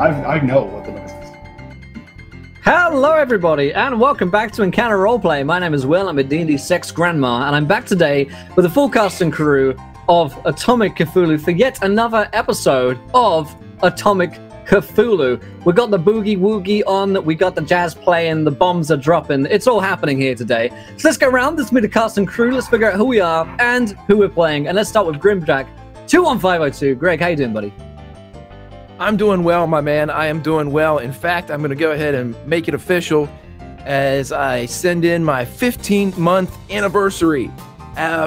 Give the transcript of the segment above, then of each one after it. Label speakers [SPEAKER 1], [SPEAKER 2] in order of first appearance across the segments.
[SPEAKER 1] I know what the noise is.
[SPEAKER 2] Hello everybody, and welcome back to Encounter Roleplay. My name is Will, I'm a D&D sex grandma, and I'm back today with a full cast and crew of Atomic Cthulhu for yet another episode of Atomic Cthulhu. We got the boogie woogie on, we got the jazz playing, the bombs are dropping. It's all happening here today. So let's go around, let's meet the cast and crew, let's figure out who we are and who we're playing. And let's start with Grimjack 21502. Greg, how you doing, buddy?
[SPEAKER 3] I'm doing well, my man. I am doing well. In fact, I'm going to go ahead and make it official as I send in my 15-month anniversary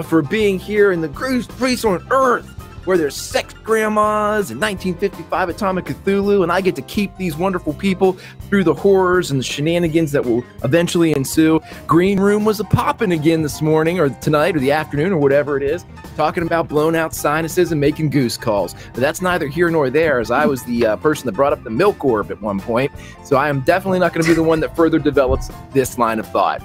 [SPEAKER 3] for being here in the greatest place on Earth, where there's sex grandmas and 1955 Atomic Cthulhu, and I get to keep these wonderful people through the horrors and the shenanigans that will eventually ensue. Green Room was a-poppin' again this morning, or tonight, or the afternoon, or whatever it is, talking about blown out sinuses and making goose calls. But that's neither here nor there, as I was the person that brought up the milk orb at one point, so I am definitely not going to be the one that further develops this line of thought.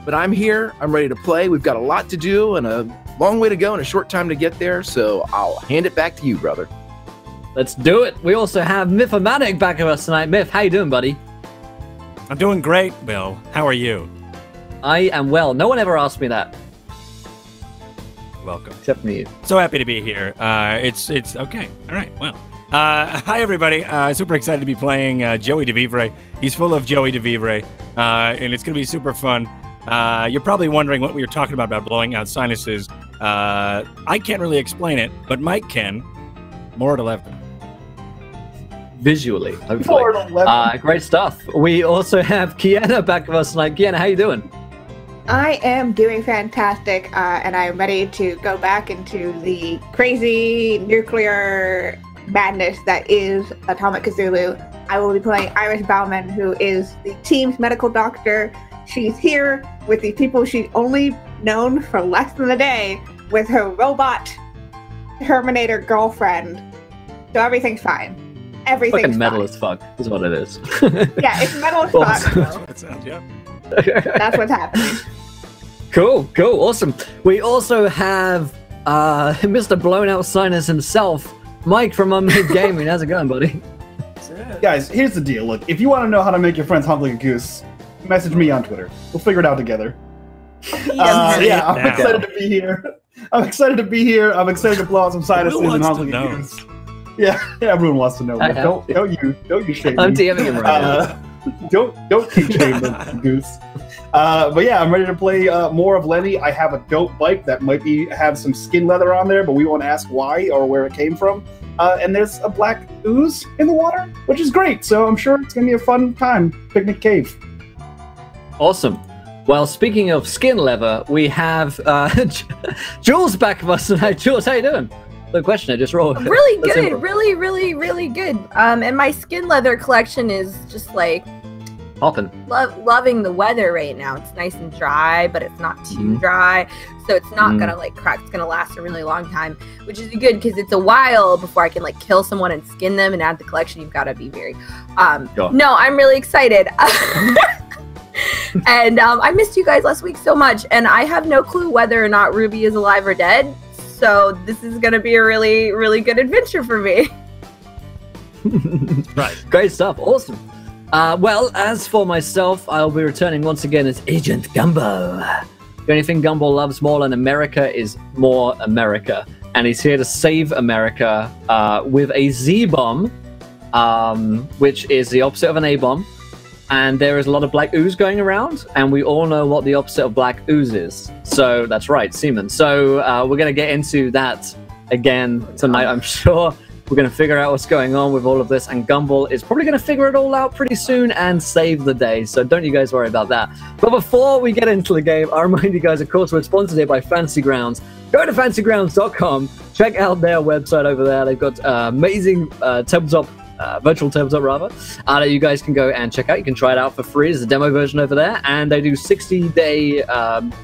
[SPEAKER 3] But I'm here, I'm ready to play. We've got a lot to do and a long way to go and a short time to get there, so I'll hand it back to you, brother.
[SPEAKER 2] Let's do it. We also have Mythomatic back with us tonight. Myth, how you doing, buddy?
[SPEAKER 4] I'm doing great, Bill. How are you?
[SPEAKER 2] I am well. No one ever asked me that.
[SPEAKER 4] Welcome.
[SPEAKER 2] Except for you.
[SPEAKER 4] So happy to be here. It's okay. All right. Well, hi everybody. Super excited to be playing Joey DeVivre. He's full of Joey DeVivre, and it's gonna be super fun. You're probably wondering what we were talking about blowing out sinuses. I can't really explain it, but Mike can. More at 11.
[SPEAKER 2] Visually, hopefully. Great stuff. We also have Kiana back with us tonight. Kiana, how you doing?
[SPEAKER 5] I am doing fantastic, and I'm ready to go back into the crazy nuclear madness that is Atomic Cthulhu. I will be playing Iris Bauman, who is the team's medical doctor. She's here with the people she's only known for less than a day with her robot Terminator girlfriend. So everything's fine. Everything's
[SPEAKER 2] fucking metal
[SPEAKER 5] fine.
[SPEAKER 2] as fuck is what it is.
[SPEAKER 5] Yeah, it's metal as fuck.
[SPEAKER 4] That sounds, yeah.
[SPEAKER 5] That's what's happening.
[SPEAKER 2] Cool, awesome. We also have Mr. Blown Out Sinus himself, Mike from Unmade Gaming. How's it going, buddy?
[SPEAKER 1] Guys, here's the deal. Look, if you want to know how to make your friends hump like a goose, message me on Twitter. We'll figure it out together. Yeah, I'm excited to be here. I'm excited to blow out some sinuses and hump like a goose. Yeah, everyone wants to know. Don't you shame me.
[SPEAKER 2] I'm DMing him right now.
[SPEAKER 1] Don't keep shaming the goose. But yeah, I'm ready to play more of Lenny. I have a dope bike that might have some skin leather on there, but we won't ask why or where it came from. And there's a black ooze in the water, which is great. So I'm sure it's gonna be a fun time. Picnic cave.
[SPEAKER 2] Awesome. Well, speaking of skin leather, we have Jules back with us tonight. Jules, how you doing? The question I just rolled.
[SPEAKER 6] Really good, really good. And my skin leather collection is just like
[SPEAKER 2] hopping.
[SPEAKER 6] Loving the weather right now. It's nice and dry, but it's not too dry, so it's not gonna like crack. It's gonna last a really long time, which is good because it's a while before I can like kill someone and skin them and add the collection. You've got to be very. No, I'm really excited. And I missed you guys last week so much, and I have no clue whether or not Ruby is alive or dead. So this is going to be a really good adventure for me.
[SPEAKER 2] Right. Great stuff. Awesome. Well, as for myself, I'll be returning once again as Agent Gumbo. The only thing Gumbo loves more than America is more America. And he's here to save America with a Z-bomb, which is the opposite of an A-bomb. And there is a lot of black ooze going around, and we all know what the opposite of black ooze is. So that's right, semen. So we're going to get into that again tonight, I'm sure. We're going to figure out what's going on with all of this, and Gumball is probably going to figure it all out pretty soon and save the day. So don't you guys worry about that. But before we get into the game, I'll remind you guys, of course, we're sponsored here by Fantasy Grounds. Go to fantasygrounds.com. Check out their website over there. They've got amazing tabletop virtual tabletop rather, that you guys can go and check out. You can try it out for free. There's a demo version over there, and they do 60-day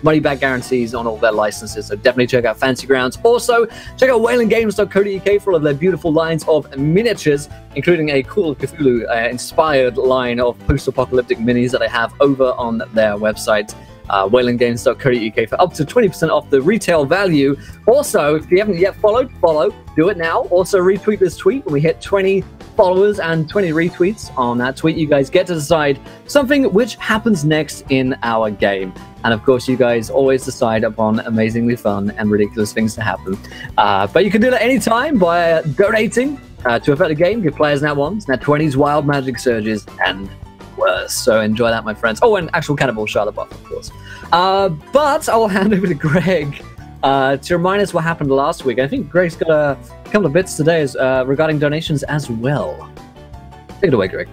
[SPEAKER 2] money-back guarantees on all their licenses, so definitely check out Fancy Grounds. Also, check out whalengames.co.uk for all of their beautiful lines of miniatures, including a cool Cthulhu-inspired line of post-apocalyptic minis that they have over on their website. whalengames.co.uk for up to 20% off the retail value. Also, if you haven't yet followed, follow. Do it now. Also, retweet this tweet when we hit 20 followers and 20 retweets on that tweet, you guys get to decide something which happens next in our game. And of course, you guys always decide upon amazingly fun and ridiculous things to happen. But you can do that anytime by donating to affect the game, give players nat 1s, nat 20s, wild magic surges, and worse. So enjoy that, my friends. Oh, and actual cannibal shard buff, of course. But I will hand over to Greg to remind us what happened last week. I think Greg's got a couple of bits today regarding donations as well. Take it away, Greg.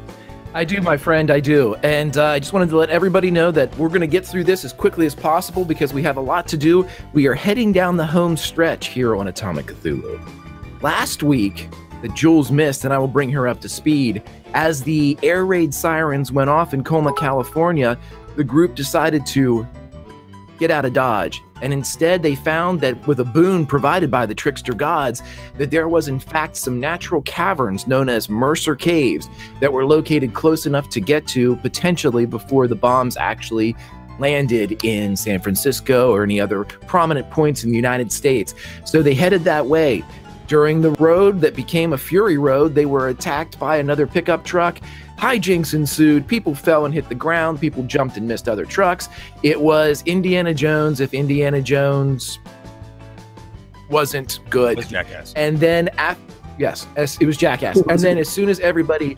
[SPEAKER 3] I do, my friend, I do. And I just wanted to let everybody know that we're going to get through this as quickly as possible because we have a lot to do. We are heading down the home stretch here on Atomic Cthulhu. Last week, that Jules missed, and I will bring her up to speed. As the air raid sirens went off in Colma, California, the group decided to get out of Dodge. And instead, they found that with a boon provided by the trickster gods, that there was in fact some natural caverns known as Mercer Caves that were located close enough to get to potentially before the bombs actually landed in San Francisco or any other prominent points in the United States. So they headed that way. During the road that became a Fury Road, they were attacked by another pickup truck. Hijinks ensued. People fell and hit the ground. People jumped and missed other trucks. It was Indiana Jones if Indiana Jones wasn't good.
[SPEAKER 4] It was Jackass.
[SPEAKER 3] And then, yes, it was Jackass. And then as soon as everybody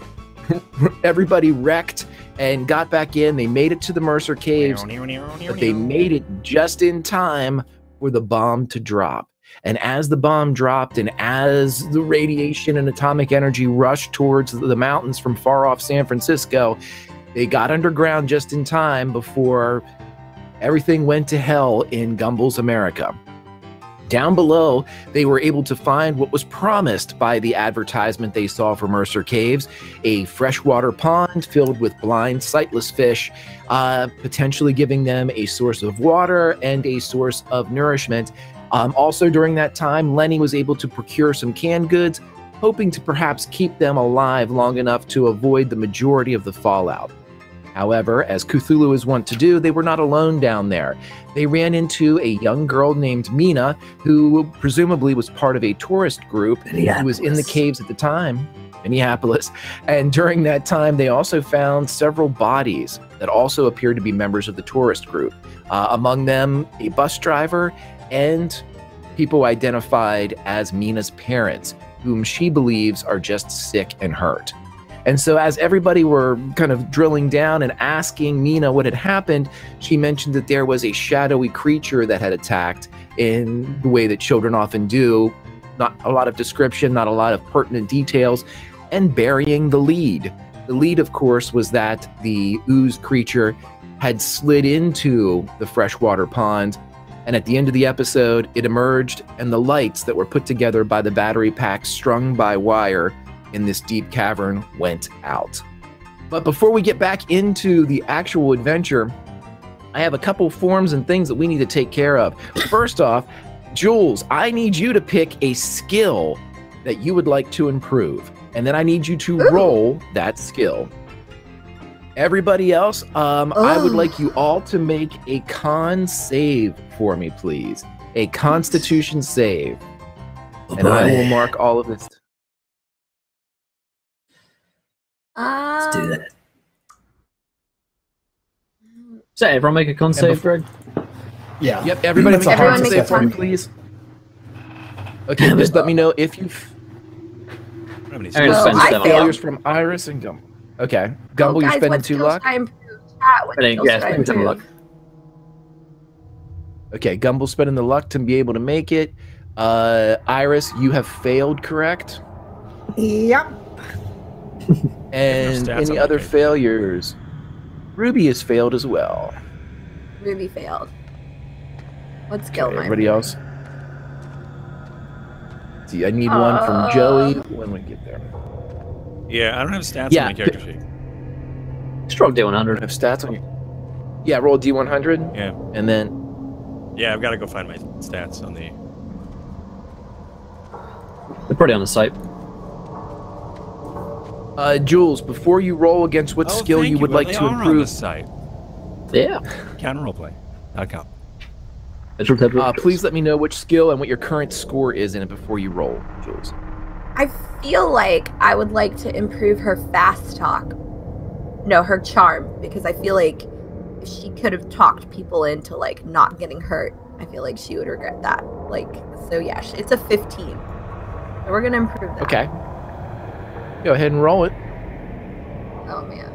[SPEAKER 3] wrecked and got back in, they made it to the Mercer Caves. But they made it just in time for the bomb to drop. And as the bomb dropped and as the radiation and atomic energy rushed towards the mountains from far off San Francisco, they got underground just in time before everything went to hell in Gumball's America. Down below, they were able to find what was promised by the advertisement they saw for Mercer Caves, a freshwater pond filled with blind, sightless fish, potentially giving them a source of water and a source of nourishment. Also during that time, Lenny was able to procure some canned goods, hoping to perhaps keep them alive long enough to avoid the majority of the fallout. However, as Cthulhu is wont to do, they were not alone down there. They ran into a young girl named Mina, who presumably was part of a tourist group who was in the caves at the time, Minneapolis. And during that time, they also found several bodies that also appeared to be members of the tourist group. Among them, a bus driver and people identified as Mina's parents, whom she believes are just sick and hurt. And so as everybody were kind of drilling down and asking Mina what had happened, she mentioned that there was a shadowy creature that had attacked in the way that children often do. Not a lot of description, not a lot of pertinent details, and burying the lead. The lead, of course, was that the ooze creature had slid into the freshwater pond. And at the end of the episode, it emerged, and the lights that were put together by the battery pack strung by wire in this deep cavern went out. But before we get back into the actual adventure, I have a couple forms and things that we need to take care of. First off, Jules, I need you to pick a skill that you would like to improve, and then I need you to roll that skill. Everybody else, I would like you all to make a con save for me, please. A Constitution save. And I will mark all of this.
[SPEAKER 2] Let's do that. So everyone make a con save, Greg?
[SPEAKER 1] Yeah.
[SPEAKER 3] Yep, everybody make a con
[SPEAKER 6] make
[SPEAKER 3] save
[SPEAKER 6] a
[SPEAKER 3] for me,
[SPEAKER 6] con-
[SPEAKER 3] please. Okay, just let me know if you've...
[SPEAKER 6] I
[SPEAKER 3] failures from Iris and Gumball. Okay. Gumball, you're spending 2 luck?
[SPEAKER 2] Spending 2 luck.
[SPEAKER 3] Okay, Gumball's spending the luck to be able to make it. Iris, you have failed, correct?
[SPEAKER 5] Yep.
[SPEAKER 3] And any other failures? Ruby has failed as well.
[SPEAKER 6] Ruby failed. What skill am I?
[SPEAKER 3] Everybody else? See, I need one from Joey when we get there.
[SPEAKER 4] Yeah, I don't have stats on my character sheet.
[SPEAKER 2] Just roll D100.
[SPEAKER 3] Have stats on you? Yeah, roll D100.
[SPEAKER 4] Yeah.
[SPEAKER 3] And then...
[SPEAKER 4] Yeah, I've got to go find my stats on the...
[SPEAKER 2] They're probably on the site.
[SPEAKER 3] Jules, before you roll against what skill you would like to improve...
[SPEAKER 4] on the site.
[SPEAKER 2] Yeah.
[SPEAKER 4] Counterroleplay.com.
[SPEAKER 3] Please let me know which skill and what your current score is in it before you roll, Jules.
[SPEAKER 6] I feel like I would like to improve her fast talk. No, her charm, because I feel like if she could have talked people into like not getting hurt, I feel like she would regret that. Like, so yeah, it's a 15. So we're gonna improve that.
[SPEAKER 3] Okay. Go ahead and roll it.
[SPEAKER 6] Oh man.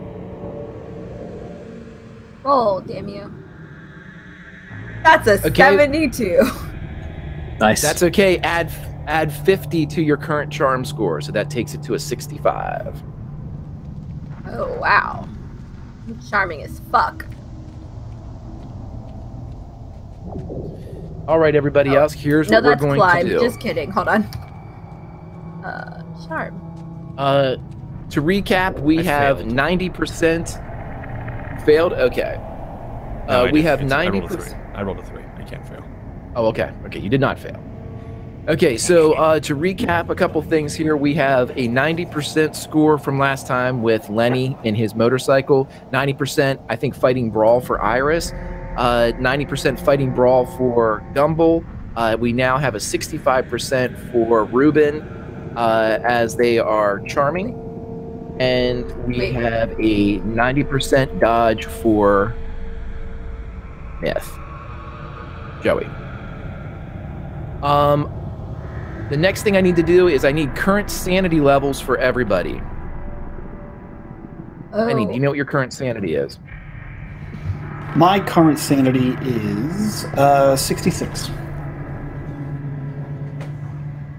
[SPEAKER 6] Roll, damn you. That's a 72.
[SPEAKER 2] Nice.
[SPEAKER 3] That's okay. Add 50 to your current charm score, so that takes it to a 65.
[SPEAKER 6] Oh wow. I'm charming as fuck.
[SPEAKER 3] All right, everybody else, here's what we're going to do.
[SPEAKER 6] Just kidding. Hold on. Charm.
[SPEAKER 3] To recap, we have 90% failed. Okay.
[SPEAKER 4] No,
[SPEAKER 3] we have 90%.
[SPEAKER 4] I rolled a 3. I can't fail.
[SPEAKER 3] Oh, okay. Okay, you did not fail. Okay, so to recap a couple things here, we have a 90% score from last time with Lenny in his motorcycle, 90%, I think, fighting brawl for Iris, 90% fighting brawl for Gumball. We now have a 65% for Ruben, as they are charming, and we have a 90% dodge for Myth. Joey. The next thing I need to do is I need current sanity levels for everybody.
[SPEAKER 6] Oh.
[SPEAKER 3] Lenny, do you know what your current sanity is?
[SPEAKER 1] My current sanity is 66.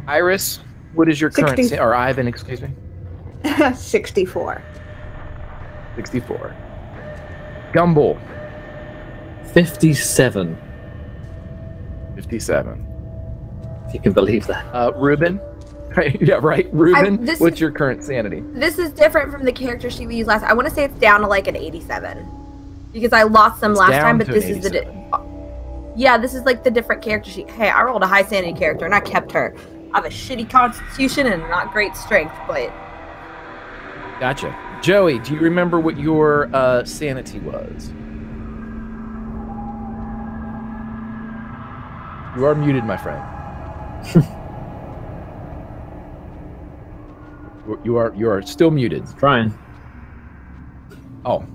[SPEAKER 3] Iris, what is your current
[SPEAKER 5] 60.
[SPEAKER 3] or Ivan, excuse me?
[SPEAKER 5] 64.
[SPEAKER 3] 64. Gumball,
[SPEAKER 2] 57.
[SPEAKER 3] 57.
[SPEAKER 2] If you can believe that.
[SPEAKER 3] Ruben? Right, yeah, right. Ruben,
[SPEAKER 6] this
[SPEAKER 3] what's
[SPEAKER 6] is-
[SPEAKER 3] your current sanity?
[SPEAKER 6] This is different from the character sheet we used last. I want to say it's down to like an 87 because I lost some last time, but this is the. Yeah, this is like the different character sheet. Hey, I rolled a high sanity character and I kept her. I have a shitty constitution and not great strength, but.
[SPEAKER 3] Gotcha. Joey, do you remember what your sanity was? You are muted, my friend. You are still muted.
[SPEAKER 2] Trying.
[SPEAKER 3] Oh,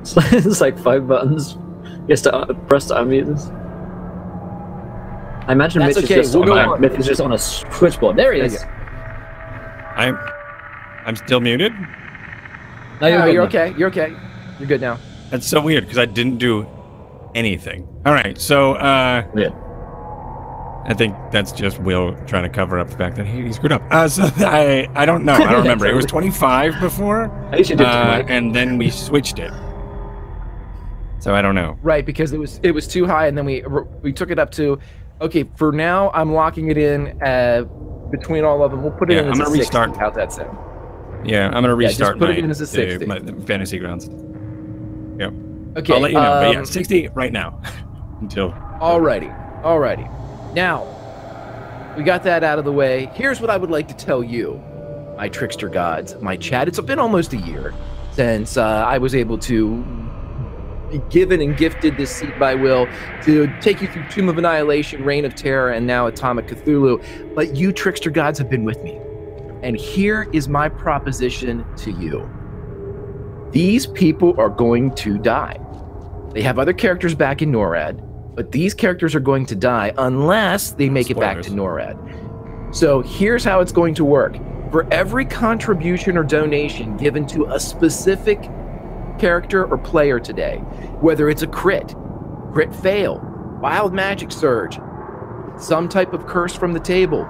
[SPEAKER 2] It's like 5 buttons. Yes, to press to unmute this. I imagine
[SPEAKER 3] That's
[SPEAKER 2] Mitch
[SPEAKER 3] okay,
[SPEAKER 2] is just
[SPEAKER 3] we'll go
[SPEAKER 2] on,
[SPEAKER 3] on.
[SPEAKER 2] Mitch is just on a switchboard. There he
[SPEAKER 3] There you
[SPEAKER 2] is.
[SPEAKER 4] I'm still muted.
[SPEAKER 2] No,
[SPEAKER 3] no,
[SPEAKER 2] good
[SPEAKER 3] you're
[SPEAKER 2] now.
[SPEAKER 3] okay. You're okay. You're good now.
[SPEAKER 4] That's so weird because I didn't do anything. All right, so
[SPEAKER 2] Weird.
[SPEAKER 4] I think that's just Will trying to cover up the fact that he screwed up. So I don't know. I don't remember. It was 25 before,
[SPEAKER 2] At least you did tonight.
[SPEAKER 4] and then we switched it. So I don't know.
[SPEAKER 3] Right, because it was too high, and then we took it up to. Okay, for now I'm locking it in between all of them. We'll put it
[SPEAKER 4] Yeah,
[SPEAKER 3] in.
[SPEAKER 4] I'm
[SPEAKER 3] as
[SPEAKER 4] gonna
[SPEAKER 3] a 60.
[SPEAKER 4] restart.
[SPEAKER 3] How's that sound?
[SPEAKER 4] Yeah, I'm gonna
[SPEAKER 3] just
[SPEAKER 4] restart
[SPEAKER 3] put it in as a 60.
[SPEAKER 4] my fantasy grounds. Yep.
[SPEAKER 3] Okay,
[SPEAKER 4] I'll let you know. But yeah, 60 right now. Until.
[SPEAKER 3] Alrighty. Now, we got that out of the way. Here's what I would like to tell you, my trickster gods, my chat. It's been almost a year since I was able to be given and gifted this seat by Will to take you through Tomb of Annihilation, Reign of Terror, and now Atomic Cthulhu. But you trickster gods have been with me. And here is my proposition to you. These people are going to die. They have other characters back in NORAD, but these characters are going to die unless they make it back to NORAD. So here's how it's going to work. For every contribution or donation given to a specific character or player today, whether it's a crit fail, wild magic surge, some type of curse from the table,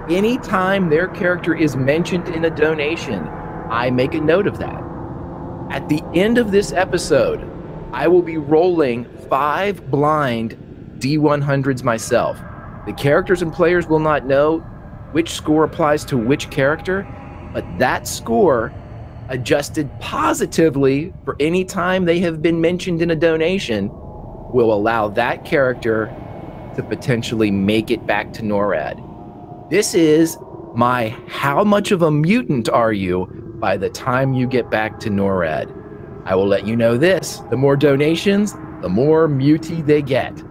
[SPEAKER 3] anytime their character is mentioned in a donation, I make a note of that. At the end of this episode, I will be rolling 5 blind D100s myself. The characters and players will not know which score applies to which character, but that score, adjusted positively for any time they have been mentioned in a donation, will allow that character to potentially make it back to NORAD. This is my how much of a mutant are you by the time you get back to NORAD. I will let you know this. The more donations, the more muty they get.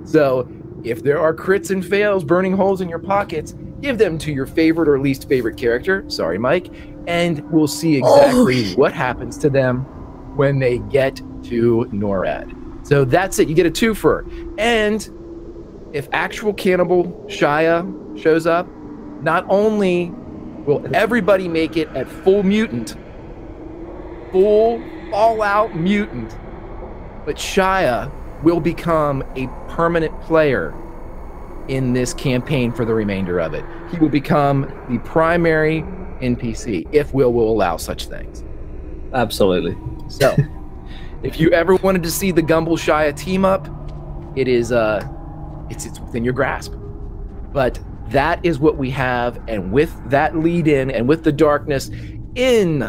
[SPEAKER 3] So if there are crits and fails burning holes in your pockets, give them to your favorite or least favorite character. Sorry, Mike. And we'll see exactly what happens to them when they get to NORAD. So that's it. You get a twofer. And if actual cannibal Shia shows up, not only will everybody make it at full mutant, full all-out mutant, but Shia will become a permanent player in this campaign for the remainder of it. He will become the primary NPC, if will allow such things.
[SPEAKER 2] Absolutely.
[SPEAKER 3] So, if you ever wanted to see the Gumball Shia team up, it is it's within your grasp. But that is what we have, and with that lead in and with the darkness in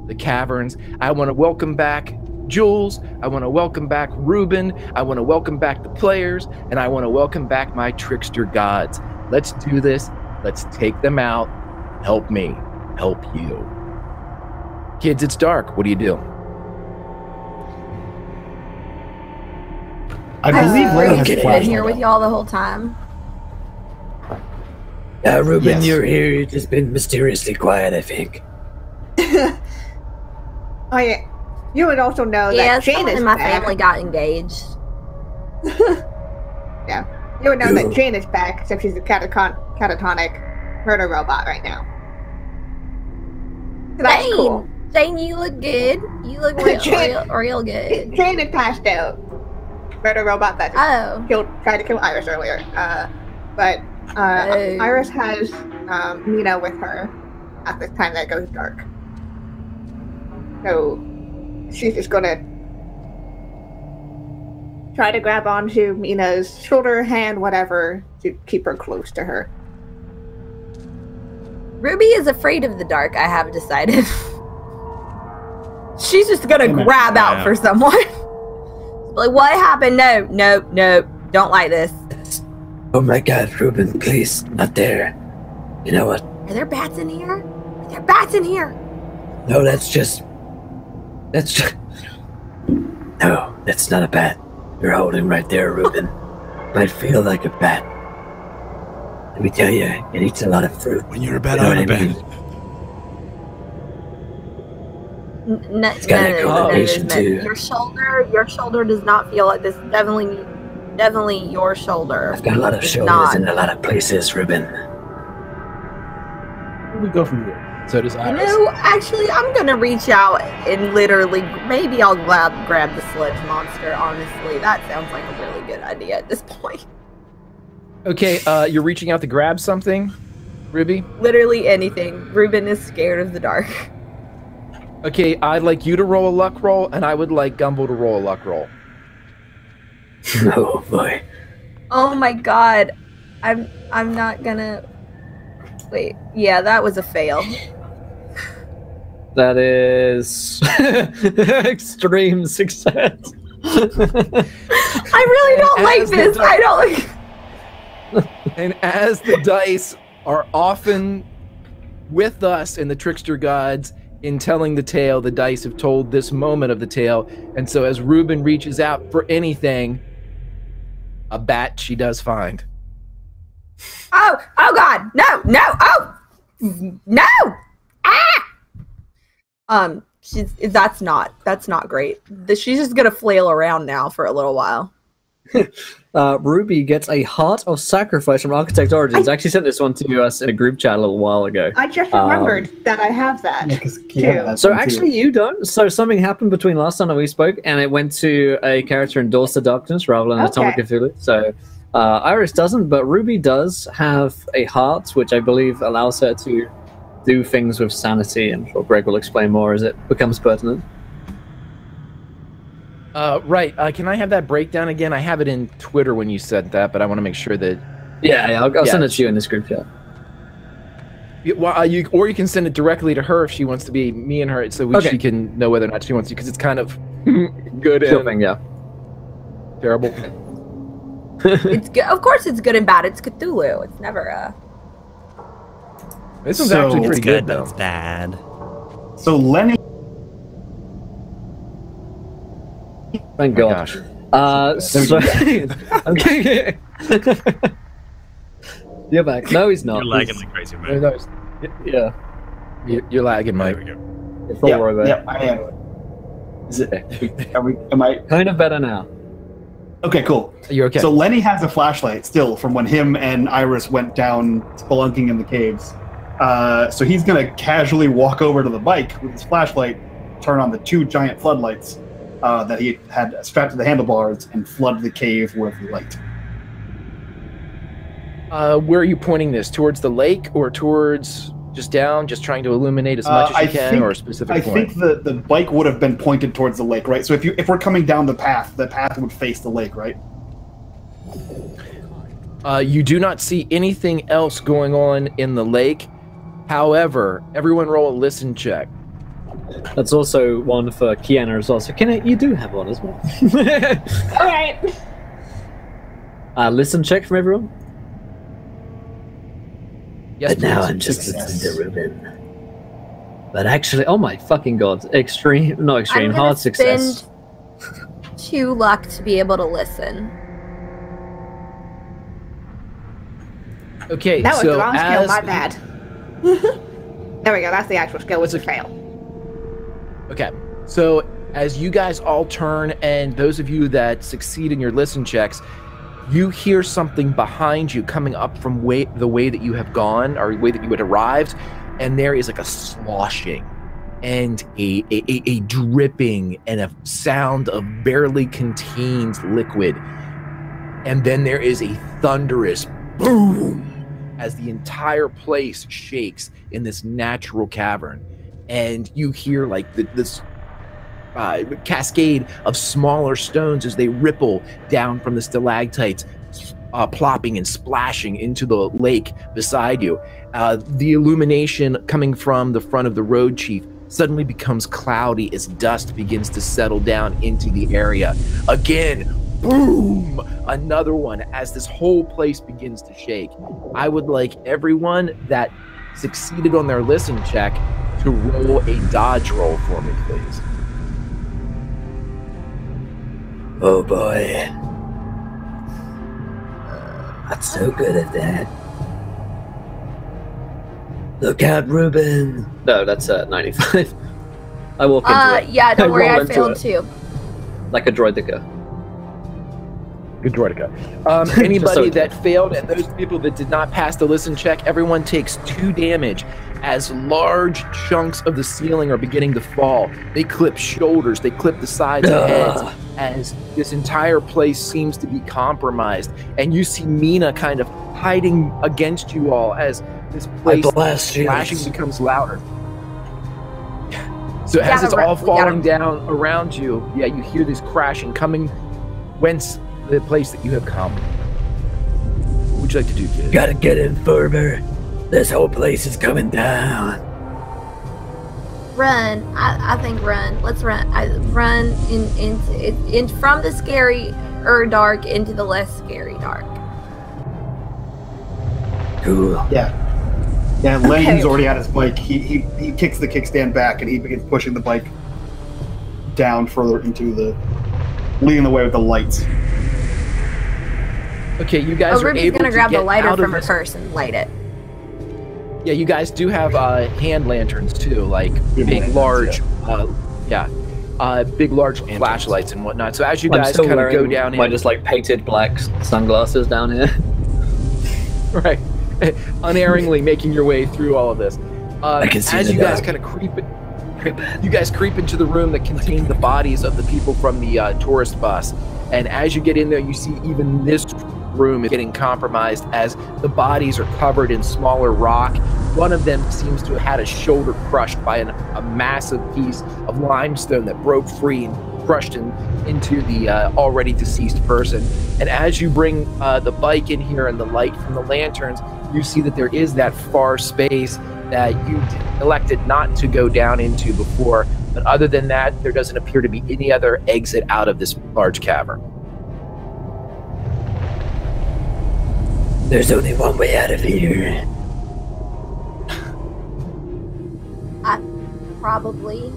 [SPEAKER 3] the caverns, I want to welcome back Jules, I want to welcome back Ruben, I want to welcome back the players, and I want to welcome back my trickster gods. Let's do this. Let's take them out. Help me. Help you. Kids, it's dark. What do you do?
[SPEAKER 1] I believe Lenny has
[SPEAKER 6] been
[SPEAKER 1] flashlight
[SPEAKER 6] here with
[SPEAKER 1] on.
[SPEAKER 6] y'all the whole time.
[SPEAKER 2] Ruben,
[SPEAKER 1] Yes.
[SPEAKER 2] you're here. You've just been mysteriously quiet, I think.
[SPEAKER 5] Oh yeah. You would also know
[SPEAKER 6] Yeah,
[SPEAKER 5] that Jane
[SPEAKER 6] someone
[SPEAKER 5] is
[SPEAKER 6] in my
[SPEAKER 5] back.
[SPEAKER 6] family got engaged.
[SPEAKER 5] Yeah. You would know
[SPEAKER 2] Ooh.
[SPEAKER 5] that Jane is back, except she's a catatonic murder robot right now. So that's
[SPEAKER 6] Jane,
[SPEAKER 5] cool.
[SPEAKER 6] Jane, you look good. You look real good.
[SPEAKER 5] Jane had passed out. Murder robot that
[SPEAKER 6] Oh,
[SPEAKER 5] tried to kill Iris earlier. But Iris has Mina with her at this time that it goes dark. So she's just gonna try to grab onto Mina's shoulder, hand, whatever, to keep her close to her.
[SPEAKER 6] Ruby is afraid of the dark, I have decided. She's just gonna grab out for someone. Like, what happened? No, don't like this.
[SPEAKER 2] Oh my god, Ruben, please, not there. You know what?
[SPEAKER 6] Are there bats in here? Are there bats in here?
[SPEAKER 2] No, that's No, that's not a bat. You're holding right there, Ruben. Might feel like a bat. Let me tell you, it eats a lot of fruit.
[SPEAKER 4] When you're a bat,
[SPEAKER 2] You know
[SPEAKER 4] I'm a
[SPEAKER 2] what I
[SPEAKER 4] bat.
[SPEAKER 2] mean? It's got a connotation too.
[SPEAKER 6] Your shoulder does not feel like this. Definitely your shoulder.
[SPEAKER 2] I've got a lot of
[SPEAKER 6] It's
[SPEAKER 2] shoulders
[SPEAKER 6] not.
[SPEAKER 2] in a lot of places, Ruben.
[SPEAKER 3] Where do we go from here? So does
[SPEAKER 6] You
[SPEAKER 3] Iris.
[SPEAKER 6] know, actually, I'm gonna reach out and literally, maybe I'll grab the sludge monster. Honestly, that sounds like a really good idea at this point.
[SPEAKER 3] Okay, you're reaching out to grab something, Ruby?
[SPEAKER 6] Literally anything. Ruben is scared of the dark.
[SPEAKER 3] Okay, I'd like you to roll a luck roll, and I would like Gumball to roll a luck roll.
[SPEAKER 2] Oh boy.
[SPEAKER 6] Oh my god, I'm not gonna. Wait, yeah, that was a fail.
[SPEAKER 2] That is extreme success.
[SPEAKER 6] I really don't like
[SPEAKER 3] As the
[SPEAKER 6] this. I don't like.
[SPEAKER 3] And as the dice are often with us in the Trickster Gods in telling the tale, the dice have told this moment of the tale. And so as Ruben reaches out for anything, a bat she does find.
[SPEAKER 6] Oh god, no, no, ah! That's not great. She's just gonna flail around now for a little while.
[SPEAKER 2] Ruby gets a heart of sacrifice from Architect Origins. I actually sent this one to us in a group chat a little while ago.
[SPEAKER 5] I just remembered that I have that.
[SPEAKER 1] Yeah, 'cause Kiara has
[SPEAKER 2] So
[SPEAKER 1] one, too.
[SPEAKER 2] actually you don't. So something happened between last time that we spoke and it went to a character in Doors to Darkness rather than Atomic Cthulhu. So Iris doesn't, but Ruby does have a heart, which I believe allows her to do things with sanity. I'm sure Greg will explain more as it becomes pertinent.
[SPEAKER 3] Right. Can I have that breakdown again? I have it in Twitter when you said that, but I want to make sure that...
[SPEAKER 2] Yeah, I'll send it to you in this group chat.
[SPEAKER 3] Well, you can send it directly to her if she wants to be me and her, so she can know whether or not she wants to, because it's kind of good
[SPEAKER 2] Sure
[SPEAKER 3] and
[SPEAKER 2] thing, yeah.
[SPEAKER 3] terrible.
[SPEAKER 6] It's good. Of course, it's good and bad. It's Cthulhu. It's never
[SPEAKER 3] This one's
[SPEAKER 1] So-
[SPEAKER 3] actually
[SPEAKER 1] It's
[SPEAKER 3] pretty good,
[SPEAKER 4] but
[SPEAKER 3] though.
[SPEAKER 4] it's bad.
[SPEAKER 1] So Lenny.
[SPEAKER 2] Thank
[SPEAKER 3] Oh my
[SPEAKER 2] God.
[SPEAKER 3] gosh.
[SPEAKER 2] So okay. You're back. No, he's not.
[SPEAKER 4] You're lagging like crazy, man.
[SPEAKER 3] No,
[SPEAKER 2] Yeah.
[SPEAKER 3] you're lagging, Mike.
[SPEAKER 4] There we go.
[SPEAKER 2] It's all right.
[SPEAKER 1] Yeah, I am. Is it? Am I?
[SPEAKER 2] Kind of better now.
[SPEAKER 1] Okay, cool.
[SPEAKER 3] You're okay.
[SPEAKER 1] So Lenny has a flashlight still from when him and Iris went down spelunking in the caves. So he's gonna casually walk over to the bike with his flashlight, turn on the 2 giant floodlights that he had strapped to the handlebars, and flood the cave with light.
[SPEAKER 3] Where are you pointing this? Towards the lake or towards just down, just trying to illuminate as much as you can, or a specific point?
[SPEAKER 1] I think the bike would have been pointed towards the lake, right? So if we're coming down the path would face the lake, right?
[SPEAKER 3] You do not see anything else going on in the lake. However, everyone roll a listen check.
[SPEAKER 2] That's also one for Kiana as well. So Kiana, you do have one as well.
[SPEAKER 5] All right.
[SPEAKER 2] Listen check from everyone.
[SPEAKER 3] Yes,
[SPEAKER 2] But now
[SPEAKER 3] please.
[SPEAKER 2] I'm just listening to Ruben. But actually, oh my fucking god,
[SPEAKER 6] I'm
[SPEAKER 2] hard success.
[SPEAKER 6] Spend 2 luck to be able to listen.
[SPEAKER 3] Okay,
[SPEAKER 5] That was
[SPEAKER 3] so
[SPEAKER 5] the wrong skill,
[SPEAKER 3] as
[SPEAKER 5] my bad. There we go, that's the actual skill, was a fail.
[SPEAKER 3] Okay, so as you guys all turn, and those of you that succeed in your listen checks, you hear something behind you coming up from the way that you have gone, or the way that you had arrived, and there is like a sloshing and a dripping and a sound of barely contained liquid. And then there is a thunderous boom as the entire place shakes in this natural cavern. And you hear like this cascade of smaller stones as they ripple down from the stalactites, plopping and splashing into the lake beside you. The illumination coming from the front of the road chief suddenly becomes cloudy as dust begins to settle down into the area. Again, boom! Another one as this whole place begins to shake. I would like everyone that succeeded on their listen check to roll a dodge roll for me, please.
[SPEAKER 2] Oh boy. Not so good at that. Look out, Ruben! No, that's 95. I walk into it.
[SPEAKER 6] Yeah, don't worry,
[SPEAKER 2] roll
[SPEAKER 6] I
[SPEAKER 2] into
[SPEAKER 6] failed
[SPEAKER 2] it.
[SPEAKER 6] too.
[SPEAKER 2] Like a droideka.
[SPEAKER 3] Good Droideka. Anybody that failed, and those people that did not pass the listen check, everyone takes 2 damage as large chunks of the ceiling are beginning to fall. They clip shoulders, they clip the sides of heads, as this entire place seems to be compromised. And you see Mina kind of hiding against you all as this place flashing becomes louder. So as it's all falling down around you, yeah, you hear this crashing coming whence the place that you have come. What would you like to do, kid?
[SPEAKER 2] Gotta get in further. This whole place is coming down.
[SPEAKER 6] Run. I think run. Let's run. Run in from the scary dark into the less scary dark.
[SPEAKER 2] Cool.
[SPEAKER 1] Yeah, Lenny's already at his bike. He kicks the kickstand back and he begins pushing the bike down further into leading the way with the lights.
[SPEAKER 3] Okay, you guys are
[SPEAKER 6] Ruby's
[SPEAKER 3] able
[SPEAKER 6] gonna
[SPEAKER 3] to
[SPEAKER 6] grab
[SPEAKER 3] get
[SPEAKER 6] the lighter
[SPEAKER 3] out of
[SPEAKER 6] from her
[SPEAKER 3] this.
[SPEAKER 6] purse and light it.
[SPEAKER 3] Yeah, you guys do have hand lanterns too, like big, large, big, large flashlights and whatnot. So as you guys kind of go down
[SPEAKER 2] my
[SPEAKER 3] in,
[SPEAKER 2] just like painted black sunglasses down here.
[SPEAKER 3] right, unerringly making your way through all of this.
[SPEAKER 2] I can see
[SPEAKER 3] as
[SPEAKER 2] the
[SPEAKER 3] you guys
[SPEAKER 2] dark.
[SPEAKER 3] kind of creep into the room that contains the bodies of the people from the tourist bus. And as you get in there, you see even this room is getting compromised as the bodies are covered in smaller rock. One of them seems to have had a shoulder crushed by a massive piece of limestone that broke free and crushed into the already deceased person. And as you bring the bike in here and the light from the lanterns, you see that there is that far space that you elected not to go down into before. But other than that, there doesn't appear to be any other exit out of this large cavern.
[SPEAKER 2] There's only one way out of here.
[SPEAKER 6] Probably,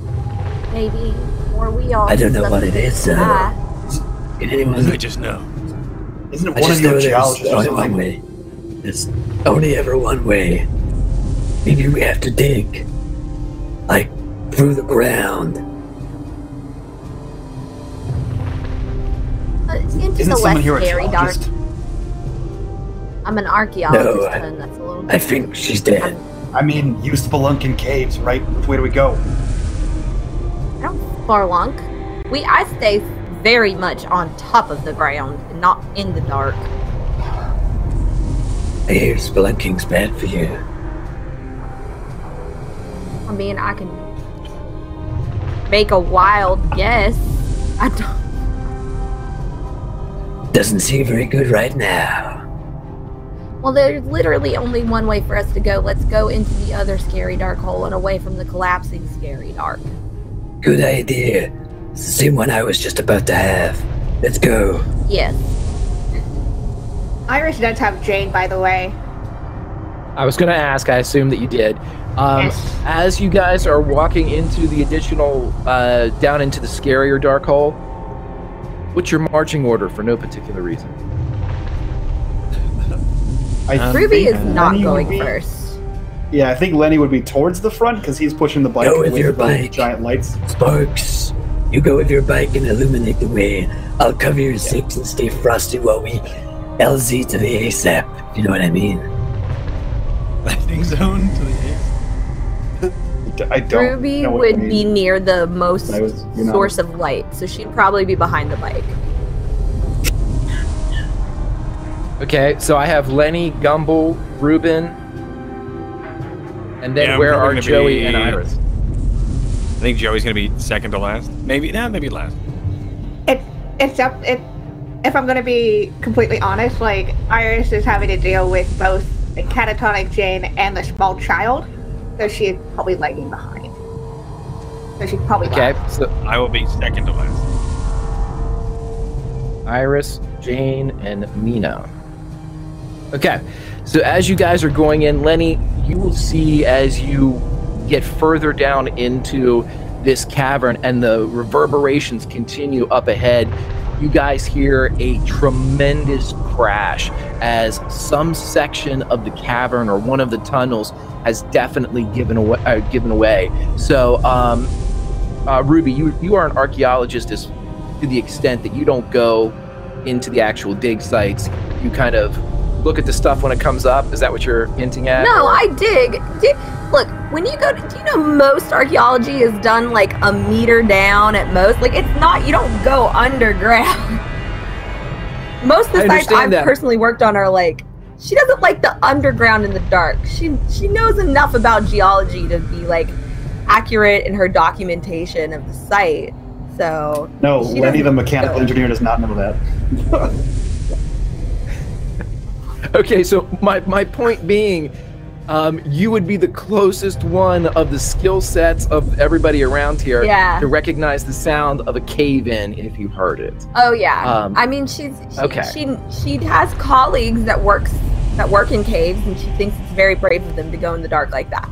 [SPEAKER 6] maybe, or we all.
[SPEAKER 2] I don't know what it is, though. Can anyone?
[SPEAKER 4] I just know.
[SPEAKER 1] Isn't it
[SPEAKER 2] I
[SPEAKER 1] one
[SPEAKER 2] just
[SPEAKER 1] of your
[SPEAKER 2] know there's
[SPEAKER 1] geologists or
[SPEAKER 2] only one
[SPEAKER 1] something?
[SPEAKER 2] way. There's only ever one way. Maybe we have to dig, like, through the ground.
[SPEAKER 6] Into
[SPEAKER 1] Isn't
[SPEAKER 6] the
[SPEAKER 1] someone
[SPEAKER 6] less
[SPEAKER 1] here a
[SPEAKER 6] scary dark.
[SPEAKER 1] geologist?
[SPEAKER 6] I'm an archaeologist,
[SPEAKER 2] No,
[SPEAKER 6] and that's a little bit.
[SPEAKER 2] I think she's dead.
[SPEAKER 1] I mean, use the Spelunkin caves, right? Which way do we go?
[SPEAKER 6] I don't Spelunk. I stay very much on top of the ground and not in the dark.
[SPEAKER 2] I hear spelunking's bad for you.
[SPEAKER 6] I mean, I can make a wild guess. I don't.
[SPEAKER 2] Doesn't seem very good right now.
[SPEAKER 6] Well, there's literally only one way for us to go. Let's go into the other scary dark hole and away from the collapsing scary dark.
[SPEAKER 2] Good idea. It's the same one I was just about to have. Let's go.
[SPEAKER 6] Yes.
[SPEAKER 5] Iris does have Jane, by the way.
[SPEAKER 3] I was going to ask, I assume that you did.
[SPEAKER 5] Yes.
[SPEAKER 3] As you guys are walking into the additional, down into the scarier dark hole, what's your marching order for no particular reason?
[SPEAKER 6] Ruby
[SPEAKER 1] think
[SPEAKER 6] is not
[SPEAKER 1] Lenny
[SPEAKER 6] going
[SPEAKER 1] would be-
[SPEAKER 6] first.
[SPEAKER 1] Yeah, I think Lenny would be towards the front because he's pushing the bike
[SPEAKER 2] Go with your
[SPEAKER 1] the
[SPEAKER 2] bike.
[SPEAKER 1] giant lights.
[SPEAKER 2] Sparks, you go with your bike and illuminate the way. I'll cover your six and stay frosty while we LZ to the ASAP, if you know what I mean.
[SPEAKER 4] Lightning zone to the east.
[SPEAKER 1] I don't
[SPEAKER 6] Ruby
[SPEAKER 1] know what
[SPEAKER 6] would
[SPEAKER 1] you
[SPEAKER 6] be
[SPEAKER 1] mean.
[SPEAKER 6] near the most
[SPEAKER 1] You're not-
[SPEAKER 6] source of light, so she'd probably be behind the bike.
[SPEAKER 3] Okay, so I have Lenny, Gumble, Ruben, and then
[SPEAKER 4] Yeah, I'm
[SPEAKER 3] where
[SPEAKER 4] probably
[SPEAKER 3] are
[SPEAKER 4] gonna
[SPEAKER 3] Joey
[SPEAKER 4] be-
[SPEAKER 3] and Iris?
[SPEAKER 4] I think Joey's gonna be second to last. Maybe last.
[SPEAKER 5] If I'm gonna be completely honest, like Iris is having to deal with both the catatonic Jane and the small child, so she's probably lagging behind. So she's probably
[SPEAKER 3] Okay,
[SPEAKER 5] last.
[SPEAKER 3] so
[SPEAKER 4] I will be second to last.
[SPEAKER 3] Iris, Jane, and Mina. Okay, so as you guys are going in, Lenny, you will see as you get further down into this cavern and the reverberations continue up ahead, you guys hear a tremendous crash as some section of the cavern or one of the tunnels has definitely given away. So, Ruby, you are an archaeologist to the extent that you don't go into the actual dig sites. You kind of look at the stuff when it comes up. Is that what you're hinting at?
[SPEAKER 6] No, I dig. Look, when you go to, do you know most archaeology is done like a meter down at most? Like, it's not, you don't go underground. Most of the
[SPEAKER 3] I
[SPEAKER 6] sites
[SPEAKER 3] understand
[SPEAKER 6] I've
[SPEAKER 3] that.
[SPEAKER 6] personally worked on are like, she doesn't like the underground in the dark. She knows enough about geology to be like accurate in her documentation of the site. So
[SPEAKER 1] No,
[SPEAKER 6] she
[SPEAKER 1] Lenny, the
[SPEAKER 6] doesn't
[SPEAKER 1] mechanical
[SPEAKER 6] go.
[SPEAKER 1] engineer, does not know that.
[SPEAKER 3] Okay, so my point being, you would be the closest one of the skill sets of everybody around here
[SPEAKER 6] Yeah.
[SPEAKER 3] to recognize the sound of a cave-in if you heard it.
[SPEAKER 6] Oh yeah.
[SPEAKER 3] Um,
[SPEAKER 6] I mean, she has colleagues that work in caves, and she thinks it's very brave of them to go in the dark like that.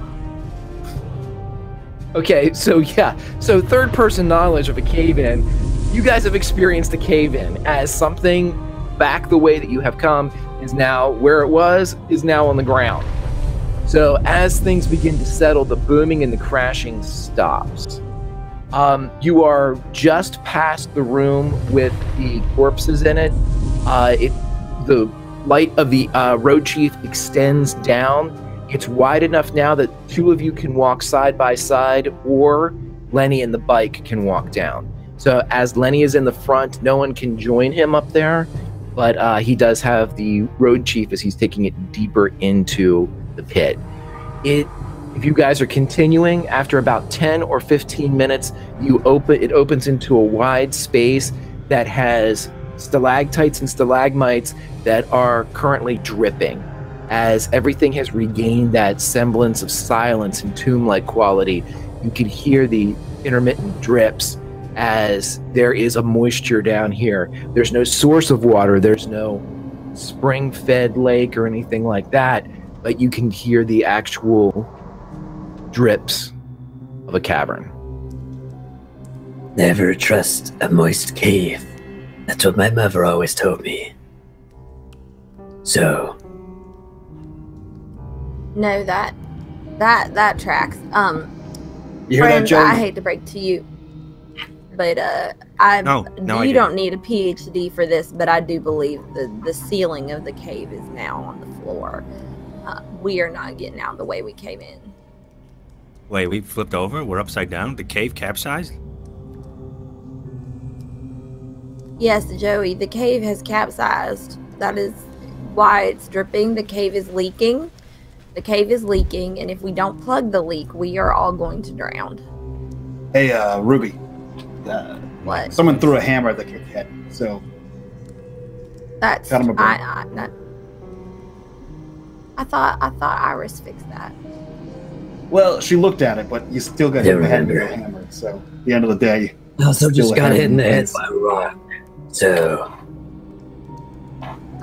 [SPEAKER 3] Okay, so yeah, so third-person knowledge of a cave-in, you guys have experienced a cave-in as something back the way that you have come is now where it was, is now on the ground. So as things begin to settle, the booming and the crashing stops. You are just past the room with the corpses in it. The light of the road chief extends down. It's wide enough now that two of you can walk side by side, or Lenny and the bike can walk down. So as Lenny is in the front, no one can join him up there, but he does have the road chief as he's taking it deeper into the pit. If you guys are continuing, after about 10 or 15 minutes, it opens into a wide space that has stalactites and stalagmites that are currently dripping. As everything has regained that semblance of silence and tomb-like quality, you can hear the intermittent drips as there is a moisture down here. There's no source of water, there's no spring-fed lake or anything like that, but you can hear the actual drips of a cavern.
[SPEAKER 2] Never trust a moist cave. That's what my mother always told me. So,
[SPEAKER 6] No, that tracks.
[SPEAKER 1] You hear
[SPEAKER 6] Friends,
[SPEAKER 1] that, Joey?
[SPEAKER 6] I hate to break to you, but you don't need a PhD for this, but I do believe the ceiling of the cave is now on the floor. We are not getting out the way we came in.
[SPEAKER 4] Wait, we flipped over? We're upside down? The cave capsized?
[SPEAKER 6] Yes, Joey, the cave has capsized. That is why it's dripping. The cave is leaking. The cave is leaking, and if we don't plug the leak, we are all going to drown.
[SPEAKER 1] Hey, Ruby.
[SPEAKER 6] What?
[SPEAKER 1] Someone threw a hammer at the kid's head, so...
[SPEAKER 6] That's...
[SPEAKER 1] Got him a break.
[SPEAKER 6] I thought Iris fixed that.
[SPEAKER 1] Well, she looked at it, but you still got hit in the head with a hammer, so at the end of the day...
[SPEAKER 2] I also just
[SPEAKER 1] still
[SPEAKER 2] got
[SPEAKER 1] a
[SPEAKER 2] hit in the
[SPEAKER 1] hammer.
[SPEAKER 2] head by a rock. So...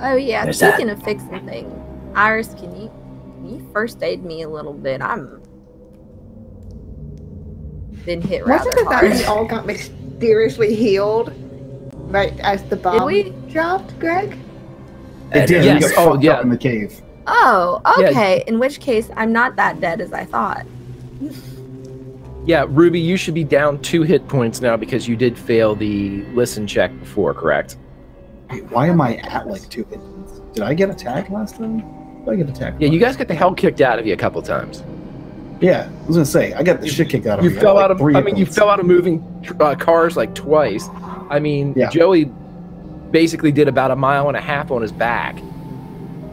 [SPEAKER 6] Oh, yeah,
[SPEAKER 2] There's
[SPEAKER 6] speaking of fixing things, Iris, can you first aid me a little bit? I'm... been hit rather
[SPEAKER 5] Wasn't it that
[SPEAKER 6] hard.
[SPEAKER 5] we all got mysteriously healed right as the bomb
[SPEAKER 6] we?
[SPEAKER 5] dropped, Greg?
[SPEAKER 1] It did.
[SPEAKER 3] Yes.
[SPEAKER 1] You got
[SPEAKER 3] Oh,
[SPEAKER 1] fucked
[SPEAKER 3] yeah.
[SPEAKER 1] up in the cave.
[SPEAKER 6] Oh,
[SPEAKER 3] Yeah.
[SPEAKER 6] okay. In which case, I'm not that dead as I thought.
[SPEAKER 3] Yeah, Ruby, you should be down 2 hit points now because you did fail the listen check before, correct?
[SPEAKER 1] Wait, why am I at like 2 hit points? Did I get attacked last time? Did I get attacked?
[SPEAKER 3] Yeah, you guys got the hell kicked out of you a couple times.
[SPEAKER 1] Yeah, I was gonna say, I got the shit kicked out of
[SPEAKER 3] You
[SPEAKER 1] me. I
[SPEAKER 3] fell
[SPEAKER 1] got,
[SPEAKER 3] out of.
[SPEAKER 1] like, 3
[SPEAKER 3] I
[SPEAKER 1] hit
[SPEAKER 3] mean, you
[SPEAKER 1] points.
[SPEAKER 3] fell out of moving cars like twice. I mean,
[SPEAKER 1] Yeah.
[SPEAKER 3] Joey basically did about 1.5 miles on his back.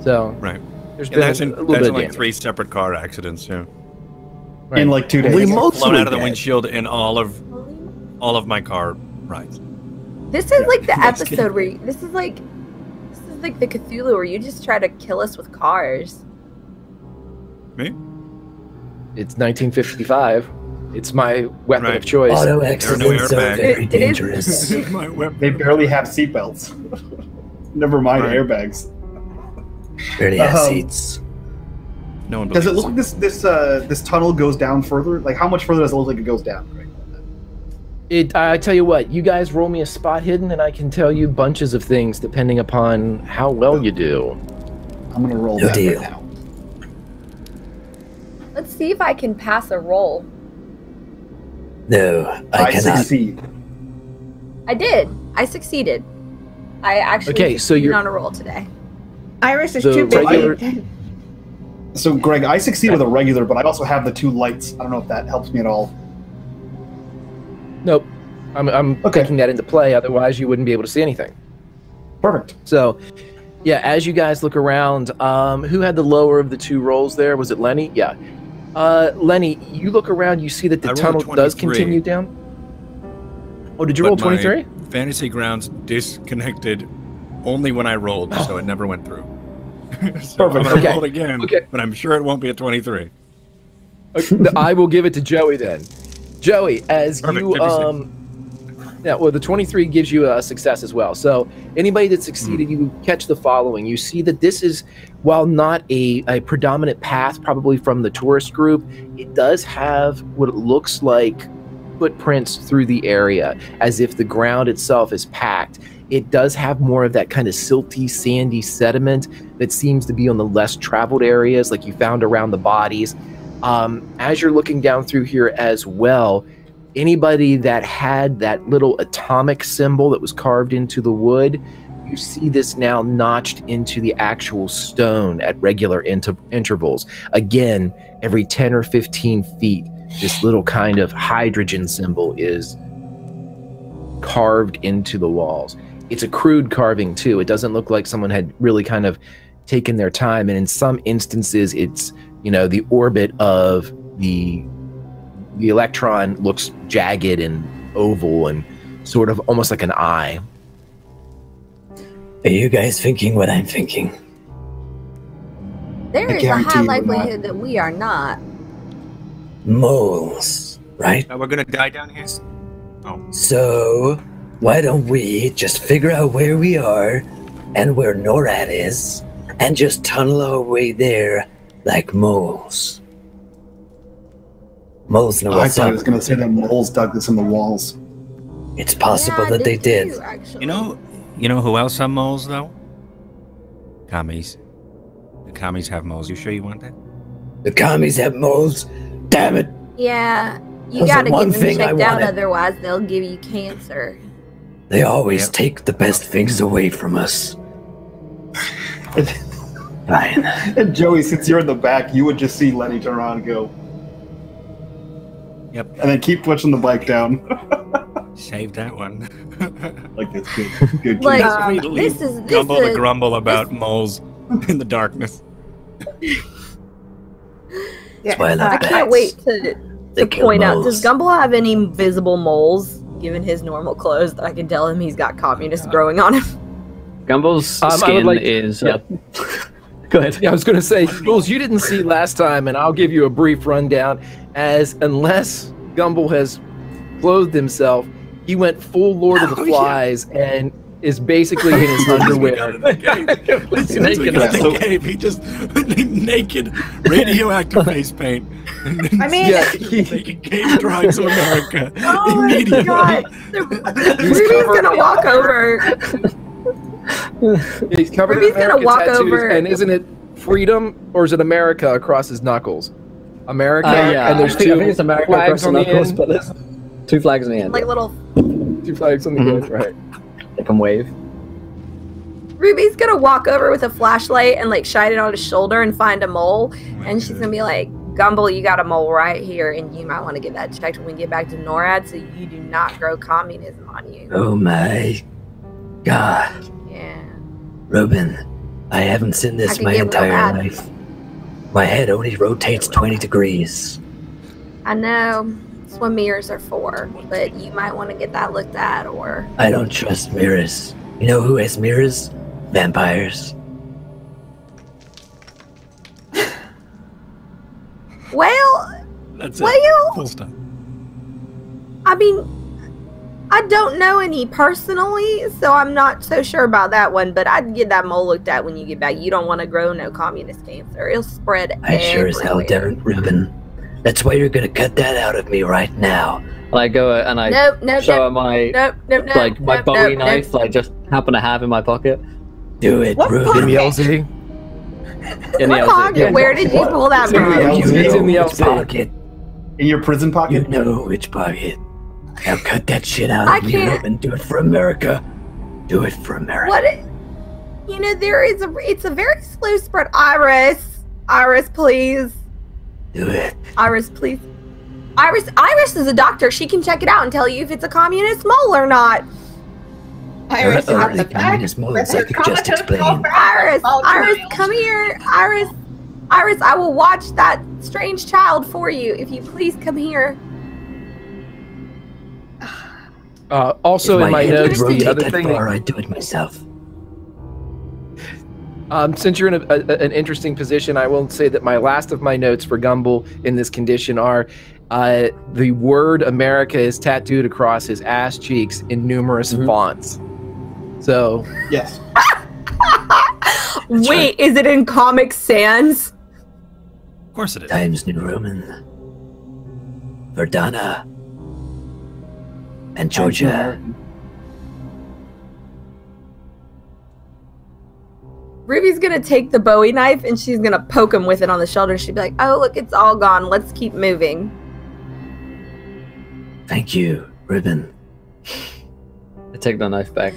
[SPEAKER 3] So
[SPEAKER 4] Right.
[SPEAKER 3] there's
[SPEAKER 4] And
[SPEAKER 3] been
[SPEAKER 4] that's
[SPEAKER 3] a
[SPEAKER 4] in,
[SPEAKER 3] little
[SPEAKER 4] that's
[SPEAKER 3] bit
[SPEAKER 4] in
[SPEAKER 3] of
[SPEAKER 4] like
[SPEAKER 3] damage.
[SPEAKER 4] 3 separate car accidents, yeah.
[SPEAKER 3] Right.
[SPEAKER 1] In like 2 days.
[SPEAKER 3] Remote-
[SPEAKER 4] Blown out of the
[SPEAKER 3] dead.
[SPEAKER 4] windshield in all of my car rides.
[SPEAKER 6] This is like the
[SPEAKER 1] That's
[SPEAKER 6] episode where this is like the Cthulhu where you just try to kill us with cars.
[SPEAKER 4] Me?
[SPEAKER 3] It's 1955. It's my weapon
[SPEAKER 4] Right.
[SPEAKER 3] of choice.
[SPEAKER 2] Auto
[SPEAKER 4] no
[SPEAKER 2] accidents are
[SPEAKER 4] airbags.
[SPEAKER 2] very
[SPEAKER 6] It is-
[SPEAKER 2] dangerous.
[SPEAKER 4] My weapon.
[SPEAKER 1] They barely have seatbelts. Never mind
[SPEAKER 4] Right.
[SPEAKER 1] airbags.
[SPEAKER 2] Barely have
[SPEAKER 1] Um,
[SPEAKER 2] seats.
[SPEAKER 4] No one
[SPEAKER 1] Does it
[SPEAKER 4] believes
[SPEAKER 1] look like this tunnel goes down further? Like, how much further does it look like it goes down? Greg?
[SPEAKER 3] I tell you what, you guys roll me a spot hidden, and I can tell you bunches of things depending upon how well you do.
[SPEAKER 1] I'm gonna roll
[SPEAKER 2] No
[SPEAKER 1] that
[SPEAKER 2] deal.
[SPEAKER 1] right now.
[SPEAKER 6] Let's see if I can pass a roll.
[SPEAKER 2] No, I cannot.
[SPEAKER 1] succeed.
[SPEAKER 6] I did. I succeeded. I actually
[SPEAKER 3] Okay, so
[SPEAKER 6] succeeded
[SPEAKER 3] you're-
[SPEAKER 6] on a roll today.
[SPEAKER 5] Iris is
[SPEAKER 3] The
[SPEAKER 5] too busy.
[SPEAKER 3] regular-
[SPEAKER 1] So, Greg, I succeed with a regular, but I also have the 2 lights. I don't know if that helps me at all.
[SPEAKER 3] Nope. I'm
[SPEAKER 1] Okay.
[SPEAKER 3] taking that into play. Otherwise, you wouldn't be able to see anything.
[SPEAKER 1] Perfect.
[SPEAKER 3] So, yeah, as you guys look around, who had the lower of the 2 rolls there? Was it Lenny? Yeah. Lenny, you look around, you see that the
[SPEAKER 4] I rolled
[SPEAKER 3] tunnel does
[SPEAKER 4] 23.
[SPEAKER 3] continue down. Oh, did you
[SPEAKER 4] But
[SPEAKER 3] roll
[SPEAKER 4] my
[SPEAKER 3] 23?
[SPEAKER 4] Fantasy Grounds disconnected only when I rolled, so it never went through. So
[SPEAKER 1] Perfect.
[SPEAKER 4] I'm gonna
[SPEAKER 3] Okay.
[SPEAKER 4] roll it again,
[SPEAKER 3] Okay.
[SPEAKER 4] but I'm sure it won't be a 23.
[SPEAKER 3] I will give it to Joey then. Joey, as
[SPEAKER 4] Perfect,
[SPEAKER 3] you
[SPEAKER 4] 56.
[SPEAKER 3] yeah, well, the 23 gives you a success as well. So anybody that succeeded, you catch the following. You see that this is, while not a predominant path, probably from the tourist group, it does have what it looks like footprints through the area, as if the ground itself is packed. It does have more of that kind of silty, sandy sediment that seems to be on the less traveled areas, like you found around the bodies. As you're looking down through here as well, anybody that had that little atomic symbol that was carved into the wood, you see this now notched into the actual stone at regular intervals. Again, every 10 or 15 feet, this little kind of hydrogen symbol is carved into the walls. It's a crude carving too. It doesn't look like someone had really kind of taken their time. And in some instances, it's, you know, the orbit of the electron looks jagged and oval and sort of almost like an eye.
[SPEAKER 2] Are you guys thinking what I'm thinking?
[SPEAKER 6] There
[SPEAKER 1] I
[SPEAKER 6] is a
[SPEAKER 1] guarantee
[SPEAKER 6] high
[SPEAKER 1] you we're
[SPEAKER 6] likelihood that we are not.
[SPEAKER 2] Moles, right?
[SPEAKER 4] We're gonna die down here. Oh,
[SPEAKER 2] So, why don't we just figure out where we are and where NORAD is and just tunnel our way there like moles? Moles know
[SPEAKER 1] I
[SPEAKER 2] what's
[SPEAKER 1] thought I
[SPEAKER 2] up.
[SPEAKER 1] was gonna say that moles dug this in the walls.
[SPEAKER 2] It's possible
[SPEAKER 6] Yeah, I
[SPEAKER 2] that they did.
[SPEAKER 6] too, actually.
[SPEAKER 4] you know who else have moles though? Commies. The commies have moles. You sure you want that?
[SPEAKER 2] The commies have moles. Damn it.
[SPEAKER 6] Yeah, you
[SPEAKER 2] That's
[SPEAKER 6] gotta
[SPEAKER 2] the
[SPEAKER 6] get
[SPEAKER 2] one
[SPEAKER 6] them
[SPEAKER 2] thing I
[SPEAKER 6] checked out,
[SPEAKER 2] wanted.
[SPEAKER 6] otherwise they'll give you cancer.
[SPEAKER 2] They always take the best things away from us. Fine.
[SPEAKER 1] And Joey, since you're in the back, you would just see Lenny turn around and go.
[SPEAKER 4] Yep.
[SPEAKER 1] And then keep pushing the bike down.
[SPEAKER 4] Save that one.
[SPEAKER 1] Like that's good. Good.
[SPEAKER 6] Like,
[SPEAKER 1] kid.
[SPEAKER 6] this is
[SPEAKER 4] Gumble to grumble about moles in the darkness.
[SPEAKER 5] Yeah.
[SPEAKER 2] why I love
[SPEAKER 6] I can't wait to
[SPEAKER 2] kill
[SPEAKER 6] point out.
[SPEAKER 2] moles.
[SPEAKER 6] Does Gumball have any visible moles, given his normal clothes, that I can tell him he's got communist growing on him?
[SPEAKER 2] Gumball's
[SPEAKER 3] I would
[SPEAKER 2] skin
[SPEAKER 3] like-
[SPEAKER 2] is.
[SPEAKER 3] yeah.
[SPEAKER 2] Go ahead.
[SPEAKER 3] Yeah, I was going to say, Jules, you didn't see last time, and I'll give you a brief rundown. As unless Gumball has clothed himself, he went full Lord of the Flies and is basically in his underwear.
[SPEAKER 4] He's naked in the cave. He just naked, radioactive face paint.
[SPEAKER 5] I mean,
[SPEAKER 3] Yeah,
[SPEAKER 4] Taking cave drawings of America
[SPEAKER 6] Oh my
[SPEAKER 4] immediately.
[SPEAKER 6] god! Ruby's gonna walk over.
[SPEAKER 3] He's covered
[SPEAKER 6] Ruby's
[SPEAKER 3] in
[SPEAKER 6] gonna
[SPEAKER 3] American
[SPEAKER 6] walk
[SPEAKER 3] tattoos,
[SPEAKER 6] over.
[SPEAKER 3] and isn't it freedom or is it America across his knuckles? America,
[SPEAKER 2] Yeah,
[SPEAKER 3] and there's
[SPEAKER 2] I think
[SPEAKER 3] two
[SPEAKER 2] it's America
[SPEAKER 3] flags on the
[SPEAKER 2] knuckles,
[SPEAKER 3] end.
[SPEAKER 2] but there's 2 flags on the end.
[SPEAKER 6] Like little.
[SPEAKER 3] Two flags on the
[SPEAKER 2] Mhm.
[SPEAKER 3] end, right?
[SPEAKER 2] They can wave.
[SPEAKER 6] Ruby's gonna walk over with a flashlight and like shine it on his shoulder and find a mole, and she's gonna be like, "Gumball, you got a mole right here, and you might want to get that checked when we get back to NORAD, so you do not grow communism on you."
[SPEAKER 2] Oh my god.
[SPEAKER 6] Yeah.
[SPEAKER 2] Ruben, I haven't seen
[SPEAKER 6] I
[SPEAKER 2] this
[SPEAKER 6] can
[SPEAKER 2] my
[SPEAKER 6] get real
[SPEAKER 2] entire
[SPEAKER 6] bad.
[SPEAKER 2] life. My head only rotates 20 degrees.
[SPEAKER 6] I know. That's what mirrors are for, but you might want to get that looked at, or
[SPEAKER 2] I don't trust mirrors. You know who has mirrors? Vampires.
[SPEAKER 6] well,
[SPEAKER 4] That's it.
[SPEAKER 6] well.
[SPEAKER 4] Full stop.
[SPEAKER 6] I mean, I don't know any personally, so I'm not so sure about that one. But I'd get that mole looked at when you get back. You don't want to grow no communist cancer; it'll spread.
[SPEAKER 2] I sure as hell
[SPEAKER 6] everywhere.
[SPEAKER 2] don't, Ruben. That's why you're gonna cut that out of me right now. And I go and I
[SPEAKER 6] Nope,
[SPEAKER 2] show her my
[SPEAKER 6] nope,
[SPEAKER 2] like my Bowie knife that I just happen to have in my pocket. Do it,
[SPEAKER 5] What
[SPEAKER 2] Ruben.
[SPEAKER 3] In the LZ.
[SPEAKER 2] In the
[SPEAKER 6] What
[SPEAKER 2] LZ.
[SPEAKER 6] pocket? Where did you pull that
[SPEAKER 3] It's in the
[SPEAKER 6] from?
[SPEAKER 3] LZ. It's in the
[SPEAKER 2] which
[SPEAKER 3] LZ.
[SPEAKER 2] pocket.
[SPEAKER 1] In your prison
[SPEAKER 2] You
[SPEAKER 1] pocket?
[SPEAKER 2] know which pocket. Now cut that shit out
[SPEAKER 6] I
[SPEAKER 2] of me,
[SPEAKER 6] can't-
[SPEAKER 2] Ruben. Do it for America. Do it for America.
[SPEAKER 6] What? You know, it's a very slow spread. Iris, please.
[SPEAKER 2] Do it.
[SPEAKER 6] Iris, please. Iris is a doctor. She can check it out and tell you if it's a communist mole or not.
[SPEAKER 5] Iris is
[SPEAKER 2] Or
[SPEAKER 5] at
[SPEAKER 2] the
[SPEAKER 5] the back.
[SPEAKER 2] communist moles I could just explain.
[SPEAKER 6] Iris, come here. Iris, I will watch that strange child for you. If you please come here.
[SPEAKER 3] Also
[SPEAKER 2] If
[SPEAKER 3] in my
[SPEAKER 2] head
[SPEAKER 3] notes,
[SPEAKER 2] would
[SPEAKER 3] the
[SPEAKER 2] rotate
[SPEAKER 3] other
[SPEAKER 2] that
[SPEAKER 3] thing
[SPEAKER 2] far,
[SPEAKER 3] that,
[SPEAKER 2] I'd do it myself.
[SPEAKER 3] since you're in an interesting position, I will say that my last of my notes for Gumball in this condition are the word America is tattooed across his ass cheeks in numerous fonts. So,
[SPEAKER 1] Yes.
[SPEAKER 6] Wait, is it in Comic Sans?
[SPEAKER 4] Of course it is.
[SPEAKER 2] Times New Roman. Verdana. And Georgia.
[SPEAKER 6] Ruby's gonna take the Bowie knife and she's gonna poke him with it on the shoulder. She'd be like, "Oh, look, it's all gone. Let's keep moving."
[SPEAKER 2] Thank you, Ruben. I take the knife back.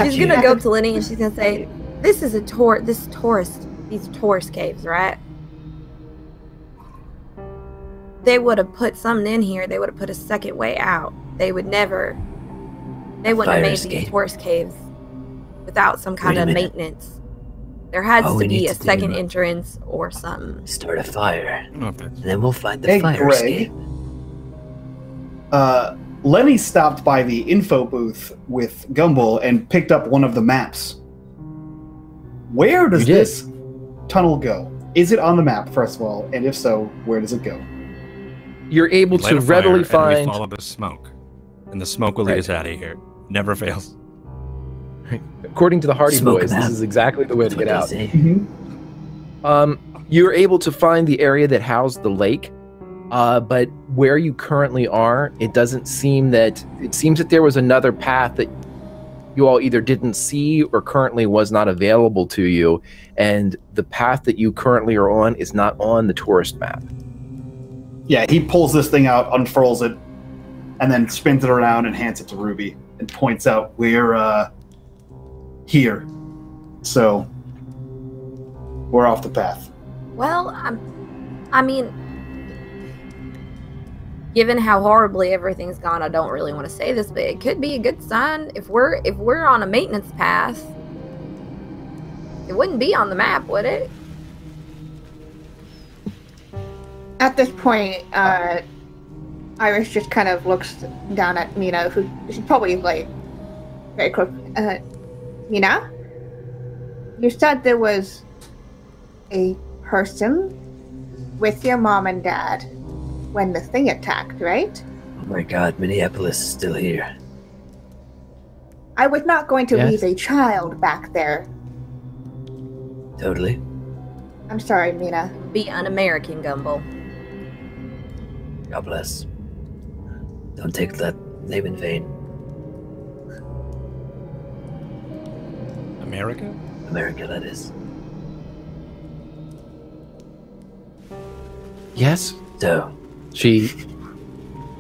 [SPEAKER 6] She's gonna go up to Lenny and she's gonna say, "This is these tourist caves, right? They would have put something in here. They would have put a second way out. They wouldn't have
[SPEAKER 2] Fire
[SPEAKER 6] made
[SPEAKER 2] escape.
[SPEAKER 6] these tourist caves without some kind
[SPEAKER 2] Wait a
[SPEAKER 6] of
[SPEAKER 2] minute.
[SPEAKER 6] maintenance. There has
[SPEAKER 2] All
[SPEAKER 6] to
[SPEAKER 2] we
[SPEAKER 6] be
[SPEAKER 2] need
[SPEAKER 6] a
[SPEAKER 2] to
[SPEAKER 6] second
[SPEAKER 2] do-
[SPEAKER 6] entrance or something."
[SPEAKER 2] Start a fire.
[SPEAKER 4] I don't know if that's-
[SPEAKER 2] And then we'll find the
[SPEAKER 1] Hey,
[SPEAKER 2] fire
[SPEAKER 1] Greg.
[SPEAKER 2] escape.
[SPEAKER 1] Lenny stopped by the info booth with Gumball and picked up one of the maps. Where does
[SPEAKER 2] You did.
[SPEAKER 1] this tunnel go? Is it on the map, first of all? And if so, where does it go?
[SPEAKER 3] you're able
[SPEAKER 4] Light
[SPEAKER 3] to
[SPEAKER 4] a fire,
[SPEAKER 3] readily
[SPEAKER 4] and we
[SPEAKER 3] find.
[SPEAKER 4] follow the smoke, and the smoke will lead
[SPEAKER 3] Right.
[SPEAKER 4] us out of here. Never fails.
[SPEAKER 3] According to the Hardy
[SPEAKER 2] Smoke
[SPEAKER 3] Boys,
[SPEAKER 2] them
[SPEAKER 3] this
[SPEAKER 2] out.
[SPEAKER 3] is exactly the way
[SPEAKER 2] That's
[SPEAKER 3] to
[SPEAKER 2] what
[SPEAKER 3] get
[SPEAKER 2] they
[SPEAKER 3] out.
[SPEAKER 2] say.
[SPEAKER 3] You're able to find the area that housed the lake, but where you currently are, it seems that there was another path that you all either didn't see or currently was not available to you, and the path that you currently are on is not on the tourist map.
[SPEAKER 1] Yeah, he pulls this thing out, unfurls it, and then spins it around and hands it to Ruby and points out, we're here. So we're off the path.
[SPEAKER 6] Well, I mean, given how horribly everything's gone, I don't really want to say this, but it could be a good sign. If we're on a maintenance path, it wouldn't be on the map, would it?
[SPEAKER 5] At this point, Iris just kind of looks down at Mina, who she's probably like very close. Mina, you said there was a person with your mom and dad when the thing attacked, right?
[SPEAKER 2] Oh my god, Minneapolis is still here.
[SPEAKER 5] I was not going to leave a child back there.
[SPEAKER 2] Totally.
[SPEAKER 5] I'm sorry, Mina.
[SPEAKER 6] Be un-American, Gumball.
[SPEAKER 2] God bless. Don't take that name in vain.
[SPEAKER 4] America?
[SPEAKER 2] America, that is.
[SPEAKER 3] Yes.
[SPEAKER 2] So,
[SPEAKER 3] She.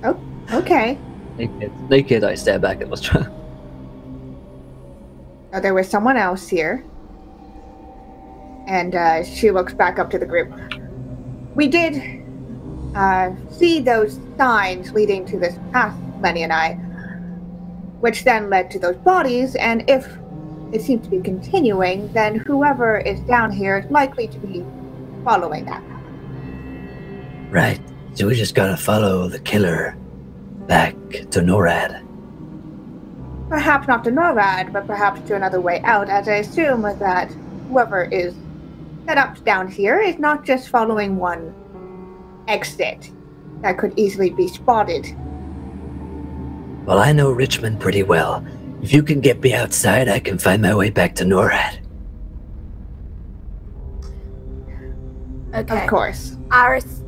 [SPEAKER 5] Oh, okay.
[SPEAKER 2] naked, I stare back at Lustra.
[SPEAKER 5] Oh, there was someone else here. And she looks back up to the group. We did see those signs leading to this path, Lenny and I, which then led to those bodies, and if it seems to be continuing, then whoever is down here is likely to be following that path.
[SPEAKER 2] Right. So we just gotta follow the killer back to NORAD.
[SPEAKER 5] Perhaps not to NORAD, but perhaps to another way out, as I assume that whoever is set up down here is not just following one exit that could easily be spotted.
[SPEAKER 2] Well, I know Richmond pretty well. If you can get me outside, I can find my way back to NORAD.
[SPEAKER 6] Okay.
[SPEAKER 5] Of course.
[SPEAKER 6] Iris,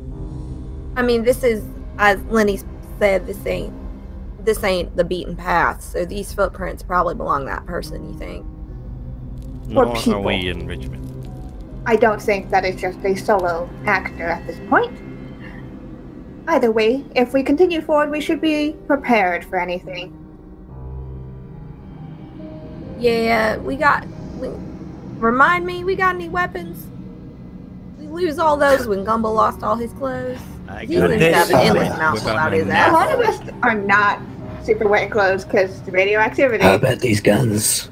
[SPEAKER 6] I mean, this is, as Lenny said, this ain't the beaten path, so these footprints probably belong to that person, you think?
[SPEAKER 5] Or
[SPEAKER 4] Nor
[SPEAKER 5] people.
[SPEAKER 4] are we in Richmond.
[SPEAKER 5] I don't think that it's just a solo actor at this point. Either way, if we continue forward, we should be prepared for anything.
[SPEAKER 6] Yeah, remind me, we got any weapons? We lose all those when Gumball lost all his clothes.
[SPEAKER 4] I
[SPEAKER 6] He
[SPEAKER 4] got
[SPEAKER 6] seems to have an endless
[SPEAKER 4] Whip
[SPEAKER 6] mouthful
[SPEAKER 4] out
[SPEAKER 6] out
[SPEAKER 4] my
[SPEAKER 6] his
[SPEAKER 5] A
[SPEAKER 4] knife.
[SPEAKER 5] lot
[SPEAKER 6] ass.
[SPEAKER 5] of us are not super wet clothes because the radioactivity.
[SPEAKER 2] How about these guns?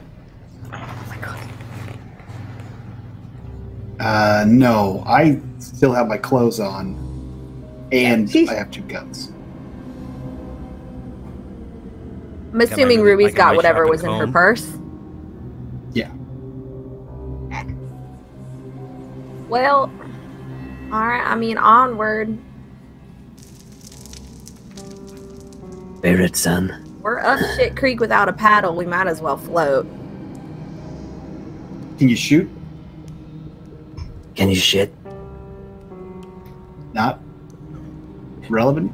[SPEAKER 1] No, I still have my clothes on, and
[SPEAKER 5] she's-
[SPEAKER 1] I have 2 guns.
[SPEAKER 6] I'm assuming Ruby's got whatever
[SPEAKER 4] sharpened
[SPEAKER 6] was in her
[SPEAKER 4] comb.
[SPEAKER 6] purse.
[SPEAKER 1] Yeah.
[SPEAKER 6] Well, alright, I mean, onward.
[SPEAKER 2] Favorite son?
[SPEAKER 6] We're up shit creek without a paddle, we might as well float.
[SPEAKER 1] Can you shoot?
[SPEAKER 2] Can you shit?
[SPEAKER 1] Not relevant.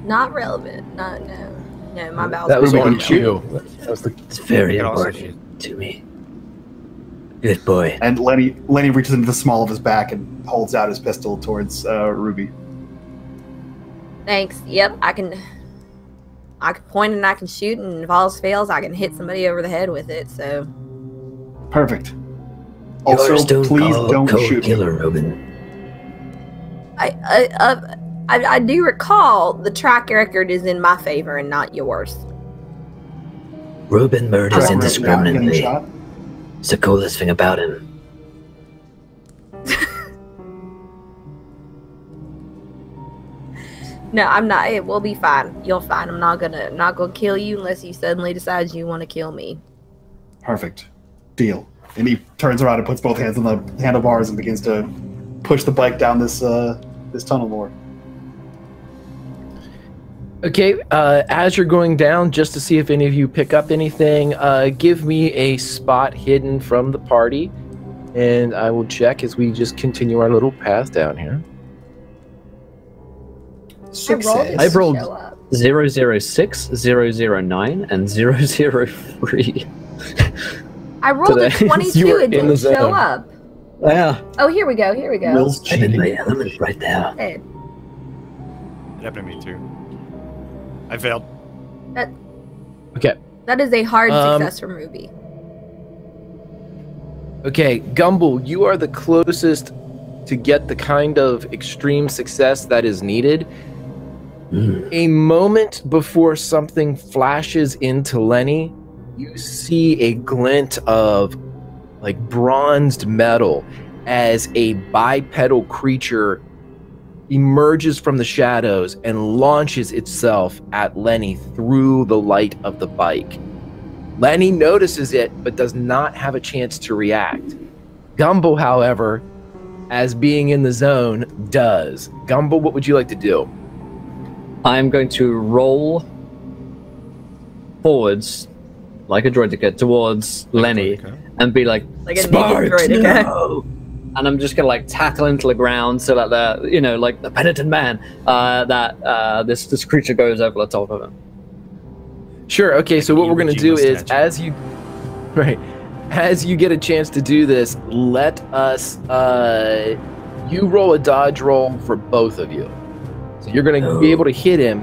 [SPEAKER 6] Not relevant. No, my bowels.
[SPEAKER 3] That was
[SPEAKER 1] Ruby,
[SPEAKER 3] on
[SPEAKER 1] can you
[SPEAKER 3] cue. That was the.
[SPEAKER 2] It's very
[SPEAKER 4] You can also
[SPEAKER 2] important to me. Good boy.
[SPEAKER 1] And Lenny reaches into the small of his back and holds out his pistol towards Ruby.
[SPEAKER 6] Thanks. Yep, I can point and I can shoot, and if all else fails, I can hit somebody over the head with it. So
[SPEAKER 1] Perfect.
[SPEAKER 2] You're
[SPEAKER 1] Also,
[SPEAKER 2] Stone
[SPEAKER 1] please
[SPEAKER 2] Cold
[SPEAKER 1] don't
[SPEAKER 2] Cold
[SPEAKER 1] shoot me.
[SPEAKER 2] Killer, Ruben.
[SPEAKER 6] I do recall the track record is in my favor and not yours.
[SPEAKER 2] Ruben murders
[SPEAKER 1] Track record not
[SPEAKER 2] indiscriminately.
[SPEAKER 1] getting shot.
[SPEAKER 2] It's the coolest thing about him.
[SPEAKER 6] No, I'm not. It will be fine. You'll find. I'm not gonna kill you unless you suddenly decide you want to kill me.
[SPEAKER 1] Perfect. Deal. And he turns around and puts both hands on the handlebars and begins to push the bike down this tunnel more.
[SPEAKER 3] Okay, as you're going down, just to see if any of you pick up anything, give me a spot hidden from the party, and I will check as we just continue our little path down here.
[SPEAKER 1] Success.
[SPEAKER 3] I've rolled-
[SPEAKER 6] Show up.
[SPEAKER 2] 006, 009, and 003.
[SPEAKER 6] I rolled a 22. It didn't show up.
[SPEAKER 2] Yeah.
[SPEAKER 6] Oh, here we go.
[SPEAKER 2] Will's checking my element right there.
[SPEAKER 6] Hey,
[SPEAKER 4] It happened to me too. I failed.
[SPEAKER 3] Okay.
[SPEAKER 6] that is a hard success for Ruby.
[SPEAKER 3] Okay, Gumble, you are the closest to get the kind of extreme success that is needed. A moment before something flashes into Lenny, you see a glint of like bronzed metal as a bipedal creature emerges from the shadows and launches itself at Lenny through the light of the bike. Lenny notices it, but does not have a chance to react. Gumble, however, as being in the zone, does. Gumble, what would you like to do?
[SPEAKER 2] I'm going to roll forwards like a droideka towards Lenny and be like
[SPEAKER 6] Like a naked
[SPEAKER 2] Sparks,
[SPEAKER 6] droideka.
[SPEAKER 2] no! And I'm just gonna like tackle into the ground so that like the penitent man, this creature goes over the top of him.
[SPEAKER 3] Sure. Okay. So what we're gonna do is, as you get a chance to do this, let us. You roll a dodge roll for both of you. So you're gonna be able to hit him.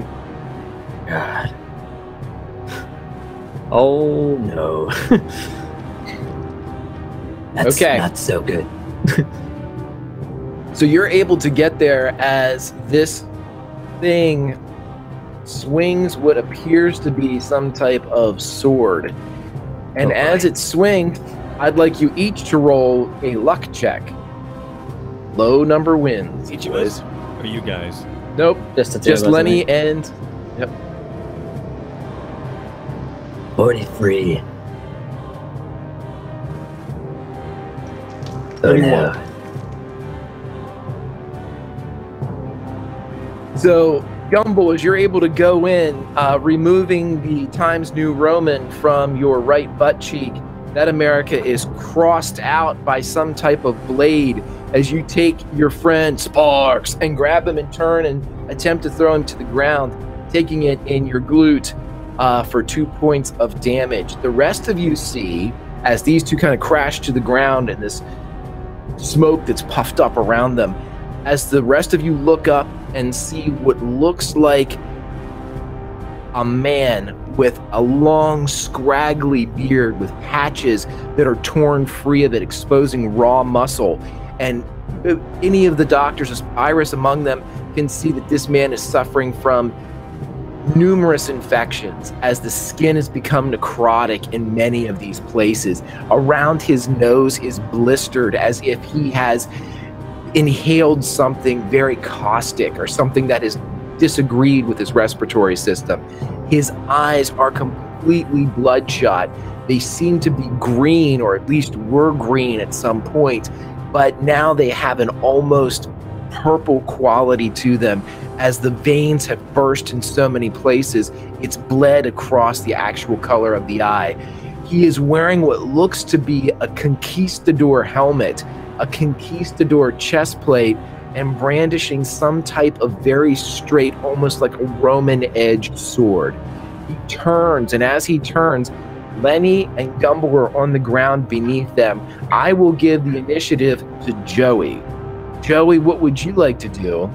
[SPEAKER 2] God. Oh no. That's not so good.
[SPEAKER 3] So you're able to get there as this thing swings what appears to be some type of sword. And as it swings, I'd like you each to roll a luck check. Low number wins.
[SPEAKER 4] Each of us? Or you guys?
[SPEAKER 3] Nope.
[SPEAKER 2] Just
[SPEAKER 3] Lenny and... Yep.
[SPEAKER 2] 43.
[SPEAKER 3] 31. So, Gumble, as you're able to go in, removing the Times New Roman from your right butt cheek, that America is crossed out by some type of blade as you take your friend Sparks and grab him and turn and attempt to throw him to the ground, taking it in your glute for 2 points of damage. The rest of you see, as these two kind of crash to the ground and this smoke that's puffed up around them, as the rest of you look up and see what looks like a man with a long, scraggly beard with patches that are torn free of it, exposing raw muscle. And any of the doctors, Iris among them, can see that this man is suffering from numerous infections as the skin has become necrotic in many of these places. Around his nose is blistered as if he has inhaled something very caustic or something that has disagreed with his respiratory system. His eyes are completely bloodshot. They seem to be green, or at least were green at some point, but now they have an almost purple quality to them. As the veins have burst in so many places, it's bled across the actual color of the eye. He is wearing what looks to be a Comquistador helmet, a Comquistador chest plate, and brandishing some type of very straight, almost like a Roman-edged sword. He turns, and as he turns, Lenny and Gumble are on the ground beneath them. I will give the initiative to Joey. Joey, what would you like to do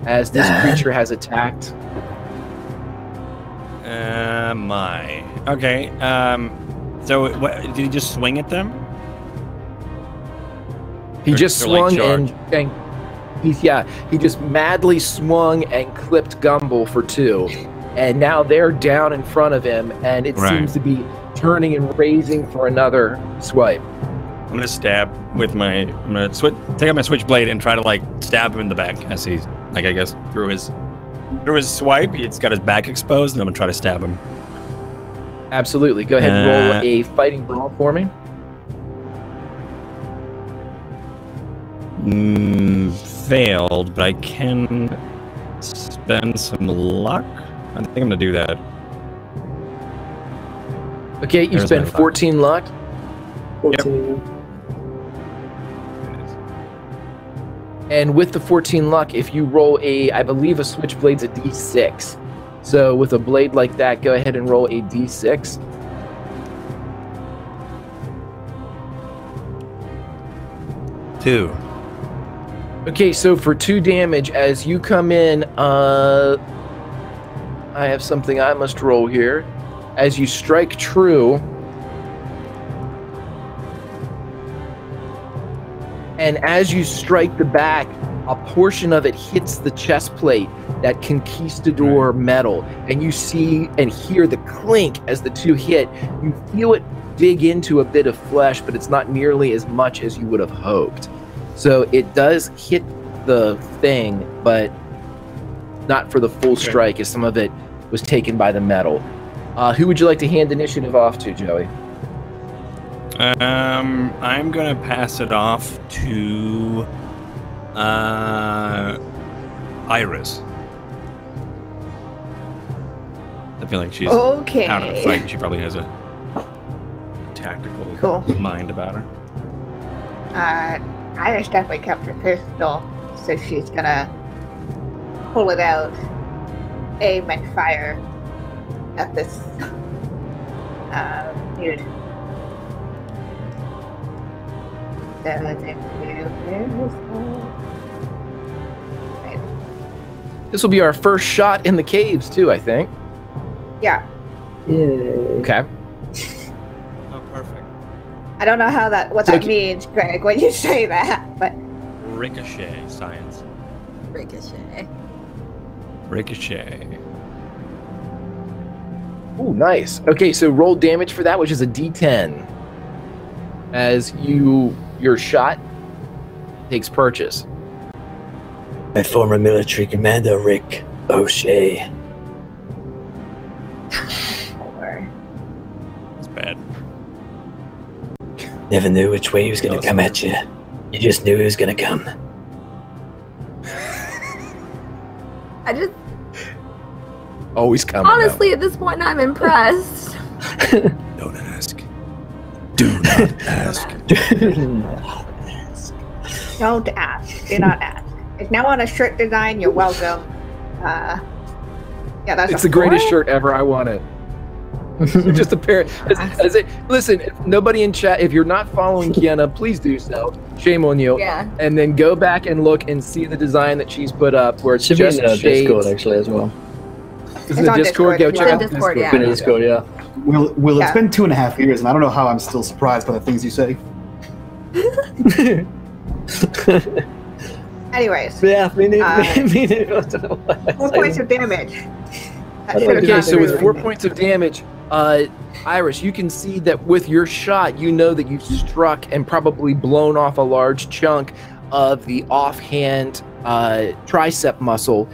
[SPEAKER 3] as this creature has attacked?
[SPEAKER 4] Okay. So what, did he just swing at them?
[SPEAKER 3] He just swung and he just madly swung and clipped Gumble for 2. And now they're down in front of him, and it seems to be turning and raising for another swipe.
[SPEAKER 4] I'm gonna stab with my. I'm gonna take out my switchblade and try to like stab him in the back as he's like, I guess through his swipe. He's got his back exposed, and I'm gonna try to stab him.
[SPEAKER 3] Absolutely. Go ahead and roll a fighting brawl for me.
[SPEAKER 4] Failed, but I can spend some luck. I think I'm gonna do that.
[SPEAKER 3] Okay, you spend 14 luck.
[SPEAKER 1] 14.
[SPEAKER 4] Yep.
[SPEAKER 3] And with the 14 luck, if you roll I believe a switchblade's a D6. So with a blade like that, go ahead and roll a d6.
[SPEAKER 4] Two.
[SPEAKER 3] Okay, so for 2 damage, as you come in, I have something I must roll here. As you strike true, and as you strike the back, a portion of it hits the chest plate, that Conquistador metal, and you see and hear the clink as the 2 hit. You feel it dig into a bit of flesh, but it's not nearly as much as you would have hoped. So it does hit the thing, but not for the full strike, as some of it was taken by the metal. Who would you like to hand initiative off to, Joey?
[SPEAKER 4] I'm gonna pass it off to Iris. I feel like she's
[SPEAKER 5] Okay.
[SPEAKER 4] out of the fight, and she probably has a tactical mind about her.
[SPEAKER 5] Iris definitely kept her pistol, so she's gonna pull it out, aim and fire at this dude.
[SPEAKER 3] This will be our first shot in the caves, too, I think.
[SPEAKER 5] Yeah.
[SPEAKER 3] Okay.
[SPEAKER 4] Oh, perfect.
[SPEAKER 5] I don't know what that means, Greg, when you say that, but
[SPEAKER 4] Ricochet science.
[SPEAKER 6] Ricochet.
[SPEAKER 4] Ricochet.
[SPEAKER 3] Ooh, nice. Okay, so roll damage for that, which is a d10. As your shot takes purchase.
[SPEAKER 2] My former military commander, Rick O'Shea.
[SPEAKER 4] It's bad.
[SPEAKER 2] Never knew which way he was going to come at you. You just knew he was going to come.
[SPEAKER 6] I just
[SPEAKER 3] Always coming.
[SPEAKER 6] honestly, at this point, I'm impressed.
[SPEAKER 4] Don't ask. Do not ask.
[SPEAKER 5] don't ask. Do not ask. If now on a shirt design, you're welcome. Yeah, that's
[SPEAKER 3] It's the greatest shirt ever. I want it. Just a pair. Listen, if nobody in chat, if you're not following Kiana, please do so. Shame on you.
[SPEAKER 6] Yeah.
[SPEAKER 3] And then go back and look and see the design that she's put up, where it's
[SPEAKER 2] Should be in
[SPEAKER 3] just
[SPEAKER 2] the
[SPEAKER 3] shades.
[SPEAKER 2] Discord actually as well.
[SPEAKER 3] It's in the Discord. Go check out the
[SPEAKER 6] Discord.
[SPEAKER 3] Discord.
[SPEAKER 2] In the Discord, yeah.
[SPEAKER 1] Will, it's been 2.5 years, and I don't know how I'm still surprised by the things you say.
[SPEAKER 5] Anyways,
[SPEAKER 2] Yeah, me neither.
[SPEAKER 5] me 4 points of damage. That should have
[SPEAKER 3] Okay,
[SPEAKER 5] gotten
[SPEAKER 3] so with
[SPEAKER 5] rid of
[SPEAKER 3] 4
[SPEAKER 5] me.
[SPEAKER 3] points of damage, Iris, you can see that with your shot, you know that you've struck and probably blown off a large chunk of the offhand tricep muscle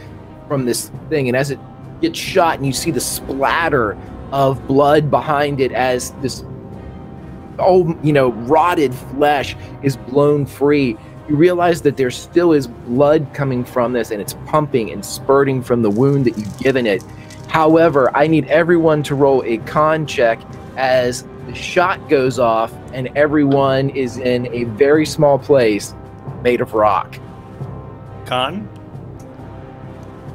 [SPEAKER 3] from this thing. And as it gets shot and you see the splatter of blood behind it as this rotted flesh is blown free, you realize that there still is blood coming from this, and it's pumping and spurting from the wound that you've given it. However, I need everyone to roll a con check as the shot goes off and everyone is in a very small place made of rock.
[SPEAKER 4] Con?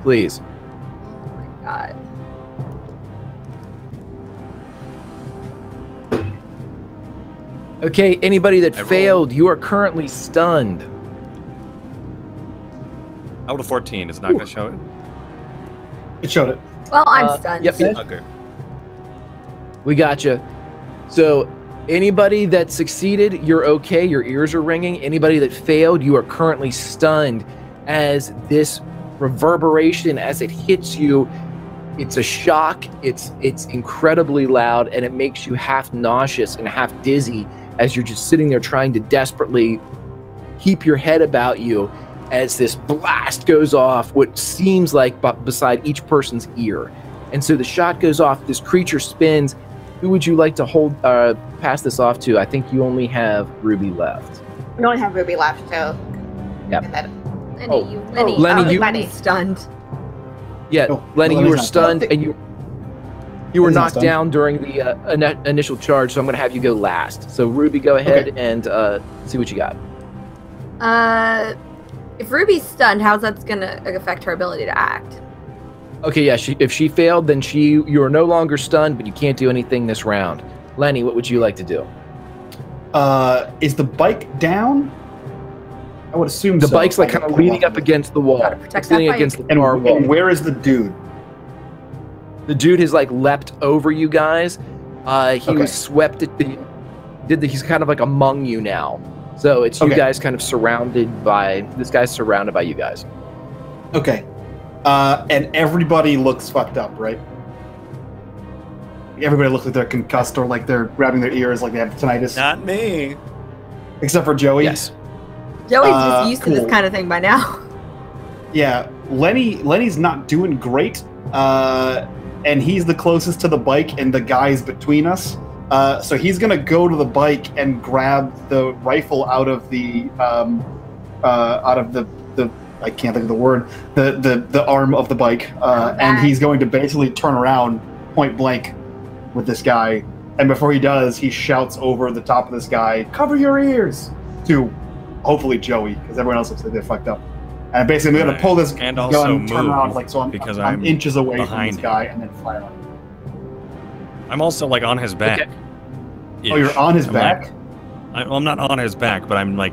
[SPEAKER 3] Please.
[SPEAKER 6] God.
[SPEAKER 3] Okay, anybody that
[SPEAKER 4] I rolled.
[SPEAKER 3] failed, you are currently stunned.
[SPEAKER 4] I rolled a 14. It's not going to show it?
[SPEAKER 1] It showed it.
[SPEAKER 6] Well, I'm stunned.
[SPEAKER 3] Yep.
[SPEAKER 4] Okay.
[SPEAKER 3] We got you. So, anybody that succeeded, you're okay. Your ears are ringing. Anybody that failed, you are currently stunned as this reverberation, as it hits you, it's a shock. It's incredibly loud, and it makes you half nauseous and half dizzy as you're just sitting there trying to desperately keep your head about you as this blast goes off, what seems like beside each person's ear. And so the shot goes off, this creature spins. Who would you like to pass this off to? I think you only have Ruby left.
[SPEAKER 5] We only have Ruby left, so.
[SPEAKER 3] Yep.
[SPEAKER 5] And then-
[SPEAKER 3] Lenny, you
[SPEAKER 5] Lenny.
[SPEAKER 6] Stunned.
[SPEAKER 3] Yeah,
[SPEAKER 1] Oh,
[SPEAKER 3] Lenny, you
[SPEAKER 1] Lenny's
[SPEAKER 3] were
[SPEAKER 1] not
[SPEAKER 3] stunned,
[SPEAKER 5] stunned.
[SPEAKER 3] and you were
[SPEAKER 1] Lenny's not
[SPEAKER 3] knocked
[SPEAKER 1] stunned.
[SPEAKER 3] down during the initial charge, so I'm going to have you go last. So Ruby, go ahead and see what you got.
[SPEAKER 6] If Ruby's stunned, how's that gonna affect her ability to act?
[SPEAKER 3] Okay, yeah. If she failed, then you are no longer stunned, but you can't do anything this round. Lenny, what would you like to do?
[SPEAKER 1] Is the bike down? I would assume
[SPEAKER 3] the
[SPEAKER 1] so.
[SPEAKER 3] bike's like kind of leaning up against the wall.
[SPEAKER 6] Protect
[SPEAKER 3] It's leaning
[SPEAKER 6] that
[SPEAKER 3] against
[SPEAKER 6] bike.
[SPEAKER 3] the car wall.
[SPEAKER 1] And where is the dude?
[SPEAKER 3] The dude has like leapt over you guys. He
[SPEAKER 1] Okay.
[SPEAKER 3] was swept at he's kind of like among you now. So it's you
[SPEAKER 1] Okay.
[SPEAKER 3] guys kind of surrounded by this guy's surrounded by you guys.
[SPEAKER 1] Okay. And everybody looks fucked up, right? Everybody looks like they're concussed or like they're grabbing their ears like they have tinnitus.
[SPEAKER 4] Not me.
[SPEAKER 1] Except for Joey.
[SPEAKER 3] Yes.
[SPEAKER 6] Joey's just used to
[SPEAKER 1] cool.
[SPEAKER 6] this kind of thing by now.
[SPEAKER 1] Yeah. Lenny's not doing great. And he's the closest to the bike and the guy's between us. So he's gonna go to the bike and grab the rifle out of the I can't think of the word, the arm of the bike, and he's going to basically turn around point blank with this guy. And before he does, he shouts over the top of this guy, "Cover your ears!" to hopefully Joey, because everyone else looks like they're fucked up. And basically, I'm gonna pull this
[SPEAKER 4] And
[SPEAKER 1] gun,
[SPEAKER 4] also
[SPEAKER 1] turn
[SPEAKER 4] move,
[SPEAKER 1] around, like so I'm
[SPEAKER 4] because
[SPEAKER 1] I'm
[SPEAKER 4] I'm
[SPEAKER 1] inches away from
[SPEAKER 4] behind
[SPEAKER 1] this guy, and then fire on him.
[SPEAKER 4] I'm also like on his back.
[SPEAKER 3] Okay.
[SPEAKER 1] Oh, you're on his
[SPEAKER 4] I'm
[SPEAKER 1] back?
[SPEAKER 4] I'm not on his back, but I'm like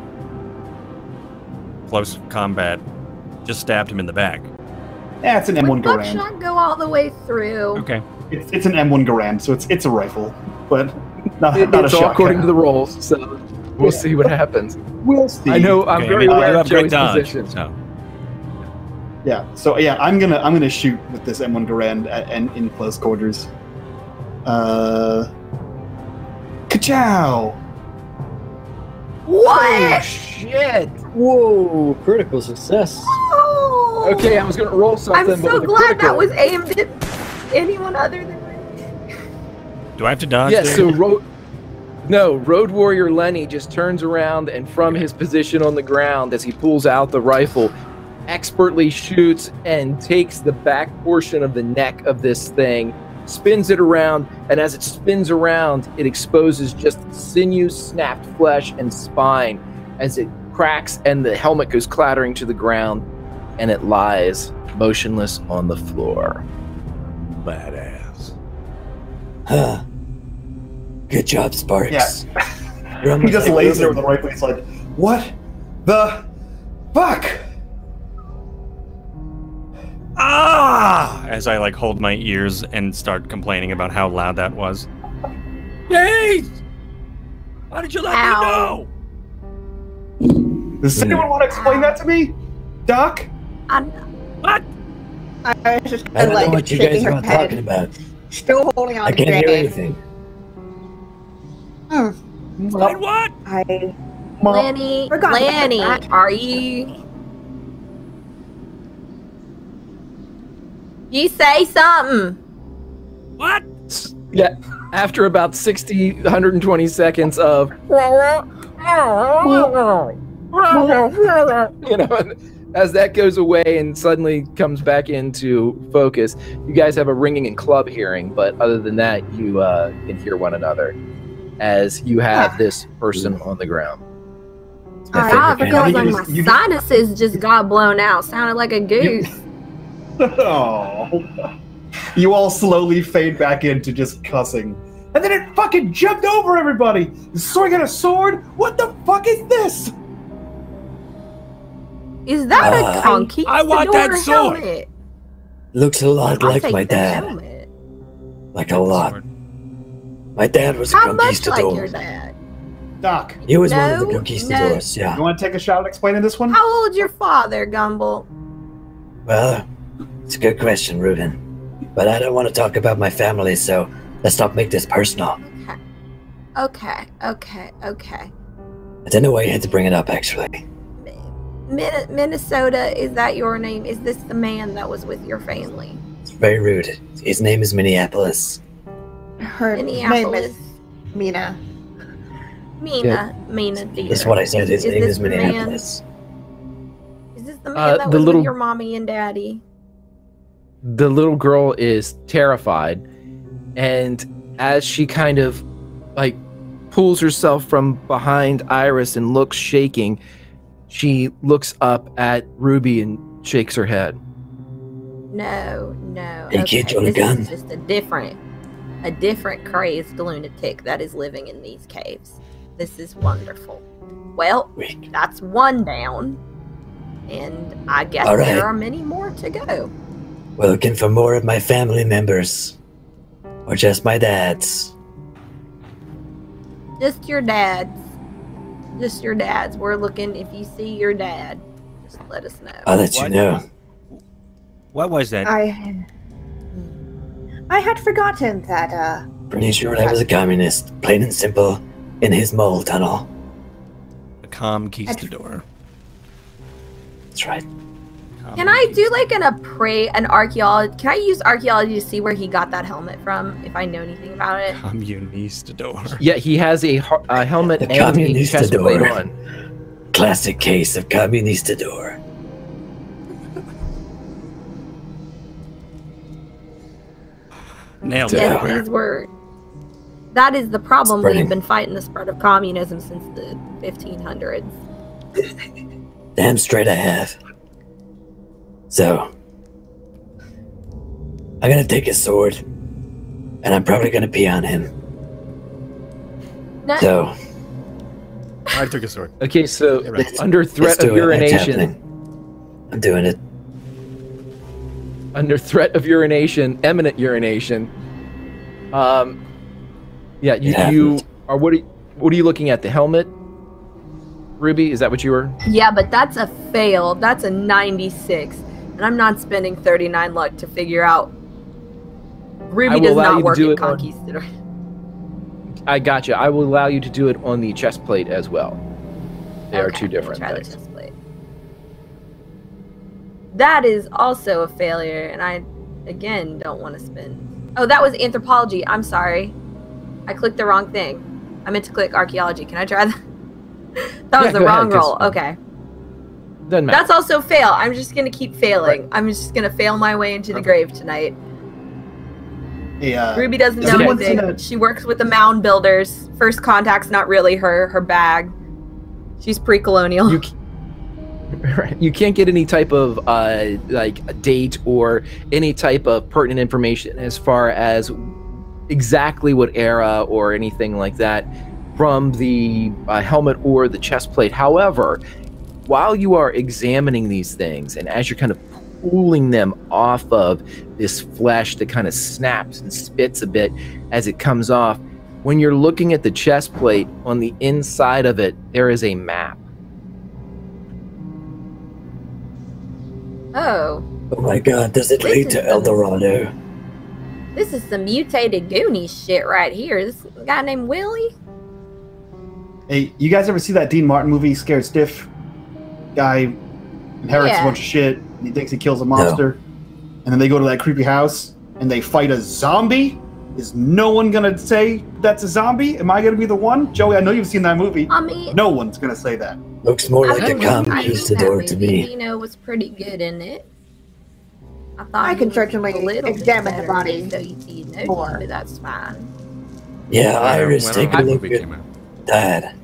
[SPEAKER 4] close combat. Just stabbed him in the back.
[SPEAKER 1] Yeah, it's an M1
[SPEAKER 6] Would
[SPEAKER 1] Garand.
[SPEAKER 6] buckshot go all the way through?
[SPEAKER 4] Okay.
[SPEAKER 1] It's an M1 Garand, so it's a rifle, but not
[SPEAKER 3] It's
[SPEAKER 1] a
[SPEAKER 3] all
[SPEAKER 1] shotgun.
[SPEAKER 3] according to the rolls, so we'll see what happens.
[SPEAKER 1] We'll see.
[SPEAKER 3] I know I'm
[SPEAKER 4] Okay,
[SPEAKER 3] very
[SPEAKER 4] I
[SPEAKER 3] aware
[SPEAKER 4] do
[SPEAKER 3] of
[SPEAKER 4] have great
[SPEAKER 3] Joey's
[SPEAKER 4] dodge.
[SPEAKER 3] position.
[SPEAKER 4] So.
[SPEAKER 1] Yeah. So yeah, I'm gonna shoot with this M1 Garand and in close quarters. Ka-chow!
[SPEAKER 6] What?
[SPEAKER 3] Oh, shit!
[SPEAKER 2] Whoa, critical success.
[SPEAKER 6] Oh.
[SPEAKER 3] Okay, I was gonna roll something.
[SPEAKER 6] I'm
[SPEAKER 3] but
[SPEAKER 6] so
[SPEAKER 3] with a
[SPEAKER 6] glad that
[SPEAKER 3] critical-
[SPEAKER 6] was aimed at anyone other than me.
[SPEAKER 4] Do I have to dodge?
[SPEAKER 3] Yes,
[SPEAKER 4] there?
[SPEAKER 3] so Road Warrior Lenny just turns around and from his position on the ground as he pulls out the rifle, expertly shoots and takes the back portion of the neck of this thing, spins it around, and as it spins around, it exposes just sinew, snapped flesh, and spine as it cracks and the helmet goes clattering to the ground and it lies motionless on the floor.
[SPEAKER 4] Badass.
[SPEAKER 2] Huh. Good job, Sparks.
[SPEAKER 1] Yeah.
[SPEAKER 2] You're
[SPEAKER 1] He
[SPEAKER 2] almost
[SPEAKER 1] just
[SPEAKER 2] like
[SPEAKER 1] lays there
[SPEAKER 2] Ruben.
[SPEAKER 1] with the rifle. He's like, "What the fuck?"
[SPEAKER 4] Ah! As I like hold my ears and start complaining about how loud that was. Jeez! Why did you let me know?
[SPEAKER 1] Does anyone want to explain that to me, Doc?
[SPEAKER 4] What?
[SPEAKER 5] I was just
[SPEAKER 2] I don't know
[SPEAKER 5] like
[SPEAKER 2] what you guys
[SPEAKER 5] shaking her
[SPEAKER 2] are talking
[SPEAKER 5] head,
[SPEAKER 2] about.
[SPEAKER 5] still holding on
[SPEAKER 2] I
[SPEAKER 5] to
[SPEAKER 2] can't hear
[SPEAKER 5] Jay.
[SPEAKER 2] anything.
[SPEAKER 4] Explain what?
[SPEAKER 5] I
[SPEAKER 6] Lanny,
[SPEAKER 5] Forgot about
[SPEAKER 6] Lanny,
[SPEAKER 5] that.
[SPEAKER 6] are you? You say something.
[SPEAKER 4] What?
[SPEAKER 3] Yeah, after about 120 seconds of you know, as that goes away and suddenly comes back into focus, you guys have a ringing and club hearing, but other than that, you can hear one another as you have this person on the ground.
[SPEAKER 2] It's my
[SPEAKER 6] I
[SPEAKER 2] favorite
[SPEAKER 6] feel
[SPEAKER 2] kind.
[SPEAKER 6] like my sinuses just got blown out. Sounded like a goose.
[SPEAKER 1] Oh. You all slowly fade back into just cussing. And then it fucking jumped over everybody! Is Soy got a sword? What the fuck is this?
[SPEAKER 6] Is that a
[SPEAKER 2] I
[SPEAKER 6] Conquistador
[SPEAKER 4] want that sword.
[SPEAKER 6] helmet?
[SPEAKER 2] Looks a lot
[SPEAKER 6] I'll
[SPEAKER 2] like
[SPEAKER 6] take
[SPEAKER 2] my
[SPEAKER 6] the
[SPEAKER 2] dad.
[SPEAKER 6] helmet.
[SPEAKER 2] Like a lot. My dad was a
[SPEAKER 6] How much like
[SPEAKER 2] conquistador.
[SPEAKER 6] your dad?
[SPEAKER 1] Doc,
[SPEAKER 2] He was one of the
[SPEAKER 6] No,
[SPEAKER 2] conquistadors, yeah.
[SPEAKER 1] you want to take a shot at explaining this one?
[SPEAKER 6] How old's your father, Gumble?
[SPEAKER 2] Well, it's a good question, Ruben. But I don't want to talk about my family, so let's not make this personal.
[SPEAKER 6] Okay.
[SPEAKER 2] I don't know why you had to bring it up, actually.
[SPEAKER 6] Minnesota, is that your name? Is this the man that was with your family?
[SPEAKER 2] It's very rude. His name is Minneapolis.
[SPEAKER 5] Her name
[SPEAKER 6] Minneapolis.
[SPEAKER 5] is Mina.
[SPEAKER 6] Mina dear.
[SPEAKER 2] That's what I said. His name
[SPEAKER 6] this
[SPEAKER 2] is
[SPEAKER 6] the man?
[SPEAKER 2] Minneapolis.
[SPEAKER 6] Is this the man that
[SPEAKER 3] the
[SPEAKER 6] was
[SPEAKER 3] little-
[SPEAKER 6] with your mommy and daddy?
[SPEAKER 3] The little girl is terrified, and as she kind of like pulls herself from behind Iris and looks shaking, she looks up at Ruby and shakes her head.
[SPEAKER 6] No.
[SPEAKER 2] Hey, kid, you want a
[SPEAKER 6] This
[SPEAKER 2] gun?
[SPEAKER 6] is just a different crazed lunatic that is living in these caves. This is wonderful. Well,
[SPEAKER 2] Wait.
[SPEAKER 6] that's one down. And I guess
[SPEAKER 2] All right.
[SPEAKER 6] there are many more to go.
[SPEAKER 2] We're looking for more of my family members. Or just my dad's.
[SPEAKER 6] Just your dads. Just your dads. We're looking, if you see your dad, just let us know.
[SPEAKER 2] I'll let you know.
[SPEAKER 4] What was that?
[SPEAKER 5] I had forgotten that.
[SPEAKER 2] Pretty sure I was a communist, plain and simple, in his mole tunnel.
[SPEAKER 4] The Comquistador.
[SPEAKER 2] That's right.
[SPEAKER 6] Can I do like an archaeology? Can I use archaeology to see where he got that helmet from? If I know anything about it.
[SPEAKER 4] Communistador.
[SPEAKER 3] Yeah, he has a helmet
[SPEAKER 2] The
[SPEAKER 3] and a chest plate
[SPEAKER 2] Communistador.
[SPEAKER 3] on.
[SPEAKER 2] Classic case of Communistador.
[SPEAKER 4] Nailed
[SPEAKER 2] Yeah.
[SPEAKER 6] Yes, these were. That is the problem.
[SPEAKER 2] Spreading.
[SPEAKER 6] We've been fighting the spread of communism since the 1500s.
[SPEAKER 2] Damn straight I have. So, I'm gonna take his sword, and I'm probably gonna pee on him.
[SPEAKER 6] No,
[SPEAKER 2] So,
[SPEAKER 4] I took a sword.
[SPEAKER 3] Okay, so
[SPEAKER 4] You're right.
[SPEAKER 3] under threat
[SPEAKER 2] let's
[SPEAKER 3] of
[SPEAKER 2] do it. It's
[SPEAKER 3] urination,
[SPEAKER 2] happening. I'm doing it.
[SPEAKER 3] under threat of urination, imminent urination. Yeah, you
[SPEAKER 2] happened.
[SPEAKER 3] are. What are you looking at? The helmet, Ruby? Is that what you were?
[SPEAKER 6] yeah, but that's a fail. That's a 96, and I'm not spending 39 luck to figure out.
[SPEAKER 3] I
[SPEAKER 6] Ruby
[SPEAKER 3] will
[SPEAKER 6] does
[SPEAKER 3] allow you
[SPEAKER 6] not
[SPEAKER 3] to
[SPEAKER 6] work
[SPEAKER 3] do
[SPEAKER 6] in
[SPEAKER 3] it on-
[SPEAKER 6] Conquistador.
[SPEAKER 3] I got you. I will allow you to do it on the chest plate as well. They are two different
[SPEAKER 6] try
[SPEAKER 3] things.
[SPEAKER 6] The chest plate. That is also a failure, and I, again, don't want to spend. Oh, that was anthropology. I'm sorry. I clicked the wrong thing. I meant to click archaeology. Can I try that? That was
[SPEAKER 3] Yeah,
[SPEAKER 6] the
[SPEAKER 3] go ahead,
[SPEAKER 6] wrong
[SPEAKER 3] 'cause-
[SPEAKER 6] roll. Okay.
[SPEAKER 3] Doesn't matter.
[SPEAKER 6] That's also fail. I'm just going to keep failing. I'm just going to fail my way into the grave tonight.
[SPEAKER 1] Hey,
[SPEAKER 6] Ruby doesn't
[SPEAKER 1] does
[SPEAKER 6] know
[SPEAKER 1] anyone
[SPEAKER 6] anything.
[SPEAKER 1] see that-
[SPEAKER 6] She works with the mound builders. First contact's not really her bag. She's pre-colonial.
[SPEAKER 3] Right. You can't get any type of like a date or any type of pertinent information as far as exactly what era or anything like that from the helmet or the chest plate. However, while you are examining these things and as you're kind of pulling them off of this flesh that kind of snaps and spits a bit as it comes off, when you're looking at the chest plate, on the inside of it, there is a map.
[SPEAKER 6] Oh,
[SPEAKER 2] Oh my god, does it lead to El Dorado?
[SPEAKER 6] this is some mutated Goonies shit right here. This guy named Willie?
[SPEAKER 1] Hey, you guys ever see that Dean Martin movie, Scared Stiff? Guy inherits
[SPEAKER 6] Yeah.
[SPEAKER 1] a bunch of shit, and he thinks he kills a monster. And then they go to that creepy house, and they fight a zombie? Is no one gonna say that's a zombie? Am I gonna be the one? Joey, I know you've seen that movie.
[SPEAKER 6] I mean,
[SPEAKER 1] No one's gonna say that.
[SPEAKER 2] Looks more like a
[SPEAKER 6] I've seen that
[SPEAKER 2] Comquistador to
[SPEAKER 6] movie.
[SPEAKER 2] me.
[SPEAKER 6] Dino was pretty good in it. I thought
[SPEAKER 5] I
[SPEAKER 6] he
[SPEAKER 5] can
[SPEAKER 6] was
[SPEAKER 5] certainly
[SPEAKER 6] a little bit
[SPEAKER 5] examine the
[SPEAKER 6] better,
[SPEAKER 5] body
[SPEAKER 6] so you know,
[SPEAKER 5] more.
[SPEAKER 6] but that's fine.
[SPEAKER 2] Yeah, Iris,
[SPEAKER 4] when
[SPEAKER 2] take
[SPEAKER 4] our
[SPEAKER 2] a look
[SPEAKER 4] movie
[SPEAKER 2] at
[SPEAKER 4] came out.
[SPEAKER 2] Dad.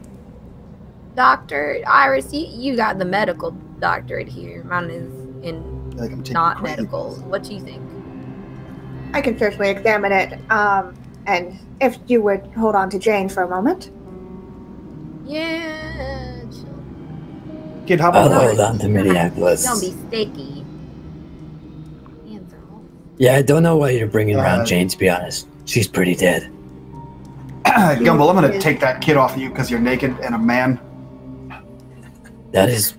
[SPEAKER 6] Doctor Iris, you got the medical doctorate here. Mine is in
[SPEAKER 1] Like I'm taking
[SPEAKER 6] not
[SPEAKER 1] credit.
[SPEAKER 6] medical. What do you think?
[SPEAKER 5] I can certainly examine it. And if you would hold on to Jane for a moment.
[SPEAKER 6] Yeah,
[SPEAKER 1] Kid, how
[SPEAKER 2] I'll
[SPEAKER 1] about
[SPEAKER 2] hold
[SPEAKER 1] that?
[SPEAKER 2] on to Minneapolis.
[SPEAKER 6] it's gonna be sticky. Hands off.
[SPEAKER 2] Yeah, I don't know why you're bringing around
[SPEAKER 1] Uh,
[SPEAKER 2] Jane, to be honest. She's pretty dead.
[SPEAKER 1] Gumball, I'm gonna take that kid off you because you're naked and a man.
[SPEAKER 2] That is...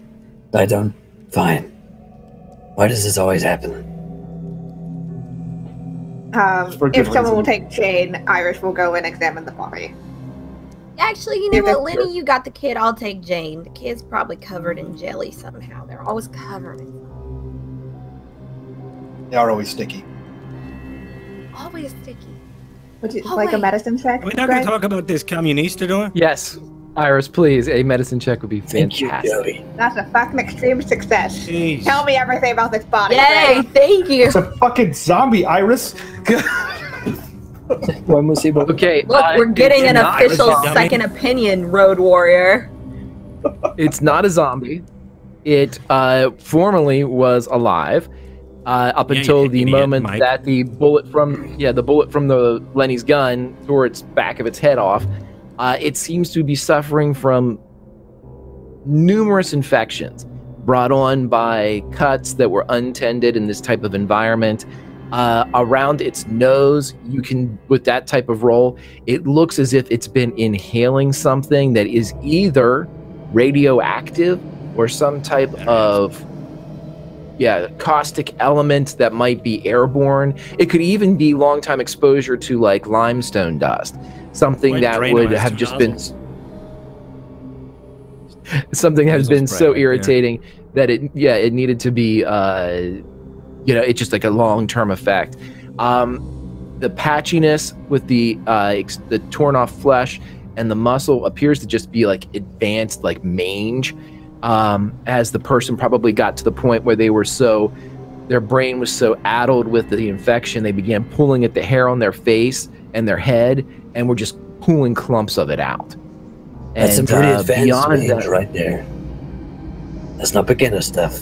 [SPEAKER 2] I don't... Fine. Why does this always happen?
[SPEAKER 1] For good
[SPEAKER 5] If someone will
[SPEAKER 1] reason.
[SPEAKER 5] take Jane, Iris will go and examine the body.
[SPEAKER 6] Actually, you know
[SPEAKER 5] Yeah,
[SPEAKER 6] what,
[SPEAKER 5] that's
[SPEAKER 6] Lenny? You got the kid. I'll take Jane. The kid's probably covered in jelly somehow. They're always covered in
[SPEAKER 1] They are always sticky.
[SPEAKER 6] always sticky.
[SPEAKER 5] Would you
[SPEAKER 6] Oh,
[SPEAKER 5] like a
[SPEAKER 6] wait.
[SPEAKER 5] medicine check?
[SPEAKER 4] Are we not going
[SPEAKER 5] Greg?
[SPEAKER 4] to talk about this Communistador?
[SPEAKER 3] Yes, Iris, please. A medicine check would be
[SPEAKER 2] Thank you,
[SPEAKER 3] fantastic.
[SPEAKER 2] Joey.
[SPEAKER 5] That's a fucking extreme success.
[SPEAKER 4] Jeez.
[SPEAKER 5] Tell me everything about this body.
[SPEAKER 6] Yay!
[SPEAKER 5] Greg.
[SPEAKER 6] Thank you.
[SPEAKER 1] It's a fucking zombie, Iris.
[SPEAKER 3] Okay,
[SPEAKER 6] Look, we're getting an
[SPEAKER 3] not a
[SPEAKER 6] official
[SPEAKER 3] zombie.
[SPEAKER 6] second opinion, Road Warrior.
[SPEAKER 3] It's not a zombie. It formerly was alive, up
[SPEAKER 4] Yeah,
[SPEAKER 3] until
[SPEAKER 4] you
[SPEAKER 3] the
[SPEAKER 4] idiot,
[SPEAKER 3] moment
[SPEAKER 4] Mike.
[SPEAKER 3] that the bullet from the Lenny's gun tore its back of its head off. It seems to be suffering from numerous infections brought on by cuts that were untended in this type of environment. Around its nose, you can, with that type of roll, it looks as if it's been inhaling something that is either radioactive or some type of caustic element that might be airborne. It could even be long-time exposure to like limestone dust, something that would have just been something that has been so irritating that it needed to be it's just like a long-term effect. The patchiness with the torn off flesh and the muscle appears to just be like advanced like mange, as the person probably got to the point where their brain was so addled with the infection, they began pulling at the hair on their face and their head and were just pulling clumps of it out.
[SPEAKER 2] That's some pretty advanced mange
[SPEAKER 3] that,
[SPEAKER 2] right there. That's not beginner stuff.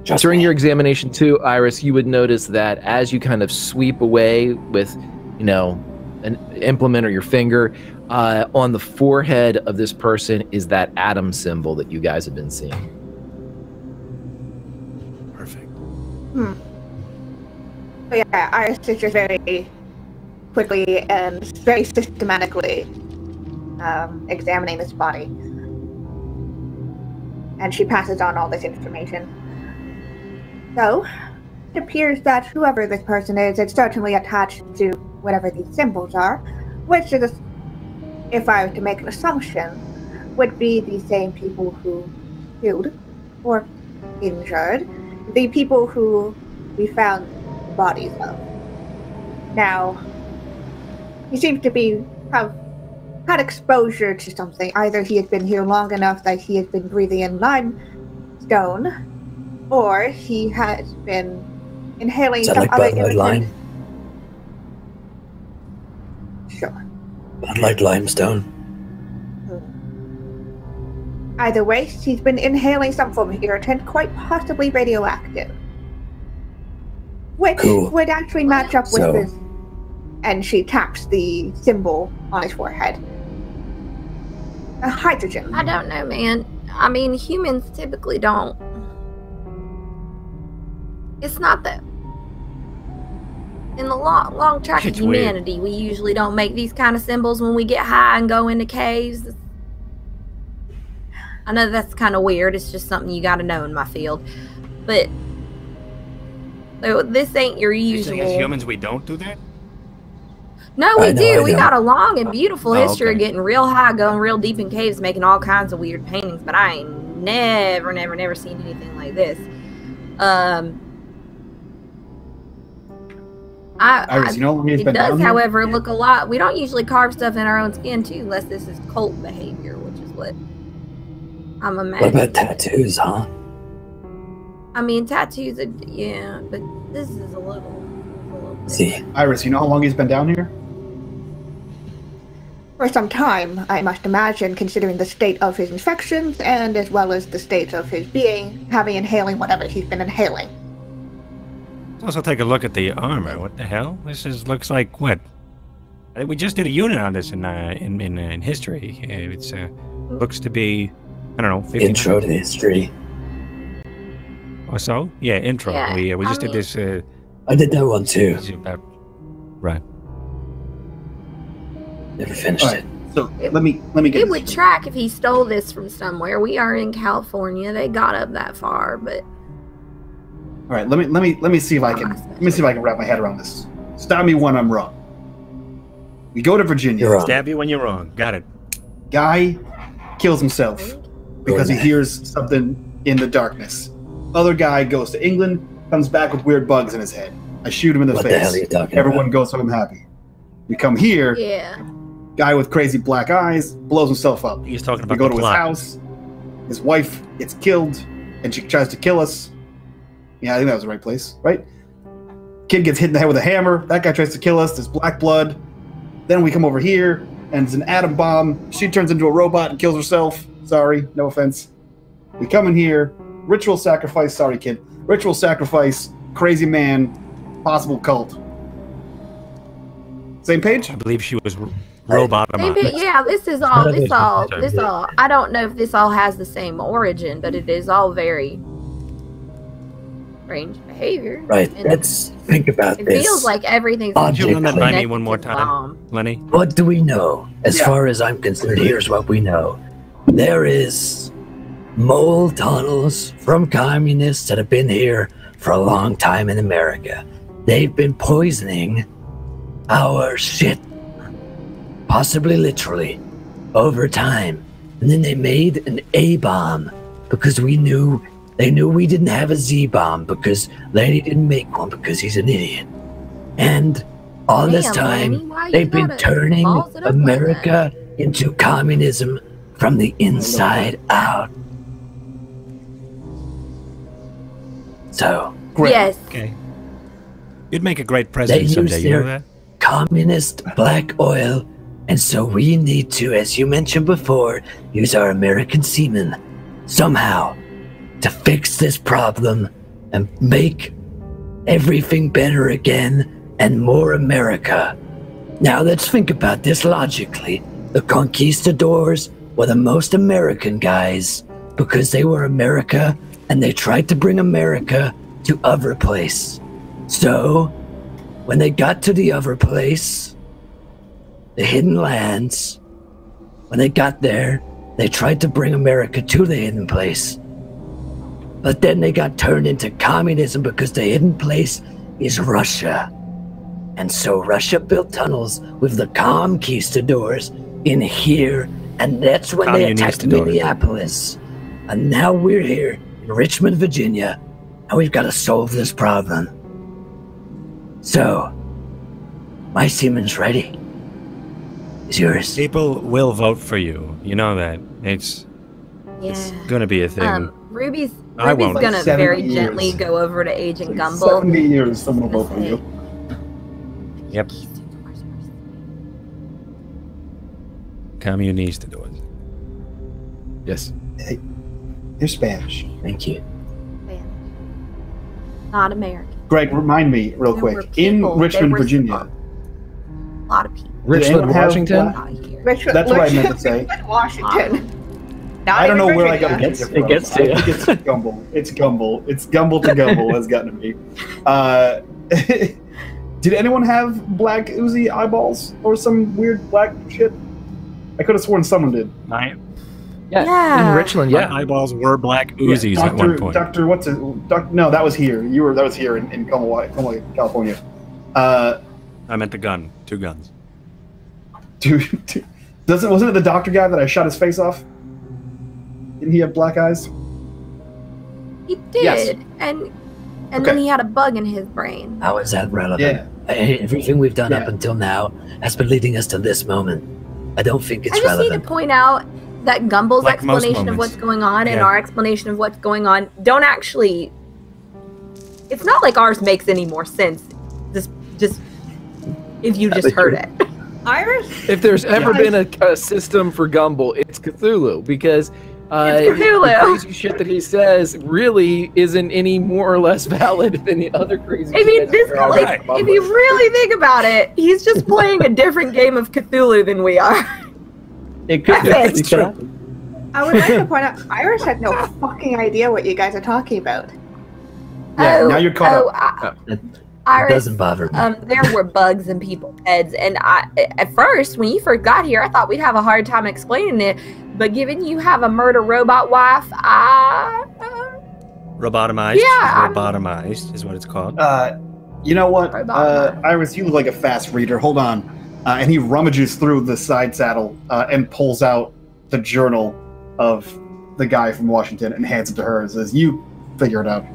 [SPEAKER 3] During your examination too, Iris, you would notice that as you kind of sweep away with, an implement or your finger, on the forehead of this person is that atom symbol that you guys have been seeing.
[SPEAKER 4] Perfect.
[SPEAKER 5] So yeah, Iris is just very quickly and very systematically examining this body. And she passes on all this information. So, it appears that whoever this person is certainly attached to whatever these symbols are, which is, if I were to make an assumption, would be the same people who killed or injured the people who we found the bodies of. Now, he seems to have had exposure to something. Either he has been here long enough that he has been breathing in limestone, or he has been inhaling some
[SPEAKER 2] like
[SPEAKER 5] other
[SPEAKER 2] Bud Light Lime?
[SPEAKER 5] Sure.
[SPEAKER 2] Bud Light Limestone.
[SPEAKER 5] Either way, he's been inhaling some form of irritant, quite possibly radioactive. Which would actually match up with this. And she taps the symbol on his forehead. A hydrogen.
[SPEAKER 6] I don't know, man. I mean, humans typically don't. It's not that. In the long track of humanity, we usually don't make these kind of symbols when we get high and go into caves. I know that's kind of weird. It's just something you got to know in my field. But this ain't your usual.
[SPEAKER 4] You're saying as humans we don't do that?
[SPEAKER 6] No, we do. We got a long and beautiful history of getting real high, going real deep in caves, making all kinds of weird paintings. But I ain't never seen anything like this.
[SPEAKER 1] Iris,
[SPEAKER 6] it does, however, look a lot. We don't usually carve stuff in our own skin, too, unless this is cult behavior, which is what I'm imagining.
[SPEAKER 2] What about tattoos, huh?
[SPEAKER 6] I mean, tattoos, yeah, but this is a little bit.
[SPEAKER 2] See,
[SPEAKER 1] Iris, you know how long he's been down here?
[SPEAKER 5] For some time, I must imagine, considering the state of his infections, and as well as the state of his being, inhaling whatever he's been inhaling.
[SPEAKER 4] Let's also take a look at the armor. What the hell? This looks like what? I think we just did a unit on this in history. It's looks to be, I don't know, 50.
[SPEAKER 2] Intro to history.
[SPEAKER 4] Or so? Yeah, intro.
[SPEAKER 6] Yeah,
[SPEAKER 4] we just did this.
[SPEAKER 2] I did that one too.
[SPEAKER 4] Right.
[SPEAKER 2] Never finished it.
[SPEAKER 1] So let me get.
[SPEAKER 6] It would track if he stole this from somewhere. We are in California. They got up that far, but.
[SPEAKER 1] All right, let me see if I can wrap my head around this. Stop me when I'm wrong. We go to Virginia.
[SPEAKER 2] You're wrong.
[SPEAKER 4] Stab you when you're wrong. Got it.
[SPEAKER 1] Guy kills himself because he hears something in the darkness. Other guy goes to England, comes back with weird bugs in his head. I shoot him in the face.
[SPEAKER 2] What the hell are you talking
[SPEAKER 1] Everyone
[SPEAKER 2] about?
[SPEAKER 1] goes home happy. We come here.
[SPEAKER 6] Yeah.
[SPEAKER 1] Guy with crazy black eyes blows himself up.
[SPEAKER 4] He's talking about
[SPEAKER 1] We go
[SPEAKER 4] the
[SPEAKER 1] to
[SPEAKER 4] plot.
[SPEAKER 1] his house. His wife gets killed, and she tries to kill us. Yeah, I think that was the right place, right? Kid gets hit in the head with a hammer. That guy tries to kill us. There's black blood. Then we come over here, and it's an atom bomb. She turns into a robot and kills herself. Sorry, no offense. We come in here. ritual sacrifice. Sorry, kid. Ritual sacrifice. Crazy man. Possible cult. Same page?
[SPEAKER 4] I believe she was robotomized.
[SPEAKER 6] Yeah, this all. I don't know if this all has the same origin, but it is all very strange behavior.
[SPEAKER 2] Right.
[SPEAKER 6] And
[SPEAKER 2] let's think about
[SPEAKER 6] it
[SPEAKER 2] this.
[SPEAKER 6] It feels like everything's
[SPEAKER 4] Could you run that by me
[SPEAKER 6] connected
[SPEAKER 4] one more
[SPEAKER 6] to
[SPEAKER 4] time,
[SPEAKER 6] bomb.
[SPEAKER 4] Lenny?
[SPEAKER 2] What do we know? As far as I'm concerned, here's what we know. There is mole tunnels from communists that have been here for a long time in America. They've been poisoning our shit, possibly literally, over time. And then they made an A-bomb because they knew we didn't have a Z-bomb because Lenny didn't make one because he's an idiot. And all this time, they've been turning America into communism from the inside out. So,
[SPEAKER 6] yes.
[SPEAKER 4] Okay. You'd make a great president someday, you know that?
[SPEAKER 2] Communist black oil, and so we need to, as you mentioned before, use our American seamen somehow to fix this problem and make everything better again and more America. Now let's think about this logically. The Conquistadors were the most American guys because they were America and they tried to bring America to other place. So, when they got to the other place, the Hidden Lands, when they got there, they tried to bring America to the hidden place. But then they got turned into communism because the hidden place is Russia. And so Russia built tunnels with the Comquistadors in here, and that's when they attacked Minneapolis. And now we're here in Richmond, Virginia, and we've got to solve this problem. So, my seaman's ready. Is yours.
[SPEAKER 4] People will vote for you. You know that. It's gonna be a thing.
[SPEAKER 6] Ruby's gonna very gently go over to Agent Gumbel.
[SPEAKER 1] 70 years, someone will vote for you.
[SPEAKER 4] Yep. Communistadors.
[SPEAKER 3] Yes.
[SPEAKER 1] Hey, you're Spanish.
[SPEAKER 2] Thank you.
[SPEAKER 6] Not American.
[SPEAKER 1] Greg, remind me real quick. In Richmond, Virginia.
[SPEAKER 6] A lot of people.
[SPEAKER 3] Richmond, Washington?
[SPEAKER 1] That's what I meant to say.
[SPEAKER 5] Washington. Not
[SPEAKER 1] I don't know
[SPEAKER 5] even
[SPEAKER 1] where I
[SPEAKER 5] Virginia.
[SPEAKER 1] got to get it from.
[SPEAKER 2] It gets to you.
[SPEAKER 1] I think it's Gumble. It's Gumble. It's Gumble to Gumble has gotten to me. Did anyone have black Uzi eyeballs or some weird black shit? I could have sworn someone did.
[SPEAKER 3] Yeah. In Richland,
[SPEAKER 4] My eyeballs were black Uzis at one point.
[SPEAKER 1] No, that was here. That was here in Como, California.
[SPEAKER 4] I meant the gun. 2 guns.
[SPEAKER 1] Wasn't it the doctor guy that I shot his face off? Didn't he have black eyes?
[SPEAKER 6] He did.
[SPEAKER 1] Yes.
[SPEAKER 6] And then he had a bug in his brain.
[SPEAKER 2] How is that relevant? Yeah. Everything we've done up until now has been leading us to this moment. I don't think it's relevant.
[SPEAKER 6] I just need to point out that Gumbel's explanation of what's going on and our explanation of what's going on don't actually... It's not like ours makes any more sense. Just if you just heard it.
[SPEAKER 5] Iris?
[SPEAKER 3] If there's ever been a system for Gumbel, it's Cthulhu, because the crazy shit that he says really isn't any more or less valid than the other crazy shit.
[SPEAKER 6] I mean, if you really think about it, he's just playing a different game of Cthulhu than we are.
[SPEAKER 2] It could be.
[SPEAKER 5] I would like to point out, Iris had no fucking idea what you guys are talking about.
[SPEAKER 1] Yeah, now you're caught up.
[SPEAKER 6] Iris,
[SPEAKER 2] it doesn't bother me.
[SPEAKER 6] There were bugs in people's heads, and at first, when you first got here, I thought we'd have a hard time explaining it. But given you have a murder robot wife,
[SPEAKER 4] Robotomized.
[SPEAKER 6] Yeah,
[SPEAKER 4] robotomized is what it's called.
[SPEAKER 1] You know what, Iris, you look like a fast reader. Hold on. And he rummages through the side saddle and pulls out the journal of the guy from Washington and hands it to her and says, "You figure it out.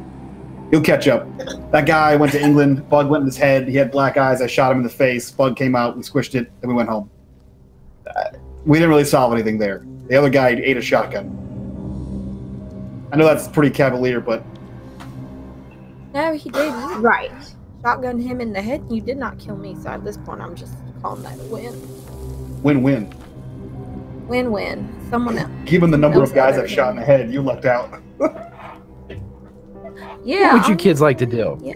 [SPEAKER 1] You'll catch up. That guy went to England. Bug went in his head. He had black eyes. I shot him in the face. Bug came out. We squished it. Then we went home. We didn't really solve anything there. The other guy ate a shotgun. I know that's pretty cavalier, but..."
[SPEAKER 6] No, he didn't.
[SPEAKER 5] Right.
[SPEAKER 6] Shotgun him in the head, and you did not kill me, so at this point, I'm just calling that a win.
[SPEAKER 1] Win-win.
[SPEAKER 6] Win-win. Someone else.
[SPEAKER 1] Given the number of guys I've shot in the head, you lucked out.
[SPEAKER 6] Yeah.
[SPEAKER 3] What would you kids like to do?
[SPEAKER 6] Yeah.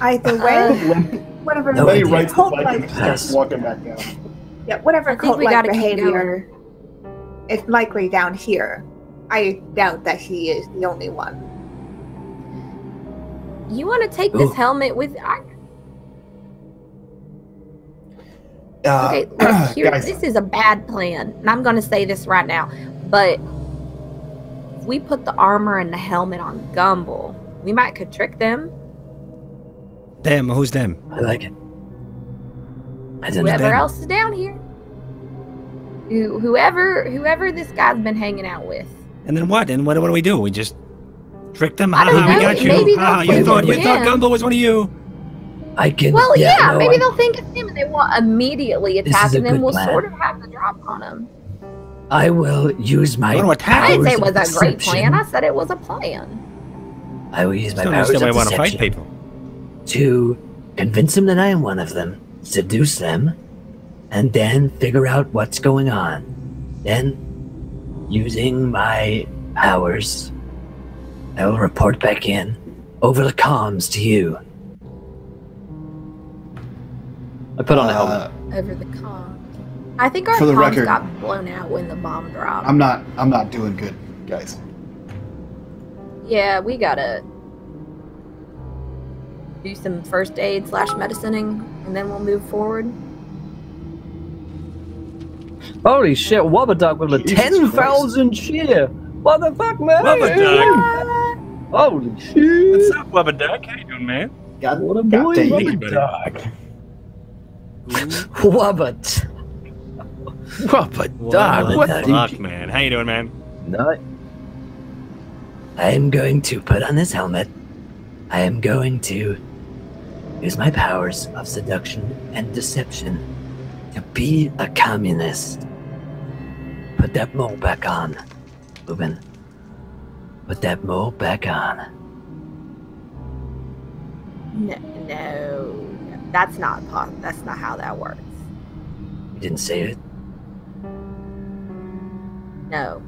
[SPEAKER 5] Either way, whatever.
[SPEAKER 2] No
[SPEAKER 1] Then he
[SPEAKER 2] idea.
[SPEAKER 1] writes the bike and
[SPEAKER 5] Cult-like-
[SPEAKER 1] starts walking back down.
[SPEAKER 5] Yeah, whatever
[SPEAKER 6] I think we
[SPEAKER 5] cult-like
[SPEAKER 6] gotta keep
[SPEAKER 5] behavior is likely down here. I doubt that she is the only one.
[SPEAKER 6] You want to take this
[SPEAKER 2] Ooh.
[SPEAKER 6] helmet with? Okay, look here.
[SPEAKER 1] Guys,
[SPEAKER 6] This is a bad plan, and I'm going to say this right now. But if we put the armor and the helmet on Gumball, we might could trick them.
[SPEAKER 4] Them? Who's them?
[SPEAKER 2] I like it. I don't
[SPEAKER 6] Whoever
[SPEAKER 2] know.
[SPEAKER 6] else is down here. Whoever this guy's been hanging out with.
[SPEAKER 4] And then what? And what do we do? We just trick them?
[SPEAKER 6] I don't
[SPEAKER 4] We
[SPEAKER 6] know.
[SPEAKER 4] got you.
[SPEAKER 6] Maybe
[SPEAKER 4] You
[SPEAKER 6] they'll
[SPEAKER 4] thought
[SPEAKER 6] think it's him.
[SPEAKER 4] Gumball was one of you.
[SPEAKER 2] I can.
[SPEAKER 6] Well, yeah,
[SPEAKER 2] no,
[SPEAKER 6] maybe
[SPEAKER 2] I-
[SPEAKER 6] they'll think it's him and they won't immediately
[SPEAKER 2] This is
[SPEAKER 6] attack,
[SPEAKER 2] a
[SPEAKER 6] and then
[SPEAKER 2] good
[SPEAKER 6] we'll
[SPEAKER 2] plan.
[SPEAKER 6] sort of have the drop on him.
[SPEAKER 2] I will use my.
[SPEAKER 4] I wanna attack
[SPEAKER 6] I didn't say it
[SPEAKER 2] powers
[SPEAKER 6] was
[SPEAKER 2] of
[SPEAKER 6] a great
[SPEAKER 2] deception.
[SPEAKER 6] plan. I said it was a plan.
[SPEAKER 2] I will use my
[SPEAKER 4] Still
[SPEAKER 2] powers
[SPEAKER 4] understand why I
[SPEAKER 2] of
[SPEAKER 4] want to fight
[SPEAKER 2] deception
[SPEAKER 4] people.
[SPEAKER 2] to convince them that I am one of them, seduce them, and then figure out what's going on. Then, using my powers, I will report back in over the comms to you. I put on a helmet.
[SPEAKER 6] Over the comms. I think our
[SPEAKER 1] For the
[SPEAKER 6] comms
[SPEAKER 1] record-
[SPEAKER 6] got blown out when the bomb dropped.
[SPEAKER 1] I'm not doing good, guys.
[SPEAKER 6] Yeah, we gotta do some first aid / medicining, and then we'll move forward.
[SPEAKER 2] Holy shit, Wubbaduck with a
[SPEAKER 1] Jesus
[SPEAKER 2] 10,000 cheer! What the fuck, man?
[SPEAKER 4] Wubbaduck.
[SPEAKER 2] Holy shit!
[SPEAKER 4] What's up, Wubba Duck? How you doing, man?
[SPEAKER 1] God,
[SPEAKER 2] What a
[SPEAKER 1] God
[SPEAKER 2] boy,
[SPEAKER 1] dang it.
[SPEAKER 2] Wubbaduck! Wubbat!
[SPEAKER 3] Wubbaduck, what did
[SPEAKER 4] Fuck,
[SPEAKER 3] you...
[SPEAKER 4] man. How you doing, man?
[SPEAKER 2] No. I am going to put on this helmet. I am going to use my powers of seduction and deception to be a communist. Put that mole back on, Ruben. Put that mole back on.
[SPEAKER 6] No, that's not that's not how that works.
[SPEAKER 2] You didn't say it.
[SPEAKER 6] No,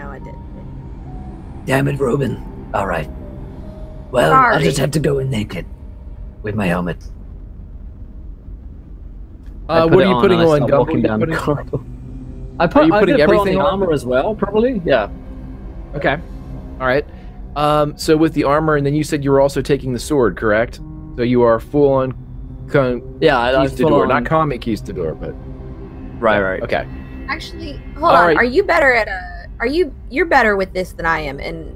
[SPEAKER 6] I didn't.
[SPEAKER 2] Damn it, Ruben. All right. Well, I'll
[SPEAKER 6] Sorry.
[SPEAKER 2] just have to go in naked with my helmet. I put
[SPEAKER 3] what
[SPEAKER 2] it
[SPEAKER 3] are you
[SPEAKER 2] on
[SPEAKER 3] putting
[SPEAKER 2] and I
[SPEAKER 3] on,
[SPEAKER 2] start
[SPEAKER 3] Gumball?
[SPEAKER 2] walking down the
[SPEAKER 3] Putting-
[SPEAKER 2] corridor. I
[SPEAKER 3] Are
[SPEAKER 2] put.
[SPEAKER 3] you
[SPEAKER 2] I'm
[SPEAKER 3] putting
[SPEAKER 2] gonna put on
[SPEAKER 3] everything
[SPEAKER 2] the
[SPEAKER 3] on?
[SPEAKER 2] armor as well, probably. Yeah.
[SPEAKER 3] Okay. All right. So with the armor, and then you said you were also taking the sword, correct? So you are full on
[SPEAKER 2] Yeah, I full
[SPEAKER 3] Conquistador,
[SPEAKER 2] on-
[SPEAKER 3] not comic Conquistador, but
[SPEAKER 2] Right.
[SPEAKER 3] okay.
[SPEAKER 6] Actually, hold
[SPEAKER 3] All
[SPEAKER 6] on.
[SPEAKER 3] right.
[SPEAKER 6] Are you better at you're better with this than I am? And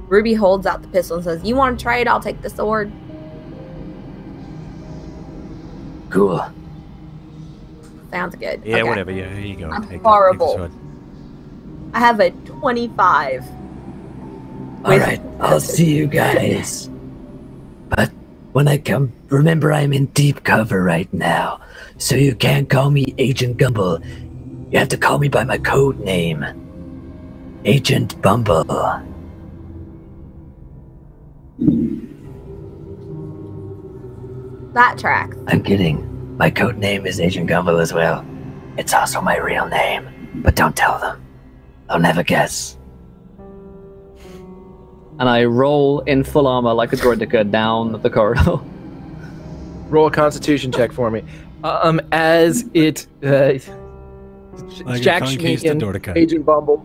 [SPEAKER 6] Ruby holds out the pistol and says, "You want to trade? I'll take the sword."
[SPEAKER 2] Cool.
[SPEAKER 6] Sounds good.
[SPEAKER 4] Yeah,
[SPEAKER 6] Okay.
[SPEAKER 4] whatever. Yeah, here you go.
[SPEAKER 6] I'm
[SPEAKER 4] Take
[SPEAKER 6] horrible.
[SPEAKER 4] the sword.
[SPEAKER 6] I have a 25.
[SPEAKER 2] All right. I'll see you guys. But when I come, remember I'm in deep cover right now, so you can't call me Agent Gumball. You have to call me by my code name, Agent Bumble.
[SPEAKER 6] That tracks.
[SPEAKER 2] I'm kidding. My code name is Agent Gumball as well. It's also my real name, but don't tell them. They'll never guess. And I roll in full armor like a droideka down the corridor.
[SPEAKER 3] Roll a Constitution check for me. As it
[SPEAKER 4] Like a
[SPEAKER 3] jacks me in
[SPEAKER 4] conquistador to cut.
[SPEAKER 3] Agent Bumble.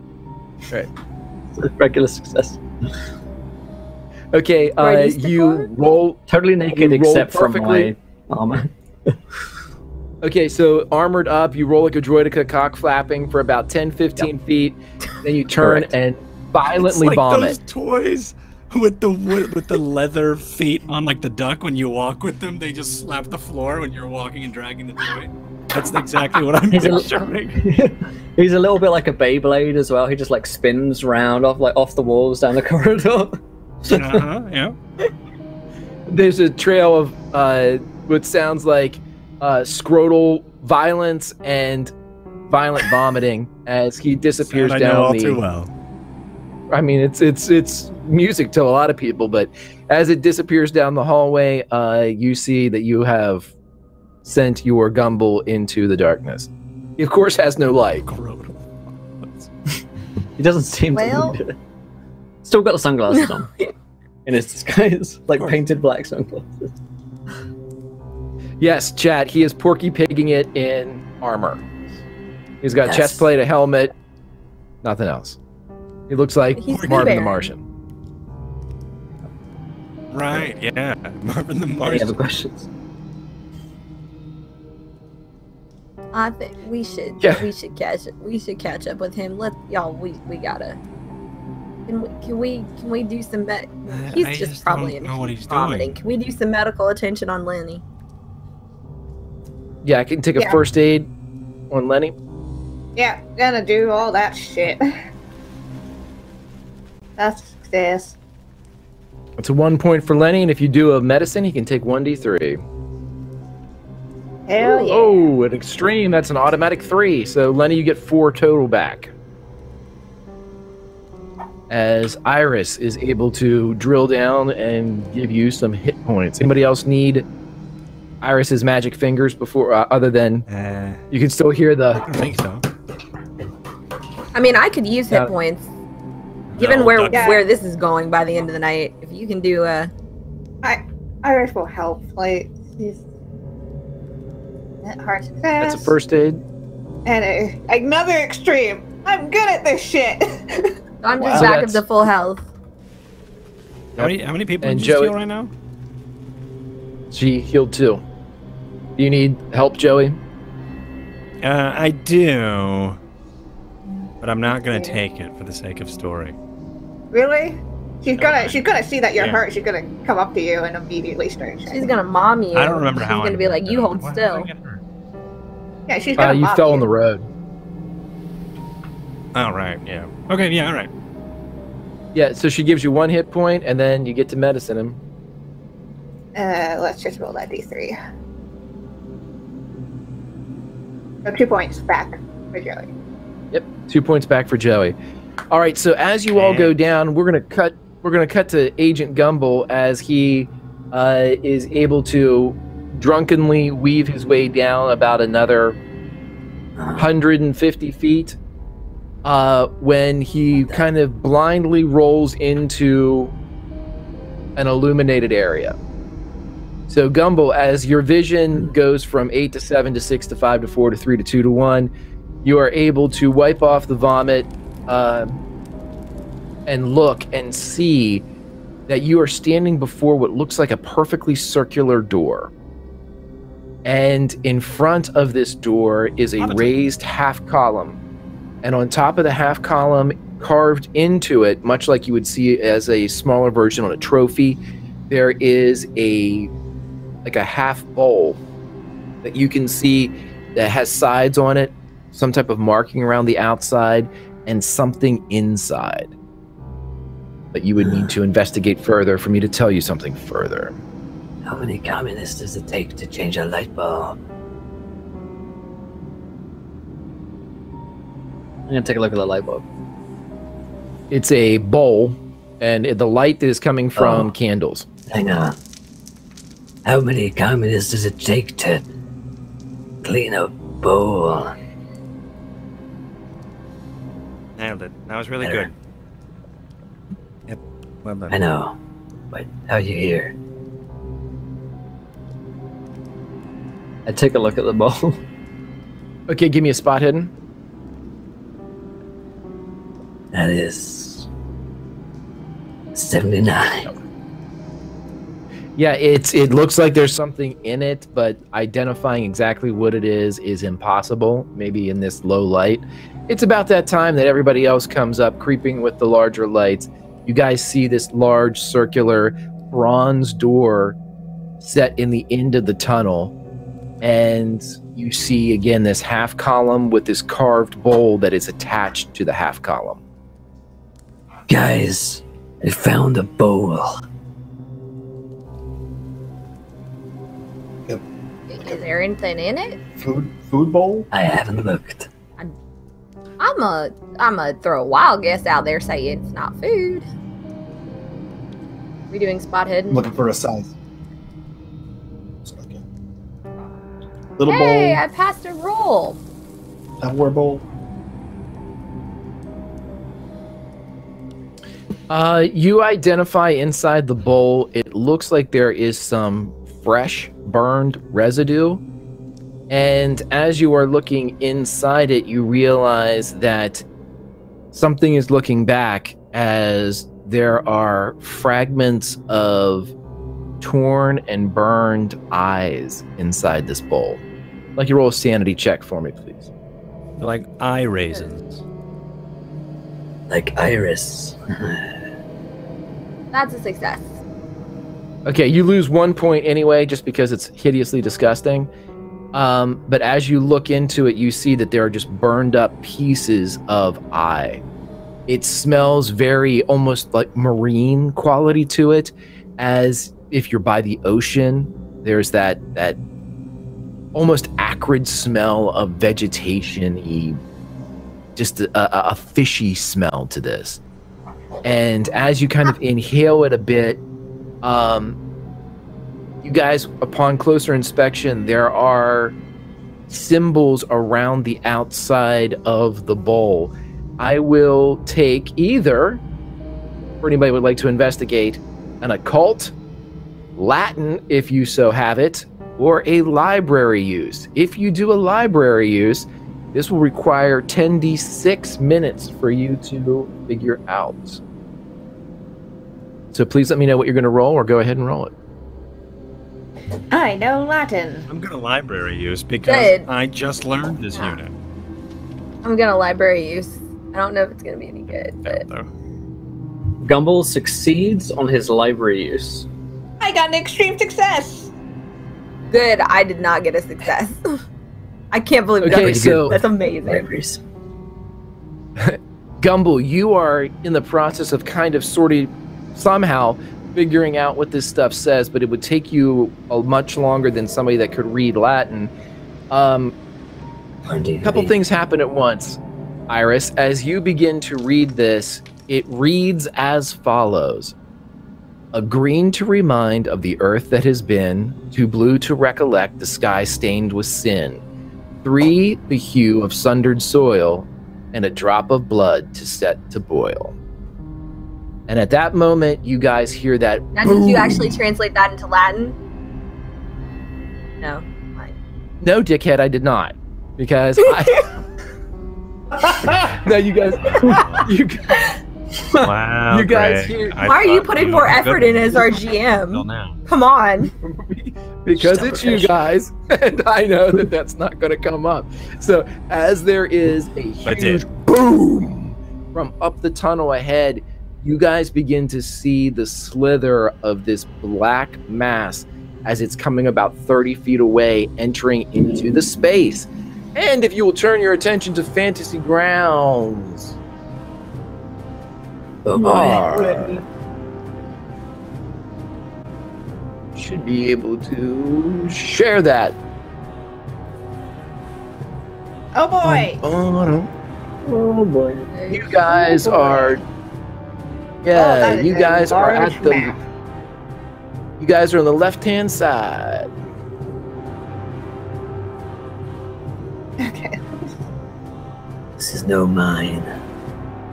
[SPEAKER 3] Right.
[SPEAKER 2] Regular success.
[SPEAKER 3] Okay.
[SPEAKER 6] Right, is the
[SPEAKER 3] You
[SPEAKER 6] card?
[SPEAKER 3] roll.
[SPEAKER 2] Totally naked
[SPEAKER 3] You roll
[SPEAKER 2] except from
[SPEAKER 3] perfectly.
[SPEAKER 2] my armor.
[SPEAKER 3] Okay, so armored up, you roll like a droideka, cock flapping for about 10-15 feet. Then you turn
[SPEAKER 2] Correct.
[SPEAKER 3] and
[SPEAKER 4] It's
[SPEAKER 3] violently
[SPEAKER 4] like
[SPEAKER 3] bomb
[SPEAKER 4] those
[SPEAKER 3] it.
[SPEAKER 4] toys with the leather feet on like the duck. When you walk with them, they just slap the floor when you're walking and dragging the toy. That's exactly what I'm
[SPEAKER 2] He's a-
[SPEAKER 4] picturing.
[SPEAKER 2] He's a little bit like a Beyblade as well. He just like spins round off the walls down the corridor.
[SPEAKER 4] Yeah.
[SPEAKER 3] There's a trail of what sounds like scrotal violence and violent vomiting as he disappears
[SPEAKER 4] Sound I know
[SPEAKER 3] down
[SPEAKER 4] all
[SPEAKER 3] the.
[SPEAKER 4] too well.
[SPEAKER 3] I mean, it's music to a lot of people, but as it disappears down the hallway, you see that you have sent your Gumball into the darkness. He, of course, has no light.
[SPEAKER 2] He doesn't seem
[SPEAKER 6] Well-
[SPEAKER 2] to. Still got the sunglasses on. in his disguise, like painted black sunglasses.
[SPEAKER 3] Yes, chat. He is Porky Pigging it in armor. He's got a chest plate, a helmet, nothing else. He looks like Marvin the Martian.
[SPEAKER 4] Right, yeah. Marvin the
[SPEAKER 2] Any
[SPEAKER 4] Martian.
[SPEAKER 2] other questions?
[SPEAKER 6] I think we should catch up with him. We gotta. Can we do some he's
[SPEAKER 4] I
[SPEAKER 6] just probably
[SPEAKER 4] don't know what he's
[SPEAKER 6] vomiting.
[SPEAKER 4] doing.
[SPEAKER 6] Can we do some medical attention on Lenny?
[SPEAKER 3] Yeah, I can take a first aid on Lenny.
[SPEAKER 5] Yeah, gonna do all that shit. That's success.
[SPEAKER 3] It's a 1 point for Lenny, and if you do a medicine, he can take 1d3.
[SPEAKER 5] Hell yeah.
[SPEAKER 3] Oh, an extreme. That's an automatic 3. So, Lenny, you get 4 total back. As Iris is able to drill down and give you some hit points. Anybody else need Iris's magic fingers before, other than you can still hear the...
[SPEAKER 4] I don't think so.
[SPEAKER 6] I mean, I could use hit points. Given where this is going by the end of the night, if you can do
[SPEAKER 5] Iris will help. Like, she's hard success.
[SPEAKER 3] That's a first aid.
[SPEAKER 5] And another extreme. I'm good at this shit.
[SPEAKER 6] I'm just back up to full health.
[SPEAKER 4] How many people
[SPEAKER 3] And
[SPEAKER 4] did you
[SPEAKER 3] Joey-
[SPEAKER 4] steal right now?
[SPEAKER 3] She healed 2. Do you need help, Joey?
[SPEAKER 4] I do. But I'm not gonna take it for the sake of story.
[SPEAKER 5] Really? She's gonna see that you're hurt. She's gonna come up to you and immediately start.
[SPEAKER 6] She's gonna mom you.
[SPEAKER 4] I don't remember how.
[SPEAKER 6] She's gonna be like, "You hold
[SPEAKER 4] Why did
[SPEAKER 6] still."
[SPEAKER 4] I get hurt?
[SPEAKER 5] Yeah, she's gonna.
[SPEAKER 3] You
[SPEAKER 5] mom
[SPEAKER 3] fell
[SPEAKER 5] you.
[SPEAKER 3] on the road.
[SPEAKER 4] Oh right, yeah. Okay, yeah, all right.
[SPEAKER 3] Yeah, so she gives you 1 hit point, and then you get to medicine him.
[SPEAKER 5] Let's just roll that d3. So 2 points back for Joey.
[SPEAKER 3] Yep, 2 points back for Joey. All right, so as you all go down, we're gonna cut to Agent Gumbel as he is able to drunkenly weave his way down about another 150 feet when he kind of blindly rolls into an illuminated area. So Gumbel, as your vision goes from 8 to 7 to 6 to 5 to 4 to 3 to 2 to 1, you are able to wipe off the vomit and look and see that you are standing before what looks like a perfectly circular door. And in front of this door is a raised half column. And on top of the half column, carved into it, much like you would see as a smaller version on a trophy, there is a half bowl that you can see that has sides on it, some type of marking around the outside, and something inside. But you would need to investigate further for me to tell you something further.
[SPEAKER 2] How many communists does it take to change a light bulb? I'm gonna take a look at the light bulb.
[SPEAKER 3] It's a bowl, and the light is coming from candles.
[SPEAKER 2] Hang on. How many communists does it take to clean a bowl?
[SPEAKER 4] Nailed it. That was really
[SPEAKER 2] Better.
[SPEAKER 4] good. Yep. Well done.
[SPEAKER 2] I know, but how you here? I take a look at the bowl.
[SPEAKER 3] Okay, give me a spot hidden.
[SPEAKER 2] That is 79.
[SPEAKER 3] Yeah, it looks like there's something in it, but identifying exactly what it is impossible, maybe in this low light. It's about that time that everybody else comes up, creeping with the larger lights. You guys see this large circular bronze door set in the end of the tunnel, and you see again this half column with this carved bowl that is attached to the half column.
[SPEAKER 2] Guys, I found a bowl.
[SPEAKER 6] Is there anything in it?
[SPEAKER 1] Food bowl?
[SPEAKER 2] I haven't looked.
[SPEAKER 6] I'm a throw a wild guess out there saying it's not food. We doing spot hidden?
[SPEAKER 1] Looking for a size. Okay. Little
[SPEAKER 6] Hey,
[SPEAKER 1] bowl.
[SPEAKER 6] I passed a roll.
[SPEAKER 1] Tupperware bowl.
[SPEAKER 3] You identify inside the bowl, it looks like there is some fresh burned residue. And as you are looking inside it, you realize that something is looking back as there are fragments of torn and burned eyes inside this bowl. I'd like you roll a sanity check for me, please.
[SPEAKER 4] Like eye raisins.
[SPEAKER 2] Like Iris.
[SPEAKER 6] That's a success.
[SPEAKER 3] Okay, you lose 1 point anyway, just because it's hideously disgusting. But as you look into it, you see that there are just burned up pieces of eye. It smells very almost like marine quality to it, as if you're by the ocean. There's that almost acrid smell of vegetation-y, just a fishy smell to this. And as you kind of inhale it a bit, you guys, upon closer inspection, there are symbols around the outside of the bowl. I will take either, for anybody who would like to investigate, an occult, Latin, if you so have it, or a library use. If you do a library use, this will require 10d6 minutes for you to figure out. So please let me know what you're going to roll, or go ahead and roll it.
[SPEAKER 5] I know Latin.
[SPEAKER 4] I'm going to library use because
[SPEAKER 6] Good.
[SPEAKER 4] I just learned this unit.
[SPEAKER 6] I'm gonna library use. I don't know if it's gonna be any good, but
[SPEAKER 2] Gumball succeeds on his library use.
[SPEAKER 5] I got an extreme success.
[SPEAKER 6] good. I did not get a success. I can't believe
[SPEAKER 3] Okay, so
[SPEAKER 6] that's amazing.
[SPEAKER 2] Libraries.
[SPEAKER 3] Gumball, you are in the process of kind of somehow figuring out what this stuff says, but it would take you much longer than somebody that could read Latin. A couple things happen at once, Iris. As you begin to read this, it reads as follows. A green to remind of the earth that has been, 2 blue to recollect the sky stained with sin, 3 the hue of sundered soil, and a drop of blood to set to boil. And at that moment, you guys hear that.
[SPEAKER 6] Now, did you actually translate that into Latin? No. Fine.
[SPEAKER 3] No, dickhead, I did not. Because I... No, you guys...
[SPEAKER 4] Wow.
[SPEAKER 3] You guys
[SPEAKER 4] Greg,
[SPEAKER 3] hear...
[SPEAKER 6] Why are you putting more effort in as our GM? Come on.
[SPEAKER 3] Because it's you guys, and I know that that's not going to come up. So as there is a huge boom from up the tunnel ahead, you guys begin to see the slither of this black mass as it's coming about 30 feet away, entering into the space. And if you will turn your attention to Fantasy Grounds.
[SPEAKER 2] Oh boy.
[SPEAKER 3] Should be able to share that.
[SPEAKER 5] Oh boy!
[SPEAKER 3] Oh boy! You guys are. Yeah, you guys are at the.
[SPEAKER 5] Map.
[SPEAKER 3] You guys are on the left-hand side.
[SPEAKER 5] Okay.
[SPEAKER 2] This is no mine.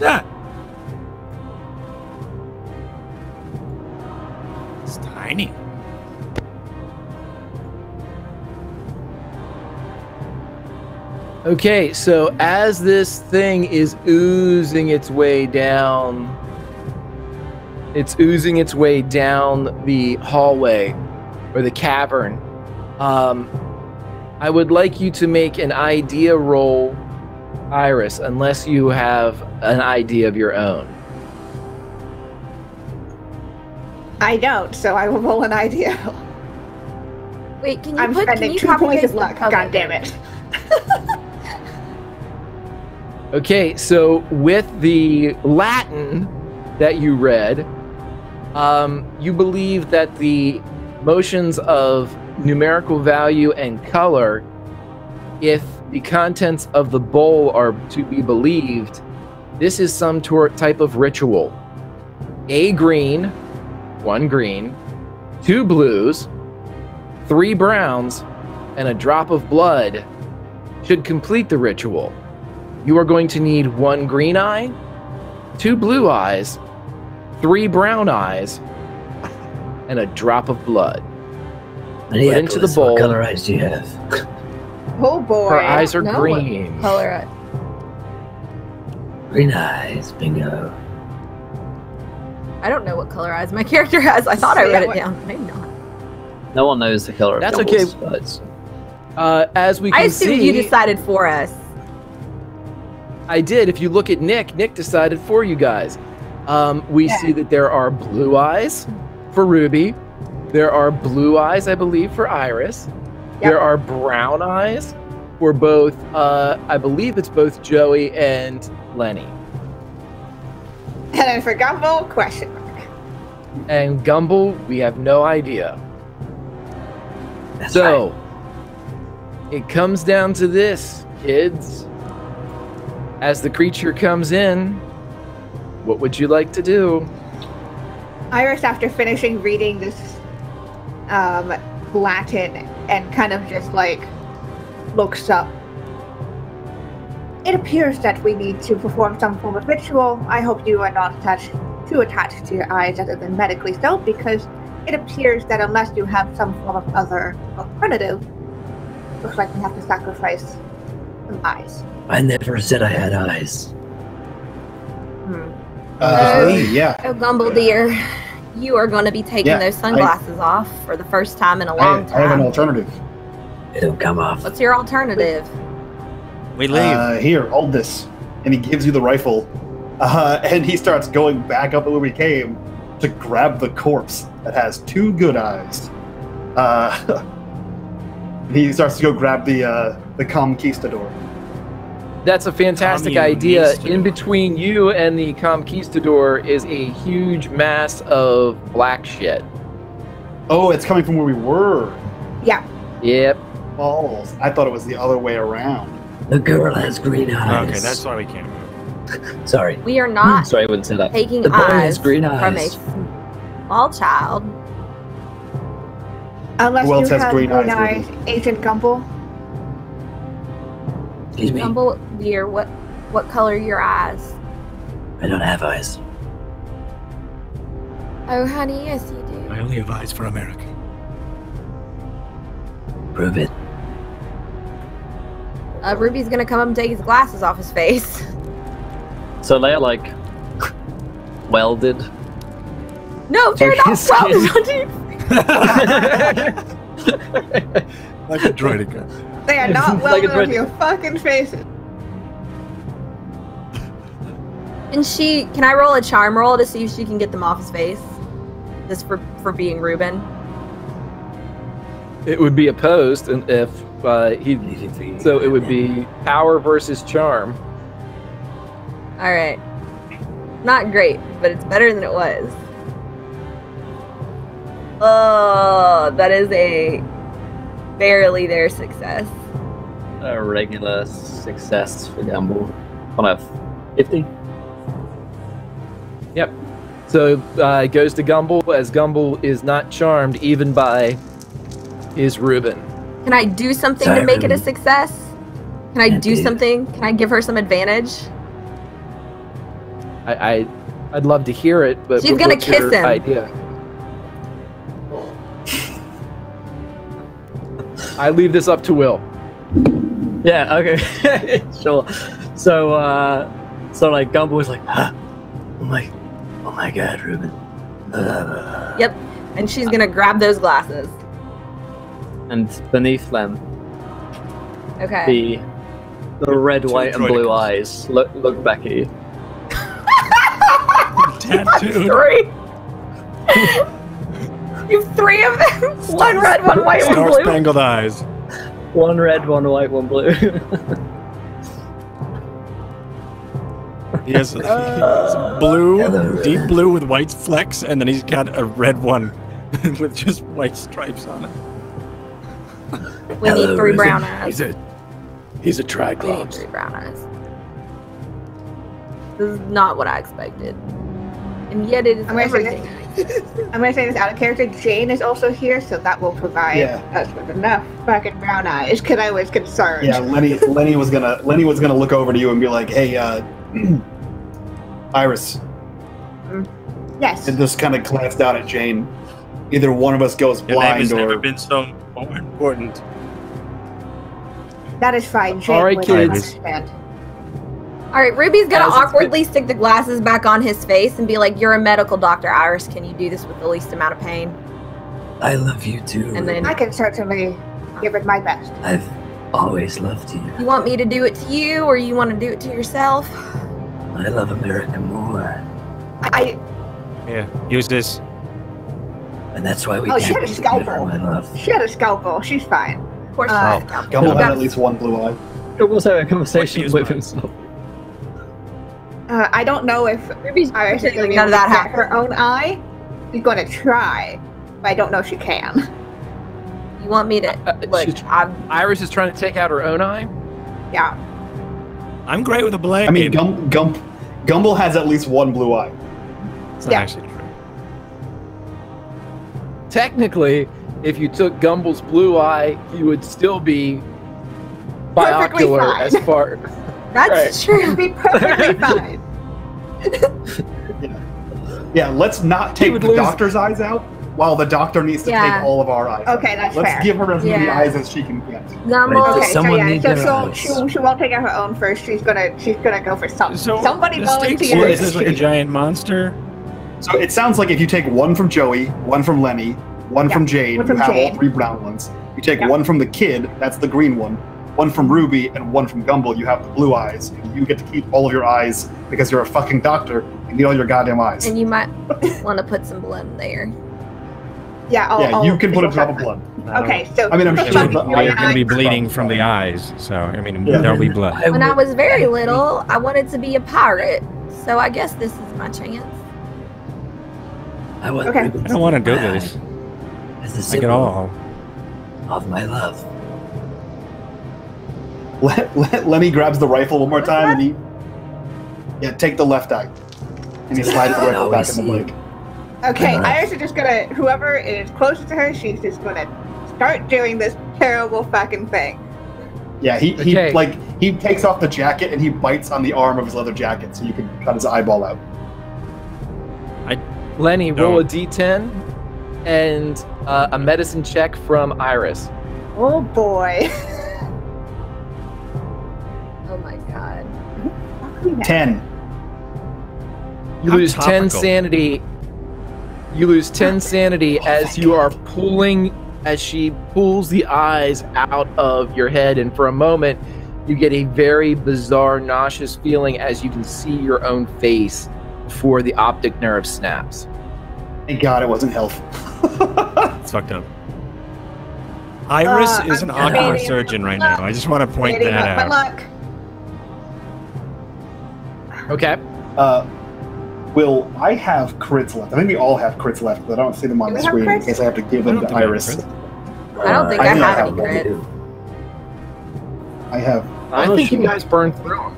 [SPEAKER 4] Yeah. It's tiny.
[SPEAKER 3] Okay, so as this thing is oozing its way down, the hallway or the cavern. I would like you to make an idea roll, Iris, unless you have an idea of your own.
[SPEAKER 5] I don't, so I will roll an idea.
[SPEAKER 6] Wait, can you
[SPEAKER 5] I'm spending 2 points of luck. God damn it.
[SPEAKER 3] Okay, so with the Latin that you read, you believe that the motions of numerical value and color, if the contents of the bowl are to be believed, this is some type of ritual. A green, 1 green, 2 blues, 3 browns, and a drop of blood should complete the ritual. You are going to need 1 green eye, 2 blue eyes, 3 brown eyes, and a drop of blood.
[SPEAKER 2] And yeah,
[SPEAKER 3] into the bowl.
[SPEAKER 2] What color eyes do you have?
[SPEAKER 5] Oh boy.
[SPEAKER 3] Her eyes are
[SPEAKER 6] No,
[SPEAKER 3] green.
[SPEAKER 6] Color.
[SPEAKER 2] Green eyes, bingo.
[SPEAKER 6] I don't know what color eyes my character has. I thought I wrote it down. Maybe not.
[SPEAKER 2] No one knows the color of
[SPEAKER 3] That's
[SPEAKER 2] Gumble's
[SPEAKER 3] okay.
[SPEAKER 2] eyes.
[SPEAKER 3] As we can
[SPEAKER 6] I assumed
[SPEAKER 3] see,
[SPEAKER 6] you decided for us.
[SPEAKER 3] I did. If you look at Nick decided for you guys. We see that there are blue eyes for Ruby. There are blue eyes, I believe, for Iris.
[SPEAKER 5] Yep.
[SPEAKER 3] There are brown eyes for both, I believe it's both Joey and Lenny.
[SPEAKER 5] And then for Gumbo, question mark.
[SPEAKER 3] And Gumble, we have no idea.
[SPEAKER 2] That's
[SPEAKER 3] So, it comes down to this, kids. As the creature comes in, what would you like to do?
[SPEAKER 5] Iris, after finishing reading this Latin and kind of just like looks up. It appears that we need to perform some form of ritual. I hope you are not too attached to your eyes other than medically so, because it appears that unless you have some form of other alternative, looks like we have to sacrifice some eyes.
[SPEAKER 2] I never said I had eyes.
[SPEAKER 1] Yeah.
[SPEAKER 6] Oh, Gumble dear, you are going to be taking
[SPEAKER 1] Yeah,
[SPEAKER 6] those sunglasses off for the first time in a long
[SPEAKER 1] I have an
[SPEAKER 6] time.
[SPEAKER 1] alternative.
[SPEAKER 2] It'll come off.
[SPEAKER 6] What's your alternative?
[SPEAKER 4] We leave.
[SPEAKER 1] Here, hold this. And he gives you the rifle. And he starts going back up where we came to grab the corpse that has 2 good eyes. He starts to go grab the Comquistador.
[SPEAKER 3] That's a fantastic idea. In between you and the Comquistador is a huge mass of black shit.
[SPEAKER 1] Oh, it's coming from where we were.
[SPEAKER 5] Yeah.
[SPEAKER 3] Yep.
[SPEAKER 1] Balls. I thought it was the other way around.
[SPEAKER 2] The girl has green eyes.
[SPEAKER 4] Okay, that's why we can't move.
[SPEAKER 2] Sorry.
[SPEAKER 6] We are not
[SPEAKER 2] Sorry, I wouldn't say that.
[SPEAKER 6] taking
[SPEAKER 2] The boy has
[SPEAKER 6] eyes
[SPEAKER 2] green
[SPEAKER 6] from a
[SPEAKER 2] eyes.
[SPEAKER 6] small child.
[SPEAKER 5] Unless
[SPEAKER 1] Who else
[SPEAKER 5] you
[SPEAKER 1] has
[SPEAKER 5] have
[SPEAKER 1] green
[SPEAKER 5] green
[SPEAKER 1] eyes,
[SPEAKER 5] eyes, Agent Gumble.
[SPEAKER 2] Excuse me.
[SPEAKER 6] Gumble dear, what color are your eyes?
[SPEAKER 2] I don't have eyes.
[SPEAKER 6] Oh, honey, yes you do.
[SPEAKER 4] I only have eyes for America.
[SPEAKER 2] Prove it.
[SPEAKER 6] Ruby's gonna come up and take his glasses off his face.
[SPEAKER 2] So they're like welded.
[SPEAKER 6] No, they're not
[SPEAKER 2] His
[SPEAKER 6] welded.
[SPEAKER 4] Like a droid gun.
[SPEAKER 5] They are not
[SPEAKER 2] Like a
[SPEAKER 5] welded
[SPEAKER 2] dread-
[SPEAKER 5] onto your fucking faces.
[SPEAKER 6] And can I roll a charm roll to see if she can get them off his face? Just for being Ruben.
[SPEAKER 3] It would be opposed, and if he, so it would be power versus charm.
[SPEAKER 6] All right. Not great, but it's better than it was. Oh, that is a barely there success.
[SPEAKER 2] A regular success for Gumble. On a 50.
[SPEAKER 3] Yep. So it goes to Gumble, as Gumble is not charmed even by his Reuben.
[SPEAKER 6] Can I do something
[SPEAKER 2] Sorry,
[SPEAKER 6] to make it a
[SPEAKER 2] Ruben.
[SPEAKER 6] success? Can I
[SPEAKER 2] Can't
[SPEAKER 6] do
[SPEAKER 2] do.
[SPEAKER 6] something? Can I give her some advantage?
[SPEAKER 3] I'd love to hear it, but
[SPEAKER 6] She's gonna
[SPEAKER 3] what's your
[SPEAKER 6] kiss him.
[SPEAKER 3] idea? I leave this up to Will.
[SPEAKER 2] Yeah, okay. Sure. So like Gumble was like, oh my god, Ruben.
[SPEAKER 6] Yep. And she's gonna grab those glasses.
[SPEAKER 2] And beneath them,
[SPEAKER 6] Okay.
[SPEAKER 2] the red,
[SPEAKER 4] Two
[SPEAKER 2] white, and blue
[SPEAKER 4] droidicals.
[SPEAKER 2] eyes look back at you.
[SPEAKER 4] Tattooed.
[SPEAKER 6] 3. You have 3 of them. One red, one white, one
[SPEAKER 4] Star
[SPEAKER 6] blue.
[SPEAKER 4] Spangled Eyes.
[SPEAKER 2] One red, one white, one blue.
[SPEAKER 4] He has blue,
[SPEAKER 2] Hello.
[SPEAKER 4] deep blue with white flecks, and then he's got a red one with just white stripes on it.
[SPEAKER 6] We need
[SPEAKER 2] Hello,
[SPEAKER 6] 3
[SPEAKER 2] Ruben.
[SPEAKER 6] brown eyes.
[SPEAKER 3] He's a
[SPEAKER 6] We need
[SPEAKER 3] Triclops.
[SPEAKER 6] 3 brown eyes. This is not what I expected. And yet it is
[SPEAKER 5] I'm gonna say
[SPEAKER 6] everything.
[SPEAKER 5] I'm gonna say this out of character. Jane is also here, so that will provide us with enough fucking brown eyes. Because I was concerned.
[SPEAKER 1] Yeah, Lenny was gonna look over to you and be like, "Hey, Iris,
[SPEAKER 5] Yes.
[SPEAKER 1] And just kind of glance down at Jane. Either one of us goes
[SPEAKER 4] Your name
[SPEAKER 1] blind
[SPEAKER 4] has
[SPEAKER 1] or...
[SPEAKER 4] never been so more important.
[SPEAKER 5] That is fine. Jane
[SPEAKER 3] All right,
[SPEAKER 5] would
[SPEAKER 3] kids.
[SPEAKER 5] understand.
[SPEAKER 6] All right, Ruby's gonna
[SPEAKER 3] As it's
[SPEAKER 6] awkwardly stick the glasses back on his face and be like, "You're a medical doctor, Iris. Can you do this with the least amount of pain?"
[SPEAKER 2] I love you too.
[SPEAKER 6] And then,
[SPEAKER 5] I can certainly give it my best.
[SPEAKER 2] I've always loved you.
[SPEAKER 6] you want me to do it to you, or you want to do it to yourself?
[SPEAKER 2] I love America more.
[SPEAKER 4] Yeah, use this.
[SPEAKER 2] And that's why we
[SPEAKER 5] Oh,
[SPEAKER 2] can't
[SPEAKER 5] she had a
[SPEAKER 2] be together,
[SPEAKER 5] scalpel.
[SPEAKER 2] my love.
[SPEAKER 5] She had a scalpel. She's fine.
[SPEAKER 6] Of course,
[SPEAKER 5] Uh,
[SPEAKER 6] not.
[SPEAKER 1] Gumbel had at least one blue eye.
[SPEAKER 2] It was having a conversation
[SPEAKER 4] What
[SPEAKER 2] with
[SPEAKER 4] is
[SPEAKER 2] himself.
[SPEAKER 5] I don't know if
[SPEAKER 6] Ruby's
[SPEAKER 5] Iris is going to be
[SPEAKER 6] none
[SPEAKER 5] able
[SPEAKER 6] of
[SPEAKER 5] to
[SPEAKER 6] that
[SPEAKER 5] get her own eye. She's going to try, but I don't know if she can.
[SPEAKER 6] You want me to? Look,
[SPEAKER 3] she's-
[SPEAKER 6] I'm
[SPEAKER 3] Iris is trying to take out her own eye.
[SPEAKER 5] Yeah.
[SPEAKER 4] I'm great with a blade.
[SPEAKER 1] I mean, Gumbel has at least one blue eye.
[SPEAKER 4] It's not
[SPEAKER 5] yeah.
[SPEAKER 4] actually true.
[SPEAKER 3] Technically, if you took Gumbel's blue eye, he would still be
[SPEAKER 5] Perfectly
[SPEAKER 3] binocular
[SPEAKER 5] fine.
[SPEAKER 3] as far.
[SPEAKER 6] That's
[SPEAKER 3] Right.
[SPEAKER 5] It'll
[SPEAKER 6] true.
[SPEAKER 5] be perfectly fine.
[SPEAKER 1] Yeah, let's not take
[SPEAKER 3] would
[SPEAKER 1] the
[SPEAKER 3] lose-
[SPEAKER 1] doctor's eyes out while the doctor needs to
[SPEAKER 6] Yeah.
[SPEAKER 1] take all of our eyes.
[SPEAKER 5] Okay, that's
[SPEAKER 1] Let's
[SPEAKER 5] fair.
[SPEAKER 1] give her as many
[SPEAKER 6] Yeah.
[SPEAKER 1] eyes as she can get.
[SPEAKER 6] Gumbel.
[SPEAKER 2] Does
[SPEAKER 5] Okay, so
[SPEAKER 2] someone
[SPEAKER 5] yeah,
[SPEAKER 2] need
[SPEAKER 5] so
[SPEAKER 2] their eyes?
[SPEAKER 5] she won't take out her own first. She's gonna go for somebody
[SPEAKER 4] the stakes
[SPEAKER 5] volunteer.
[SPEAKER 4] is this like a giant monster?
[SPEAKER 1] So it sounds like if you take one from Joey, one from Lenny, one
[SPEAKER 5] Yeah,
[SPEAKER 1] from Jade,
[SPEAKER 5] one
[SPEAKER 1] you
[SPEAKER 5] from
[SPEAKER 1] have
[SPEAKER 5] Jade.
[SPEAKER 1] all three brown ones. You take
[SPEAKER 5] Yeah.
[SPEAKER 1] one from the kid, that's the green one from Ruby, and one from Gumbel, you have the blue eyes. And you get to keep all of your eyes because you're a fucking doctor. You need all your goddamn eyes.
[SPEAKER 6] And you might want to put some blood in there.
[SPEAKER 5] Yeah,
[SPEAKER 1] Yeah, you can put a drop of blood.
[SPEAKER 5] Okay, so
[SPEAKER 1] I mean, I'm
[SPEAKER 5] put
[SPEAKER 1] sure
[SPEAKER 5] some
[SPEAKER 1] the
[SPEAKER 5] in your
[SPEAKER 4] You're going to be
[SPEAKER 5] eye.
[SPEAKER 4] bleeding from the eyes, so I mean,
[SPEAKER 1] Yeah.
[SPEAKER 4] there'll be blood.
[SPEAKER 6] When I was very little, I wanted to be a pirate, so I guess this is my chance.
[SPEAKER 2] I want
[SPEAKER 5] Okay.
[SPEAKER 2] ribbons
[SPEAKER 4] I don't want to do
[SPEAKER 2] in my
[SPEAKER 4] this.
[SPEAKER 2] eye as a
[SPEAKER 4] Like
[SPEAKER 2] symbol
[SPEAKER 4] at all.
[SPEAKER 2] of my love.
[SPEAKER 1] Lenny grabs the rifle one more time and take the left eye. And he slides the rifle back in the blade.
[SPEAKER 5] Okay,
[SPEAKER 2] Alright.
[SPEAKER 5] Iris is just gonna, whoever is closest to her, she's just gonna start doing this terrible fucking thing.
[SPEAKER 1] Yeah, he
[SPEAKER 3] Okay.
[SPEAKER 1] he takes off the jacket and he bites on the arm of his leather jacket so you can cut his eyeball out.
[SPEAKER 3] Lenny,
[SPEAKER 4] No.
[SPEAKER 3] roll a d10 and a medicine check from Iris.
[SPEAKER 5] Oh boy.
[SPEAKER 6] Oh my god.
[SPEAKER 1] 10.
[SPEAKER 3] You
[SPEAKER 4] How
[SPEAKER 3] lose 10
[SPEAKER 4] topical.
[SPEAKER 3] sanity. You lose 10 sanity as you are as she pulls the eyes out of your head, and for a moment, you get a very bizarre, nauseous feeling as you can see your own face before the optic nerve snaps.
[SPEAKER 1] Thank God it wasn't health.
[SPEAKER 4] It's fucked up. Iris is an
[SPEAKER 5] I'm
[SPEAKER 4] ocular
[SPEAKER 5] fading
[SPEAKER 4] surgeon
[SPEAKER 5] up
[SPEAKER 4] right
[SPEAKER 5] my
[SPEAKER 4] now. I just want to point
[SPEAKER 5] Getting
[SPEAKER 4] that
[SPEAKER 5] up my
[SPEAKER 4] out.
[SPEAKER 5] luck.
[SPEAKER 3] Okay.
[SPEAKER 1] Will, I have crits left. I think we all have crits left, but I don't see them on
[SPEAKER 5] Do
[SPEAKER 1] the
[SPEAKER 5] we have
[SPEAKER 1] screen in
[SPEAKER 5] crits?
[SPEAKER 1] case I have to give
[SPEAKER 4] I
[SPEAKER 1] them
[SPEAKER 4] don't
[SPEAKER 1] to
[SPEAKER 4] think I have
[SPEAKER 1] Iris.
[SPEAKER 4] crits.
[SPEAKER 6] I don't think
[SPEAKER 1] I
[SPEAKER 6] I
[SPEAKER 1] think I
[SPEAKER 6] have
[SPEAKER 1] have
[SPEAKER 6] any
[SPEAKER 1] one.
[SPEAKER 6] crit.
[SPEAKER 1] I have.
[SPEAKER 3] I
[SPEAKER 2] Oh,
[SPEAKER 3] think you
[SPEAKER 2] sure.
[SPEAKER 3] guys burned through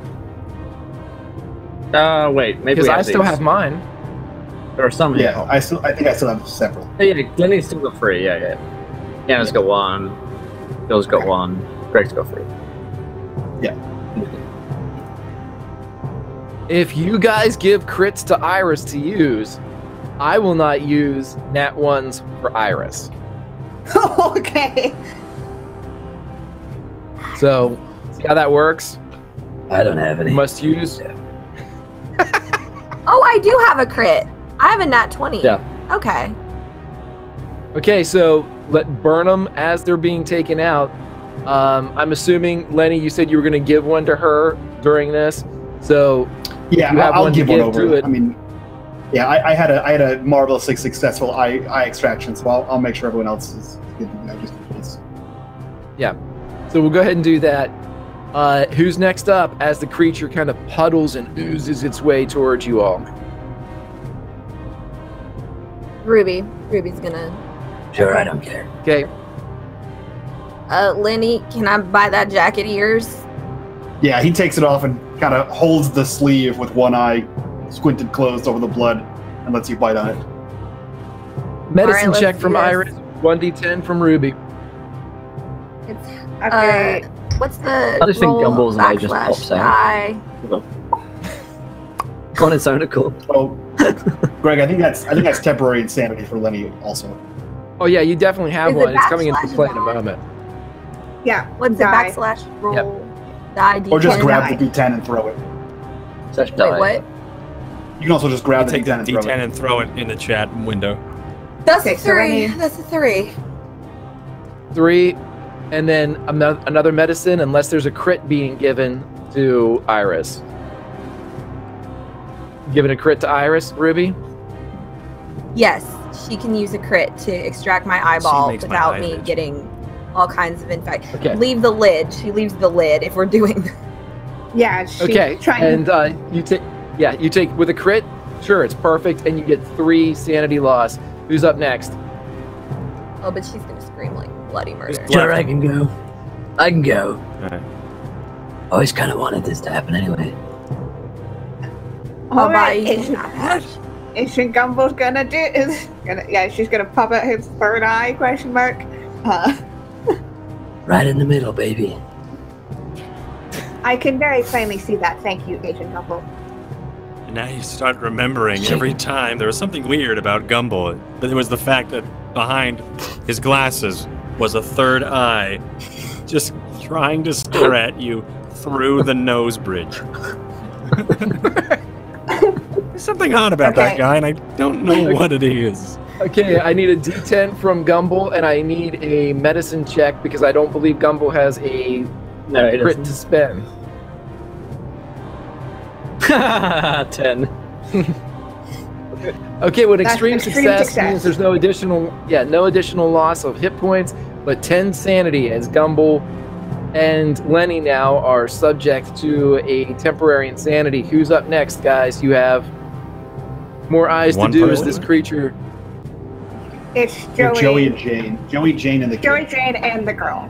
[SPEAKER 3] them
[SPEAKER 2] Wait, maybe
[SPEAKER 3] because
[SPEAKER 2] we
[SPEAKER 3] I
[SPEAKER 2] have
[SPEAKER 3] still
[SPEAKER 2] these.
[SPEAKER 3] have mine.
[SPEAKER 2] There are some here.
[SPEAKER 1] Yeah, I think I still have several.
[SPEAKER 2] Oh, yeah, Lenny's still got 3. Yeah. Anna's got 1. Bill's got 1. Greg's got 3.
[SPEAKER 3] If you guys give crits to Iris to use, I will not use nat ones for Iris.
[SPEAKER 5] Okay.
[SPEAKER 3] So, see how that works?
[SPEAKER 2] I don't have any.
[SPEAKER 3] You must use.
[SPEAKER 6] Oh, I do have a crit. I have a nat 20.
[SPEAKER 2] Yeah.
[SPEAKER 6] Okay.
[SPEAKER 3] Okay, so let burn them as they're being taken out. I'm assuming, Lenny, you said you were going to give one to her during this. So,
[SPEAKER 1] Yeah,
[SPEAKER 3] You have
[SPEAKER 1] I'll
[SPEAKER 3] one to
[SPEAKER 1] give one
[SPEAKER 3] give
[SPEAKER 1] over.
[SPEAKER 3] to it.
[SPEAKER 1] I mean, yeah, I had a marvelously successful eye extraction, so I'll make sure everyone else is getting that just in case.
[SPEAKER 3] so we'll go ahead and do that. Who's next up as the creature kind of puddles and oozes its way towards you all?
[SPEAKER 6] Ruby. Ruby's gonna.
[SPEAKER 2] Sure, I don't care.
[SPEAKER 3] Okay,
[SPEAKER 6] Lenny, can I buy that jacket of yours?
[SPEAKER 1] Yeah, he takes it off and kind of holds the sleeve with one eye squinted closed over the blood and lets you bite on it.
[SPEAKER 3] medicine
[SPEAKER 6] let's
[SPEAKER 3] check
[SPEAKER 6] do
[SPEAKER 3] from
[SPEAKER 6] this.
[SPEAKER 3] Iris, 1d10 from Ruby.
[SPEAKER 6] It's
[SPEAKER 5] Okay.
[SPEAKER 6] what's the
[SPEAKER 2] I just think
[SPEAKER 6] roll
[SPEAKER 2] Gumbel's eye just
[SPEAKER 6] backslash
[SPEAKER 2] pops out.
[SPEAKER 6] die?
[SPEAKER 2] On its own accord.
[SPEAKER 1] So Greg, I think that's temporary insanity for Lenny also.
[SPEAKER 3] Oh yeah, you definitely have
[SPEAKER 6] Is it
[SPEAKER 3] one. It's coming into
[SPEAKER 6] backslash
[SPEAKER 3] play in a
[SPEAKER 6] die?
[SPEAKER 3] moment.
[SPEAKER 5] Yeah.
[SPEAKER 6] What's
[SPEAKER 5] die.
[SPEAKER 6] the backslash roll? Die D10.
[SPEAKER 1] Or just grab
[SPEAKER 5] die.
[SPEAKER 1] the D10 and throw it.
[SPEAKER 2] Such
[SPEAKER 6] Wait,
[SPEAKER 2] die.
[SPEAKER 6] what?
[SPEAKER 1] You can also just grab the
[SPEAKER 4] Take
[SPEAKER 1] D10
[SPEAKER 4] that
[SPEAKER 1] and throw
[SPEAKER 4] D10
[SPEAKER 1] it.
[SPEAKER 4] and throw it in the chat window.
[SPEAKER 6] That's
[SPEAKER 5] Okay,
[SPEAKER 6] a
[SPEAKER 5] so
[SPEAKER 6] 3.
[SPEAKER 5] Lenny-
[SPEAKER 6] That's a 3.
[SPEAKER 3] 3, and then another medicine, unless there's a crit being given to Iris. Giving a crit to Iris, Ruby?
[SPEAKER 6] Yes, she can use a crit to extract my eyeball
[SPEAKER 4] makes my
[SPEAKER 6] without
[SPEAKER 4] eyes
[SPEAKER 6] me
[SPEAKER 4] itch.
[SPEAKER 6] getting all kinds of infection.
[SPEAKER 3] Okay.
[SPEAKER 6] Leave the lid. She leaves the lid if we're doing.
[SPEAKER 5] Yeah. She's
[SPEAKER 3] Okay,
[SPEAKER 5] trying to
[SPEAKER 3] and you take with a crit. Sure, it's perfect, and you get 3 sanity loss. Who's up next?
[SPEAKER 6] Oh, but she's gonna scream like bloody murder.
[SPEAKER 2] Sure, I can go. I can go.
[SPEAKER 4] Alright.
[SPEAKER 2] Always kind of wanted this to happen anyway.
[SPEAKER 6] I'll
[SPEAKER 5] All
[SPEAKER 6] buy
[SPEAKER 5] right,
[SPEAKER 6] you
[SPEAKER 5] Agent,
[SPEAKER 6] some patch.
[SPEAKER 5] Agent Gumble's gonna do is gonna she's gonna pop out his third eye question mark.
[SPEAKER 2] Right in the middle, baby.
[SPEAKER 5] I can very plainly see that. Thank you, Agent Gumble.
[SPEAKER 4] And now you start remembering every time there was something weird about Gumball. But it was the fact that behind his glasses was a third eye just trying to stare at you through the nose bridge. There's something odd about that
[SPEAKER 5] Okay.
[SPEAKER 4] guy, and I don't know what it is.
[SPEAKER 3] Okay, I need a D10 from Gumball, and I need a medicine check because I don't believe Gumball has a
[SPEAKER 2] No, it
[SPEAKER 3] crit to
[SPEAKER 2] doesn't.
[SPEAKER 3] spend.
[SPEAKER 2] 10.
[SPEAKER 3] Okay, with
[SPEAKER 5] That's
[SPEAKER 3] extreme
[SPEAKER 5] extreme
[SPEAKER 3] success,
[SPEAKER 5] success.
[SPEAKER 3] means there's no additional loss of hit points, but 10 sanity as Gumball and Lenny now are subject to a temporary insanity. Who's up next, guys? You have more eyes
[SPEAKER 4] One
[SPEAKER 3] to do as
[SPEAKER 4] person.
[SPEAKER 3] this creature.
[SPEAKER 5] It's
[SPEAKER 1] Joey and Jane. Joey, Jane, and the
[SPEAKER 5] Joey,
[SPEAKER 1] kid.
[SPEAKER 5] Jane, and the girl.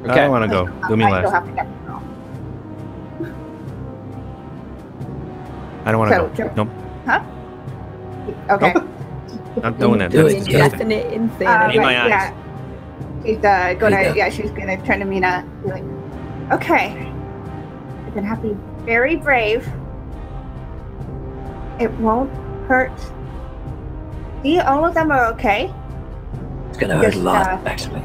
[SPEAKER 3] Okay.
[SPEAKER 4] I want to go. Do me
[SPEAKER 5] I still
[SPEAKER 4] last.
[SPEAKER 5] have to get the girl.
[SPEAKER 4] I don't want to
[SPEAKER 5] So,
[SPEAKER 4] go.
[SPEAKER 5] Joe-
[SPEAKER 4] Nope.
[SPEAKER 5] Okay.
[SPEAKER 4] Not doing it.
[SPEAKER 2] Do it.
[SPEAKER 4] That's
[SPEAKER 2] Disgusting.
[SPEAKER 6] Indefinite insanity.
[SPEAKER 4] In my eyes.
[SPEAKER 5] Yeah. She's
[SPEAKER 2] There you
[SPEAKER 5] gonna
[SPEAKER 2] go.
[SPEAKER 5] she's gonna turn to Mina and be like, okay. You're gonna have to be very brave. It won't hurt. See, all of them are okay.
[SPEAKER 2] It's gonna hurt a
[SPEAKER 5] Just,
[SPEAKER 2] lot, actually.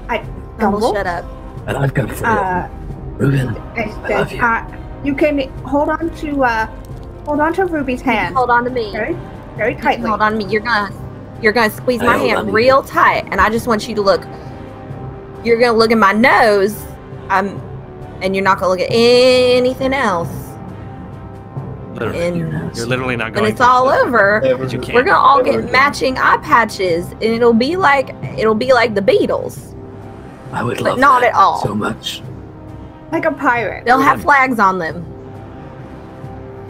[SPEAKER 6] Gumball,
[SPEAKER 5] Gumball?
[SPEAKER 6] shut up.
[SPEAKER 2] And I've got 3 of
[SPEAKER 5] Uh,
[SPEAKER 2] them. Ruben,
[SPEAKER 5] it's
[SPEAKER 2] I love you.
[SPEAKER 5] you can hold on to Ruby's hand
[SPEAKER 6] Hold on to me.
[SPEAKER 5] very, very tightly.
[SPEAKER 6] Hold on to me. You're gonna squeeze my
[SPEAKER 2] Hold on
[SPEAKER 6] hand
[SPEAKER 2] to
[SPEAKER 6] real tight, and I just want you to look. You're gonna look at my nose, and you're not gonna look at anything else.
[SPEAKER 4] Literally.
[SPEAKER 6] And
[SPEAKER 4] You're literally not
[SPEAKER 6] when
[SPEAKER 4] going
[SPEAKER 6] it's all over,
[SPEAKER 4] But you can't.
[SPEAKER 6] we're gonna all
[SPEAKER 1] Never
[SPEAKER 6] get
[SPEAKER 1] again.
[SPEAKER 6] matching eye patches, and it'll be like the Beatles.
[SPEAKER 2] I would
[SPEAKER 6] But
[SPEAKER 2] love
[SPEAKER 6] not
[SPEAKER 2] that
[SPEAKER 6] at all.
[SPEAKER 2] so much.
[SPEAKER 5] Like a pirate.
[SPEAKER 6] They'll have flags on them.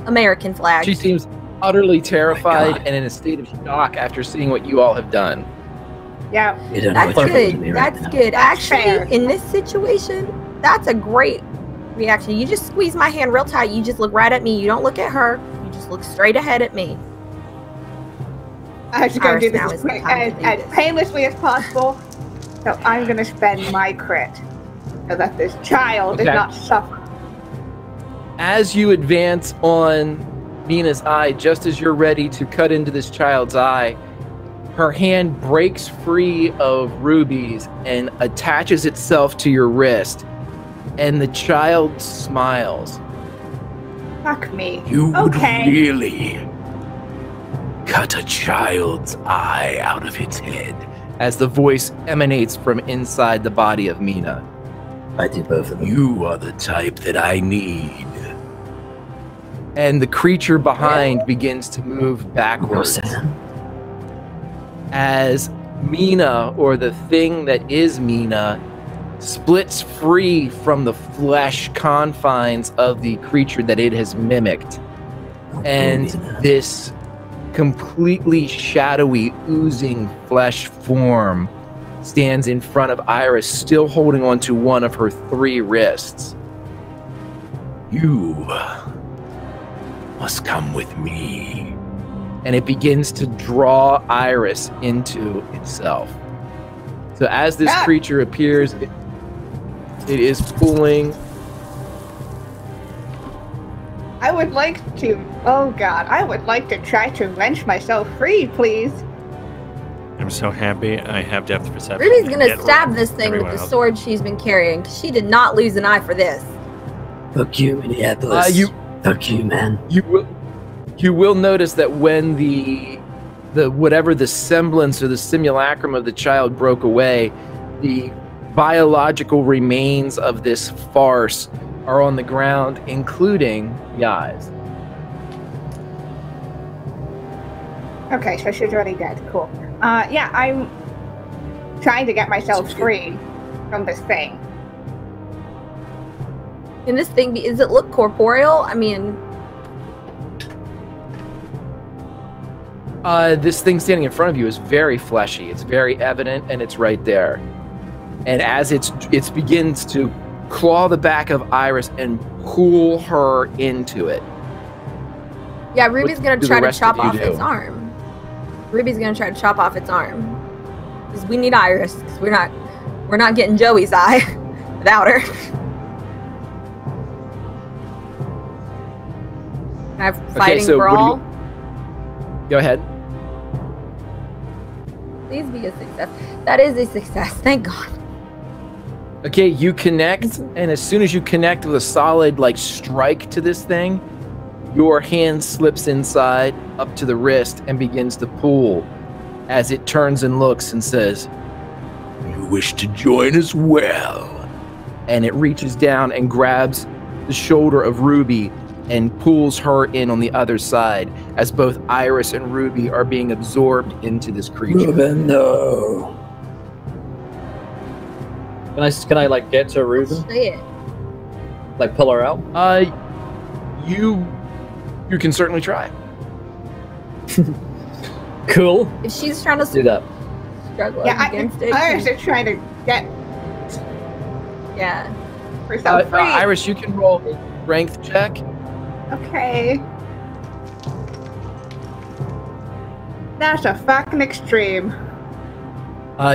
[SPEAKER 6] American flags.
[SPEAKER 3] She seems utterly
[SPEAKER 2] God.
[SPEAKER 3] terrified and in a state of shock after seeing what you all have done.
[SPEAKER 5] Yeah.
[SPEAKER 2] You don't know
[SPEAKER 6] That's
[SPEAKER 2] what you're doing to
[SPEAKER 6] good.
[SPEAKER 2] me right
[SPEAKER 6] That's
[SPEAKER 2] now.
[SPEAKER 6] good.
[SPEAKER 5] That's
[SPEAKER 6] Actually,
[SPEAKER 5] fair.
[SPEAKER 6] in this situation, that's a great reaction. You just squeeze my hand real tight. You just look right at me. You don't look at her. You just look straight ahead at me.
[SPEAKER 5] I'm just gonna
[SPEAKER 6] Iris,
[SPEAKER 5] do this
[SPEAKER 6] now
[SPEAKER 5] as,
[SPEAKER 6] is the
[SPEAKER 5] quick,
[SPEAKER 6] time to
[SPEAKER 5] as,
[SPEAKER 6] do
[SPEAKER 5] as
[SPEAKER 6] this.
[SPEAKER 5] painlessly as possible. So I'm gonna spend my crit so that this child does
[SPEAKER 3] Okay.
[SPEAKER 5] not suffer.
[SPEAKER 3] As you advance on Mina's eye, just as you're ready to cut into this child's eye, her hand breaks free of Ruby's and attaches itself to your wrist, and the child smiles.
[SPEAKER 5] Fuck me.
[SPEAKER 7] You would
[SPEAKER 5] Okay.
[SPEAKER 7] really cut a child's eye out of its head.
[SPEAKER 3] As the voice emanates from inside the body of Mina.
[SPEAKER 2] I do both of them.
[SPEAKER 7] You are the type that I need.
[SPEAKER 3] And the creature behind begins to move
[SPEAKER 2] Go,
[SPEAKER 3] backwards
[SPEAKER 2] Sam.
[SPEAKER 3] as Mina, or the thing that is Mina, splits free from the flesh confines of the creature that it has mimicked. And this completely shadowy, oozing flesh form stands in front of Iris, still holding onto one of her 3 wrists.
[SPEAKER 7] You must come with me.
[SPEAKER 3] And it begins to draw Iris into itself. So as this
[SPEAKER 5] Ah!
[SPEAKER 3] creature appears, it is pulling.
[SPEAKER 5] I would like to. Oh God, I would like to try to wrench myself free, please.
[SPEAKER 4] I'm so happy I have depth perception.
[SPEAKER 6] Ruby's gonna stab this thing with the sword she's been carrying, because she did not lose an eye for this.
[SPEAKER 2] Fuck you, Minneapolis. Fuck you, man.
[SPEAKER 3] You will notice that when the whatever the semblance or the simulacrum of the child broke away, the biological remains of this farce are on the ground, including the eyes.
[SPEAKER 5] Okay, so she's already dead. Cool. Yeah, I'm trying to get myself free from this thing.
[SPEAKER 6] Can this thing be? Does it look corporeal? I mean,
[SPEAKER 3] this thing standing in front of you is very fleshy. It's very evident, and it's right there. And as it begins to claw the back of Iris and pull her into it.
[SPEAKER 6] Yeah, Ruby's gonna try to chop off its arm. Ruby's gonna try to chop off its arm because we need Iris. Because we're not getting Joey's eye without her. Can I have fighting brawl?
[SPEAKER 3] Go ahead.
[SPEAKER 6] Please be a success. That is a success. Thank God.
[SPEAKER 3] Okay, you connect, and as soon as you connect with a solid strike to this thing, your hand slips inside up to the wrist and begins to pull as it turns and looks and says,
[SPEAKER 7] "You wish to join as well?"
[SPEAKER 3] And it reaches down and grabs the shoulder of Ruby and pulls her in on the other side as both Iris and Ruby are being absorbed into this creature.
[SPEAKER 2] Ruben, no. Can I get to Ruben?
[SPEAKER 6] Say it.
[SPEAKER 2] Pull her out?
[SPEAKER 3] You can certainly try.
[SPEAKER 2] Cool.
[SPEAKER 6] If she's trying to
[SPEAKER 2] do that,
[SPEAKER 6] struggle against it.
[SPEAKER 5] Iris is trying to get.
[SPEAKER 6] Yeah.
[SPEAKER 5] Herself free.
[SPEAKER 3] Iris, you can roll a strength check.
[SPEAKER 5] Okay. That's a fucking extreme.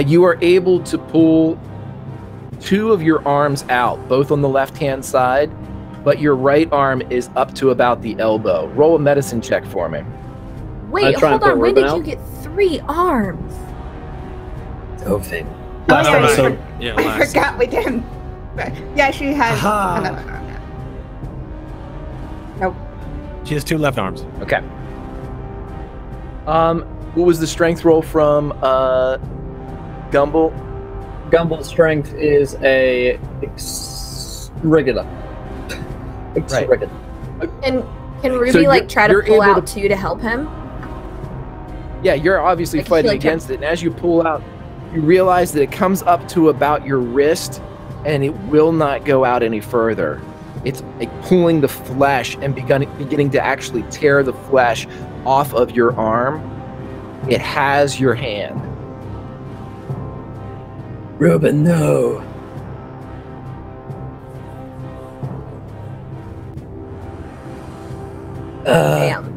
[SPEAKER 3] You are able to pull 2 of your arms out, both on the left-hand side, but your right arm is up to about the elbow. Roll a medicine check for me.
[SPEAKER 6] Wait, hold on. When did you get 3 arms?
[SPEAKER 2] Oh, thing.
[SPEAKER 5] Last
[SPEAKER 4] episode.
[SPEAKER 5] I forgot we didn't. Yeah, she has another arm now. Nope.
[SPEAKER 4] She has 2 left arms.
[SPEAKER 3] Okay. What was the strength roll from Gumble?
[SPEAKER 2] Gumble's strength is a regular.
[SPEAKER 3] Right.
[SPEAKER 2] Regular.
[SPEAKER 6] And can Ruby try to pull out too to help him?
[SPEAKER 3] Yeah, you're obviously fighting against it, and as you pull out, you realize that it comes up to about your wrist, and it will not go out any further. It's pulling the flesh and beginning to actually tear the flesh off of your arm. It has your hand.
[SPEAKER 2] Ruben, no.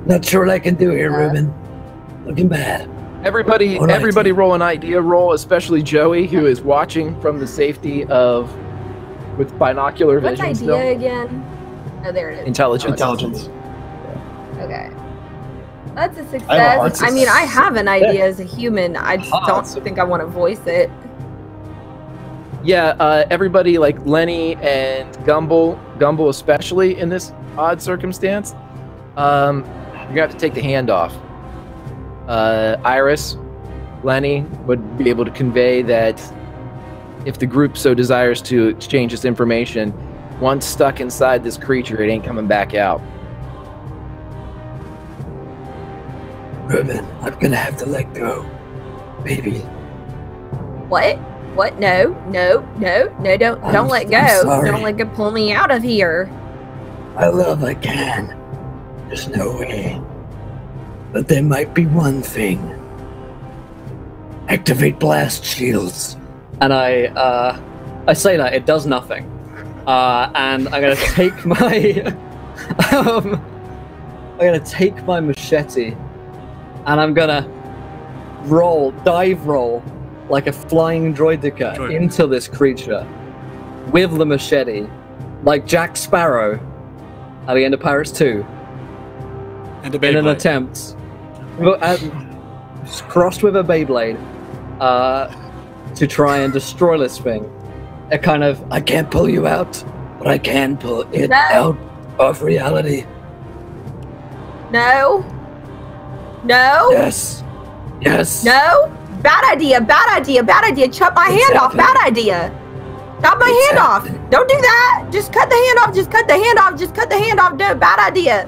[SPEAKER 2] Not sure what I can do here, Ruben. Looking bad.
[SPEAKER 3] Everybody roll an idea roll, especially Joey, who is watching from the safety with binocular vision.
[SPEAKER 6] What's idea again? Oh, there it is.
[SPEAKER 3] Intelligence.
[SPEAKER 6] Okay. That's a success. I mean, I have an idea as a human. I just don't think I want to voice it.
[SPEAKER 3] Yeah, everybody like Lenny and Gumble especially in this odd circumstance, you're gonna have to take the hand off. Iris, Lenny would be able to convey that if the group so desires to exchange this information, once stuck inside this creature, it ain't coming back out.
[SPEAKER 2] Ruben, I'm gonna have to let go. Baby.
[SPEAKER 6] What? What? No, don't let go. Don't let go. Pull me out of here.
[SPEAKER 2] I can. There's no way. But there might be one thing. Activate blast shields. And I say that, it does nothing. And I'm gonna take my I'm gonna take my machete and I'm gonna dive roll like a flying droideka into this creature with the machete, like Jack Sparrow at the end of Pirates 2. in an attempt, crossed with a Beyblade, to try and destroy this thing. A kind of, I can't pull you out, but I can pull it out of reality.
[SPEAKER 6] No. No.
[SPEAKER 2] Yes. Yes.
[SPEAKER 6] No. Bad idea. Bad idea. Bad idea. Chop my hand off. Bad idea. Chop my hand off. Don't do that. Just cut the hand off. Just cut the hand off. Just cut the hand off. No, bad idea.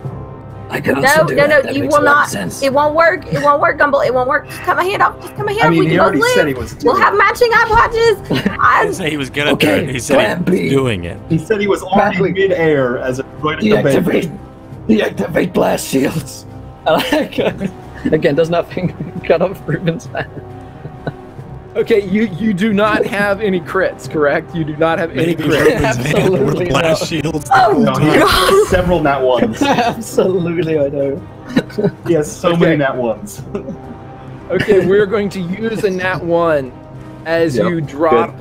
[SPEAKER 2] I can also do that. That
[SPEAKER 6] you
[SPEAKER 2] makes
[SPEAKER 6] will
[SPEAKER 2] a lot
[SPEAKER 6] not.
[SPEAKER 2] of sense.
[SPEAKER 6] It won't work. It won't work, Gumball. It won't work. Just cut my hand off. Just cut my hand off.
[SPEAKER 1] I mean,
[SPEAKER 6] We
[SPEAKER 1] he
[SPEAKER 6] can
[SPEAKER 1] already
[SPEAKER 6] both
[SPEAKER 1] said
[SPEAKER 6] live.
[SPEAKER 1] he was doing
[SPEAKER 6] We'll have matching eye patches.
[SPEAKER 4] He didn't say he was gonna do it. He said he was doing it.
[SPEAKER 1] He said he was already mid-air as it right
[SPEAKER 2] Deactivate blast shields. Again, does nothing. Cut off Ruben's hand.
[SPEAKER 3] Okay, you do not have any crits, correct? You do not have any crits.
[SPEAKER 2] Absolutely
[SPEAKER 4] blast
[SPEAKER 2] not.
[SPEAKER 4] shields.
[SPEAKER 6] Oh,
[SPEAKER 1] God. Several nat ones.
[SPEAKER 2] Absolutely, I know.
[SPEAKER 1] He has so many nat ones.
[SPEAKER 3] Okay, we're going to use a nat 1 as you drop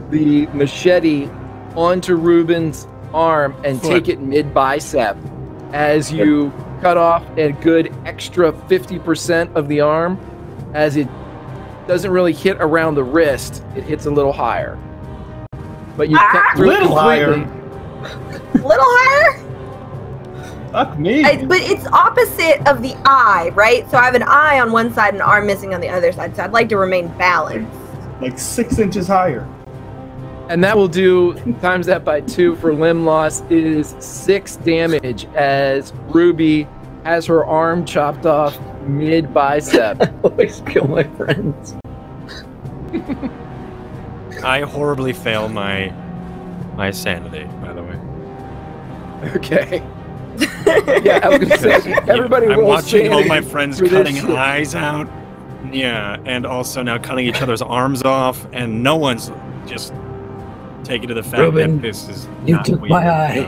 [SPEAKER 3] the machete onto Ruben's arm and take it mid-bicep. As you cut off a good extra 50% of the arm, as it doesn't really hit around the wrist, it hits a little higher. But you cut through it completely.
[SPEAKER 6] Little higher?
[SPEAKER 1] Fuck me.
[SPEAKER 6] But it's opposite of the eye, right? So I have an eye on one side and an arm missing on the other side. So I'd like to remain balanced.
[SPEAKER 1] Like 6 inches higher.
[SPEAKER 3] And that will do, times that by 2 for limb loss, is 6 damage as Ruby has her arm chopped off mid-bicep.
[SPEAKER 2] I always kill my friends.
[SPEAKER 4] I horribly fail my sanity, by the way.
[SPEAKER 3] Okay. Yeah, I was gonna say, everybody
[SPEAKER 4] I'm
[SPEAKER 3] rolls
[SPEAKER 4] watching all
[SPEAKER 3] sanity
[SPEAKER 4] my friends
[SPEAKER 3] for this
[SPEAKER 4] cutting
[SPEAKER 3] shit.
[SPEAKER 4] eyes out. Yeah, and also now cutting each other's arms off, and no one's just taking to the fact
[SPEAKER 2] Ruben,
[SPEAKER 4] that this is
[SPEAKER 2] you
[SPEAKER 4] not
[SPEAKER 2] took
[SPEAKER 4] weird,
[SPEAKER 2] my eye.
[SPEAKER 4] you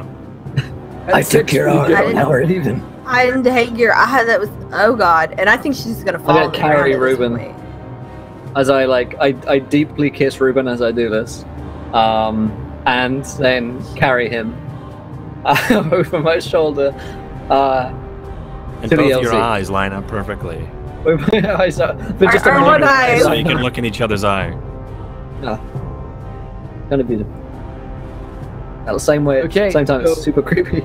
[SPEAKER 4] know?
[SPEAKER 2] I took your arm.
[SPEAKER 6] I didn't-
[SPEAKER 2] Now we're even.
[SPEAKER 6] I didn't take your eye. That was, oh God. And I think she's just gonna fall.
[SPEAKER 2] gonna
[SPEAKER 6] on the
[SPEAKER 2] carry
[SPEAKER 6] ground at this
[SPEAKER 2] Ruben.
[SPEAKER 6] point.
[SPEAKER 2] As I deeply kiss Ruben as I do this, and then carry him over my shoulder.
[SPEAKER 4] And
[SPEAKER 2] to the
[SPEAKER 4] both your
[SPEAKER 2] LZ.
[SPEAKER 4] eyes line up perfectly,
[SPEAKER 2] With my eyes up. They're just
[SPEAKER 6] Our one eye.
[SPEAKER 4] so you can look in each other's eye.
[SPEAKER 2] Gonna be the same way.
[SPEAKER 3] Okay,
[SPEAKER 2] Same time.
[SPEAKER 3] so-
[SPEAKER 2] It's super creepy.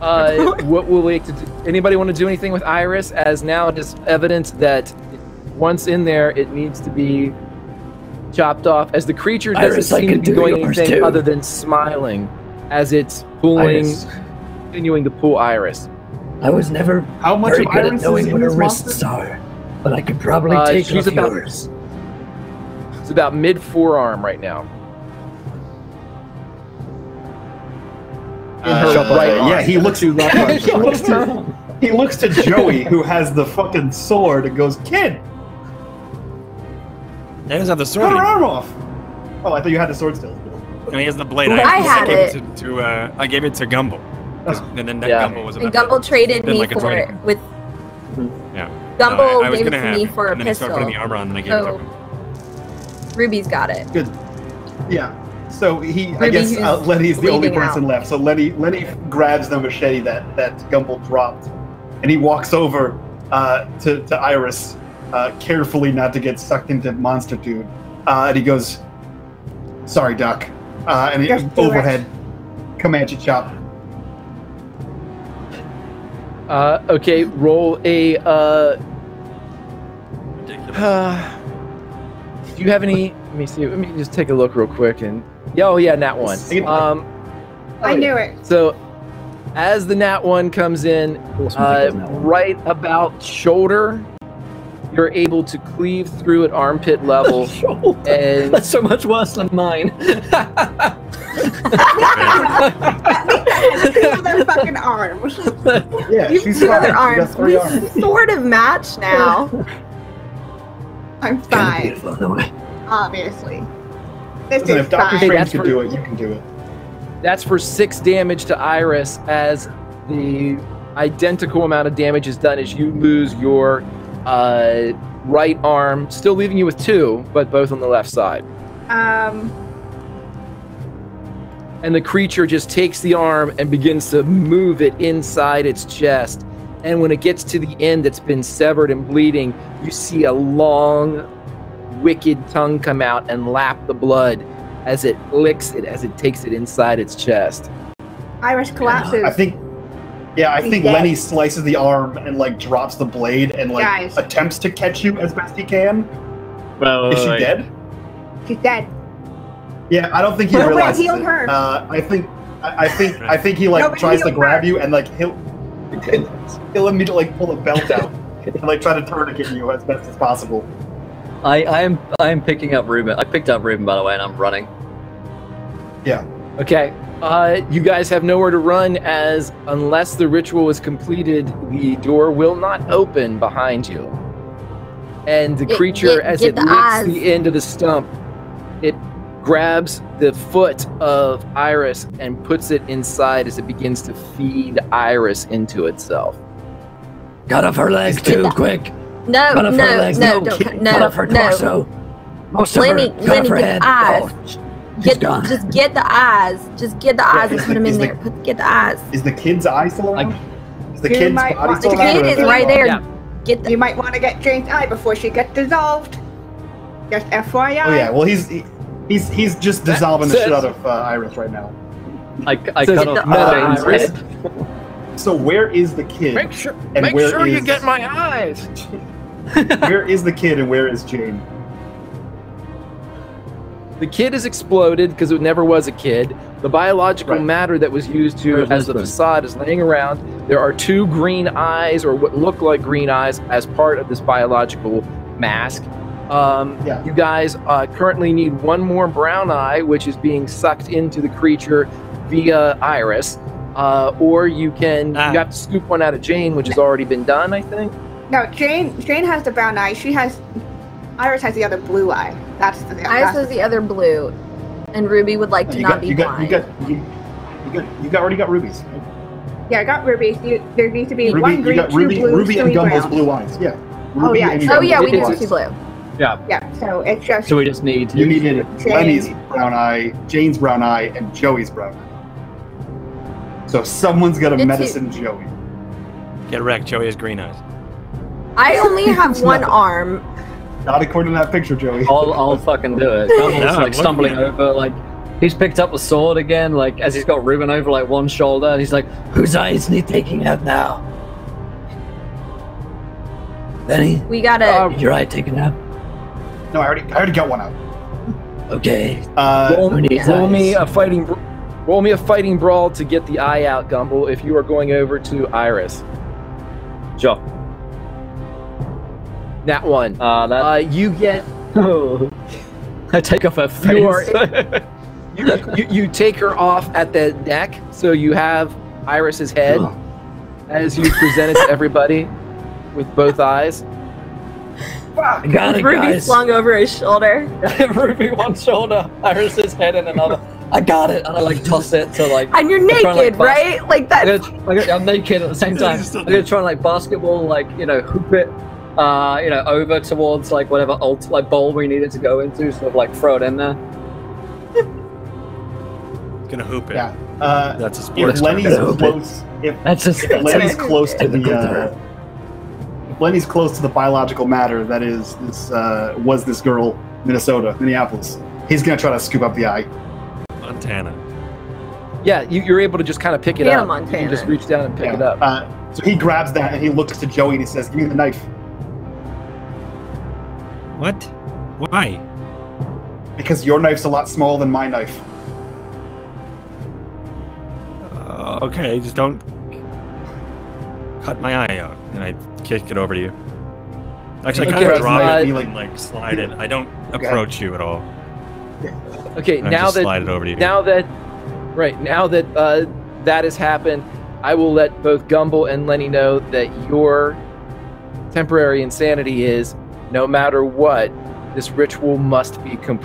[SPEAKER 3] What will we do? Anybody want to do anything with Iris? As now it is evidence that once in there, it needs to be chopped off. As the creature doesn't
[SPEAKER 2] Iris, I
[SPEAKER 3] seem
[SPEAKER 2] can
[SPEAKER 3] to be
[SPEAKER 2] do
[SPEAKER 3] doing
[SPEAKER 2] yours
[SPEAKER 3] anything
[SPEAKER 2] too.
[SPEAKER 3] other than smiling, as it's pulling,
[SPEAKER 2] Iris.
[SPEAKER 3] continuing to pull Iris.
[SPEAKER 2] I was never
[SPEAKER 1] How much
[SPEAKER 2] very
[SPEAKER 1] of
[SPEAKER 2] good at
[SPEAKER 1] Iris is
[SPEAKER 2] knowing
[SPEAKER 1] in
[SPEAKER 2] what her
[SPEAKER 1] this
[SPEAKER 2] wrists
[SPEAKER 1] monster?
[SPEAKER 2] are, but I could probably take
[SPEAKER 3] she's
[SPEAKER 2] off
[SPEAKER 3] about-
[SPEAKER 2] yours.
[SPEAKER 3] It's about mid forearm right now. In her right arm.
[SPEAKER 1] Yeah, he looks to he looks to Joey, who has the fucking sword, and goes, "Kid,
[SPEAKER 4] He doesn't have the
[SPEAKER 1] cut
[SPEAKER 4] sword.
[SPEAKER 1] her arm off." Oh, I thought you had the sword still.
[SPEAKER 4] No, he has the blade.
[SPEAKER 6] I had
[SPEAKER 4] gave
[SPEAKER 6] it.
[SPEAKER 4] I gave it to Gumball, and then that
[SPEAKER 3] Yeah.
[SPEAKER 4] Gumball was
[SPEAKER 6] And
[SPEAKER 4] about
[SPEAKER 6] Gumball traded
[SPEAKER 4] been
[SPEAKER 6] me
[SPEAKER 4] like a
[SPEAKER 6] for it
[SPEAKER 4] training.
[SPEAKER 6] with
[SPEAKER 4] yeah.
[SPEAKER 6] Gumball
[SPEAKER 4] I was
[SPEAKER 6] gave it
[SPEAKER 4] gonna
[SPEAKER 6] to
[SPEAKER 4] have
[SPEAKER 6] me
[SPEAKER 4] it,
[SPEAKER 6] for a
[SPEAKER 4] and then he started
[SPEAKER 6] pistol.
[SPEAKER 4] putting the armor on, and I gave it to
[SPEAKER 6] So
[SPEAKER 4] him.
[SPEAKER 6] Ruby's got it.
[SPEAKER 1] Good. Yeah. So I
[SPEAKER 6] Ruby,
[SPEAKER 1] guess
[SPEAKER 6] who's
[SPEAKER 1] Lenny's the only
[SPEAKER 6] bleeding
[SPEAKER 1] person
[SPEAKER 6] out.
[SPEAKER 1] left. So Lenny grabs the machete that Gumball dropped, and he walks over to Iris, carefully not to get sucked into Monster Dude, and he goes, "Sorry, Doc," and he
[SPEAKER 5] Just do it.
[SPEAKER 1] overhead Comanche chop.
[SPEAKER 3] Okay, roll a.
[SPEAKER 4] Ridiculous.
[SPEAKER 3] Do you have any? Let me see. Let me just take a look real quick. And yeah, nat one.
[SPEAKER 5] I knew it.
[SPEAKER 3] So, as the nat one comes in, right about shoulder, you're able to cleave through at armpit level, and
[SPEAKER 2] That's so much worse than mine.
[SPEAKER 5] With their fucking arms.
[SPEAKER 1] Yeah,
[SPEAKER 6] You
[SPEAKER 1] she's
[SPEAKER 6] two
[SPEAKER 1] fine.
[SPEAKER 6] other
[SPEAKER 1] She got
[SPEAKER 6] arms.
[SPEAKER 1] 3
[SPEAKER 6] We
[SPEAKER 1] arms.
[SPEAKER 6] sort of match now.
[SPEAKER 5] I'm fine, obviously. This
[SPEAKER 1] Listen,
[SPEAKER 5] is
[SPEAKER 1] if Doctor
[SPEAKER 5] fine.
[SPEAKER 1] Strange
[SPEAKER 3] that's
[SPEAKER 1] could
[SPEAKER 3] for-
[SPEAKER 1] do it, you can do it.
[SPEAKER 3] that's for 6 damage to Iris. As the identical amount of damage is done, as you lose your right arm, still leaving you with 2, but both on the left side. And the creature just takes the arm and begins to move it inside its chest And when it gets to the end that's been severed and bleeding, you see a long, wicked tongue come out and lap the blood as it licks it, as it takes it inside its chest.
[SPEAKER 5] Iris collapses.
[SPEAKER 1] I think Lenny slices the arm and like drops the blade and like
[SPEAKER 5] Guys.
[SPEAKER 1] attempts to catch you as best he can.
[SPEAKER 2] Well,
[SPEAKER 1] Is she dead?
[SPEAKER 5] She's dead.
[SPEAKER 1] Yeah, I don't think he
[SPEAKER 5] Nobody
[SPEAKER 1] realizes
[SPEAKER 5] healed
[SPEAKER 1] it.
[SPEAKER 5] her.
[SPEAKER 1] I think he like
[SPEAKER 5] Nobody
[SPEAKER 1] tries to
[SPEAKER 5] healed
[SPEAKER 1] grab
[SPEAKER 5] her.
[SPEAKER 1] you and like he'll immediately like pull a belt out and like try to tourniquet you as best as possible.
[SPEAKER 2] I am picking up Ruben. I picked up Ruben, by the way, and I'm running.
[SPEAKER 1] Yeah.
[SPEAKER 3] Okay. You guys have nowhere to run, as unless the ritual is completed, the door will not open behind you. And the creature, as it licks the end of the stump, it grabs the foot of Iris and puts it inside as it begins to feed Iris into itself.
[SPEAKER 2] Cut off her legs too, quick.
[SPEAKER 6] No,
[SPEAKER 2] Cut off her
[SPEAKER 6] no,
[SPEAKER 2] legs.
[SPEAKER 6] no,
[SPEAKER 2] Cut
[SPEAKER 6] don't,
[SPEAKER 2] off her
[SPEAKER 6] no,
[SPEAKER 2] torso. Most of
[SPEAKER 6] Lenny,
[SPEAKER 2] her. Cut off her
[SPEAKER 6] get
[SPEAKER 2] head.
[SPEAKER 6] the eyes.
[SPEAKER 2] Oh, she's gone.
[SPEAKER 6] Just get the eyes. Just get the eyes and
[SPEAKER 1] is
[SPEAKER 6] put them
[SPEAKER 1] the-
[SPEAKER 6] in
[SPEAKER 1] is the-
[SPEAKER 6] there. Get the eyes.
[SPEAKER 1] Is the kid's eye still around? Is the
[SPEAKER 5] You
[SPEAKER 1] kid's
[SPEAKER 5] might
[SPEAKER 1] body
[SPEAKER 5] want
[SPEAKER 1] still
[SPEAKER 5] to
[SPEAKER 6] The
[SPEAKER 1] around?
[SPEAKER 5] get
[SPEAKER 1] or
[SPEAKER 6] kid
[SPEAKER 1] is
[SPEAKER 6] is
[SPEAKER 1] it
[SPEAKER 6] right
[SPEAKER 1] gone?
[SPEAKER 6] there.
[SPEAKER 3] Yeah.
[SPEAKER 6] Get the.
[SPEAKER 5] You might want to get Jane's eye before she gets dissolved. Just FYI.
[SPEAKER 1] Oh yeah, well he's just dissolving the shit out of Iris right now.
[SPEAKER 2] I
[SPEAKER 3] Says
[SPEAKER 2] cut
[SPEAKER 3] it
[SPEAKER 2] off
[SPEAKER 3] meta
[SPEAKER 2] Jane's
[SPEAKER 3] Iris.
[SPEAKER 2] head.
[SPEAKER 1] So where is the kid?
[SPEAKER 3] Make sure
[SPEAKER 1] where
[SPEAKER 3] you
[SPEAKER 1] is-
[SPEAKER 3] get my eyes.
[SPEAKER 1] Where is the kid and where is Jane?
[SPEAKER 3] The kid is exploded because it never was a kid. The biological
[SPEAKER 1] Right.
[SPEAKER 3] matter that was used to
[SPEAKER 2] Where's
[SPEAKER 3] as the
[SPEAKER 2] Lisbon?
[SPEAKER 3] facade is laying around. There are 2 green eyes, or what look like green eyes, as part of this biological mask.
[SPEAKER 1] Yeah.
[SPEAKER 3] You guys currently need 1 more brown eye, which is being sucked into the creature via Iris. Or you can you have to scoop one out of Jane, which has already been done, I think.
[SPEAKER 5] No, Jane has the brown eye. Iris has the other blue eye. That's the
[SPEAKER 6] Iris has the other blue, and Ruby would like to not be blind.
[SPEAKER 1] You already got rubies.
[SPEAKER 5] Yeah, I got rubies. There needs to be
[SPEAKER 1] Ruby,
[SPEAKER 5] one green,
[SPEAKER 1] you got
[SPEAKER 5] 2
[SPEAKER 1] Ruby,
[SPEAKER 5] blues,
[SPEAKER 1] Ruby
[SPEAKER 5] 3
[SPEAKER 1] and Gumbo's
[SPEAKER 5] browns.
[SPEAKER 1] blue eyes. Yeah.
[SPEAKER 5] Oh,
[SPEAKER 1] Ruby
[SPEAKER 5] yeah.
[SPEAKER 1] and
[SPEAKER 6] Oh
[SPEAKER 1] Gumbo's
[SPEAKER 6] yeah, we
[SPEAKER 1] blue
[SPEAKER 6] do
[SPEAKER 1] eyes.
[SPEAKER 6] 2 blue.
[SPEAKER 5] Yeah, so it's just
[SPEAKER 2] So we just need.
[SPEAKER 1] You needed
[SPEAKER 5] Jane.
[SPEAKER 1] Lenny's brown eye, Jane's brown eye, and Joey's brown eye. So someone's got to
[SPEAKER 6] It's
[SPEAKER 1] medicine Joey.
[SPEAKER 4] Get wrecked. Joey has green eyes.
[SPEAKER 6] I only have
[SPEAKER 1] It's
[SPEAKER 6] 1
[SPEAKER 1] not-
[SPEAKER 6] arm.
[SPEAKER 1] Not according to that picture, Joey.
[SPEAKER 2] I'll fucking do it. Gumball's
[SPEAKER 4] No, I'm
[SPEAKER 2] like stumbling
[SPEAKER 4] looking at
[SPEAKER 2] over, like he's picked up the sword again, like as he's got Ruben over like one shoulder, and he's like, "Whose eyes need taking out now?" Lenny,
[SPEAKER 6] We gotta.
[SPEAKER 2] your eye taken out.
[SPEAKER 1] No, I already got one out.
[SPEAKER 2] Okay.
[SPEAKER 3] Roll,
[SPEAKER 2] Who needs
[SPEAKER 3] roll me
[SPEAKER 2] eyes?
[SPEAKER 3] a fighting brawl to get the eye out, Gumball, if you are going over to Iris.
[SPEAKER 2] Sure.
[SPEAKER 3] That one. You get
[SPEAKER 2] I take off her face.
[SPEAKER 3] You are- you take her off at the neck, so you have Iris's head as you present it to everybody with both eyes.
[SPEAKER 2] I got it,
[SPEAKER 6] Ruby
[SPEAKER 2] guys.
[SPEAKER 6] slung over his shoulder.
[SPEAKER 2] Ruby one shoulder, Iris's head in another. I got it, and I like toss it to like.
[SPEAKER 6] And you're
[SPEAKER 2] I'm trying,
[SPEAKER 6] naked,
[SPEAKER 2] like,
[SPEAKER 6] right? Like that.
[SPEAKER 2] I'm naked at the same time. I'm gonna try and like basketball, like hoop it, over towards like whatever like bowl we needed to go into, sort of like throw it in there.
[SPEAKER 4] Gonna hoop it.
[SPEAKER 1] Yeah.
[SPEAKER 4] That's a sports
[SPEAKER 1] If Lenny's
[SPEAKER 2] term.
[SPEAKER 1] close, if
[SPEAKER 2] That's just
[SPEAKER 1] Lenny's close to
[SPEAKER 2] Go
[SPEAKER 1] the if Lenny's close to the biological matter that is this was this girl, Minneapolis. He's gonna try to scoop up the eye.
[SPEAKER 4] Montana.
[SPEAKER 3] Yeah, you're able to just kind of pick it
[SPEAKER 6] Hannah
[SPEAKER 3] up. You
[SPEAKER 6] Montana.
[SPEAKER 3] can just reach down and pick
[SPEAKER 1] Yeah.
[SPEAKER 3] it up.
[SPEAKER 1] So he grabs that and he looks to Joey and he says, "Give me the knife."
[SPEAKER 4] What? Why?
[SPEAKER 1] Because your knife's a lot smaller than my knife.
[SPEAKER 4] Okay, just don't cut my eye out. And I kick it over to you. Actually, I kind
[SPEAKER 3] Okay,
[SPEAKER 4] of drop it
[SPEAKER 1] he,
[SPEAKER 4] and like slide it. I don't approach you at all.
[SPEAKER 3] Okay,
[SPEAKER 4] I
[SPEAKER 3] now
[SPEAKER 4] just
[SPEAKER 3] that
[SPEAKER 4] slide it over to you.
[SPEAKER 3] now that that has happened, I will let both Gumball and Lenny know that your temporary insanity is, no matter what, this ritual must be complete.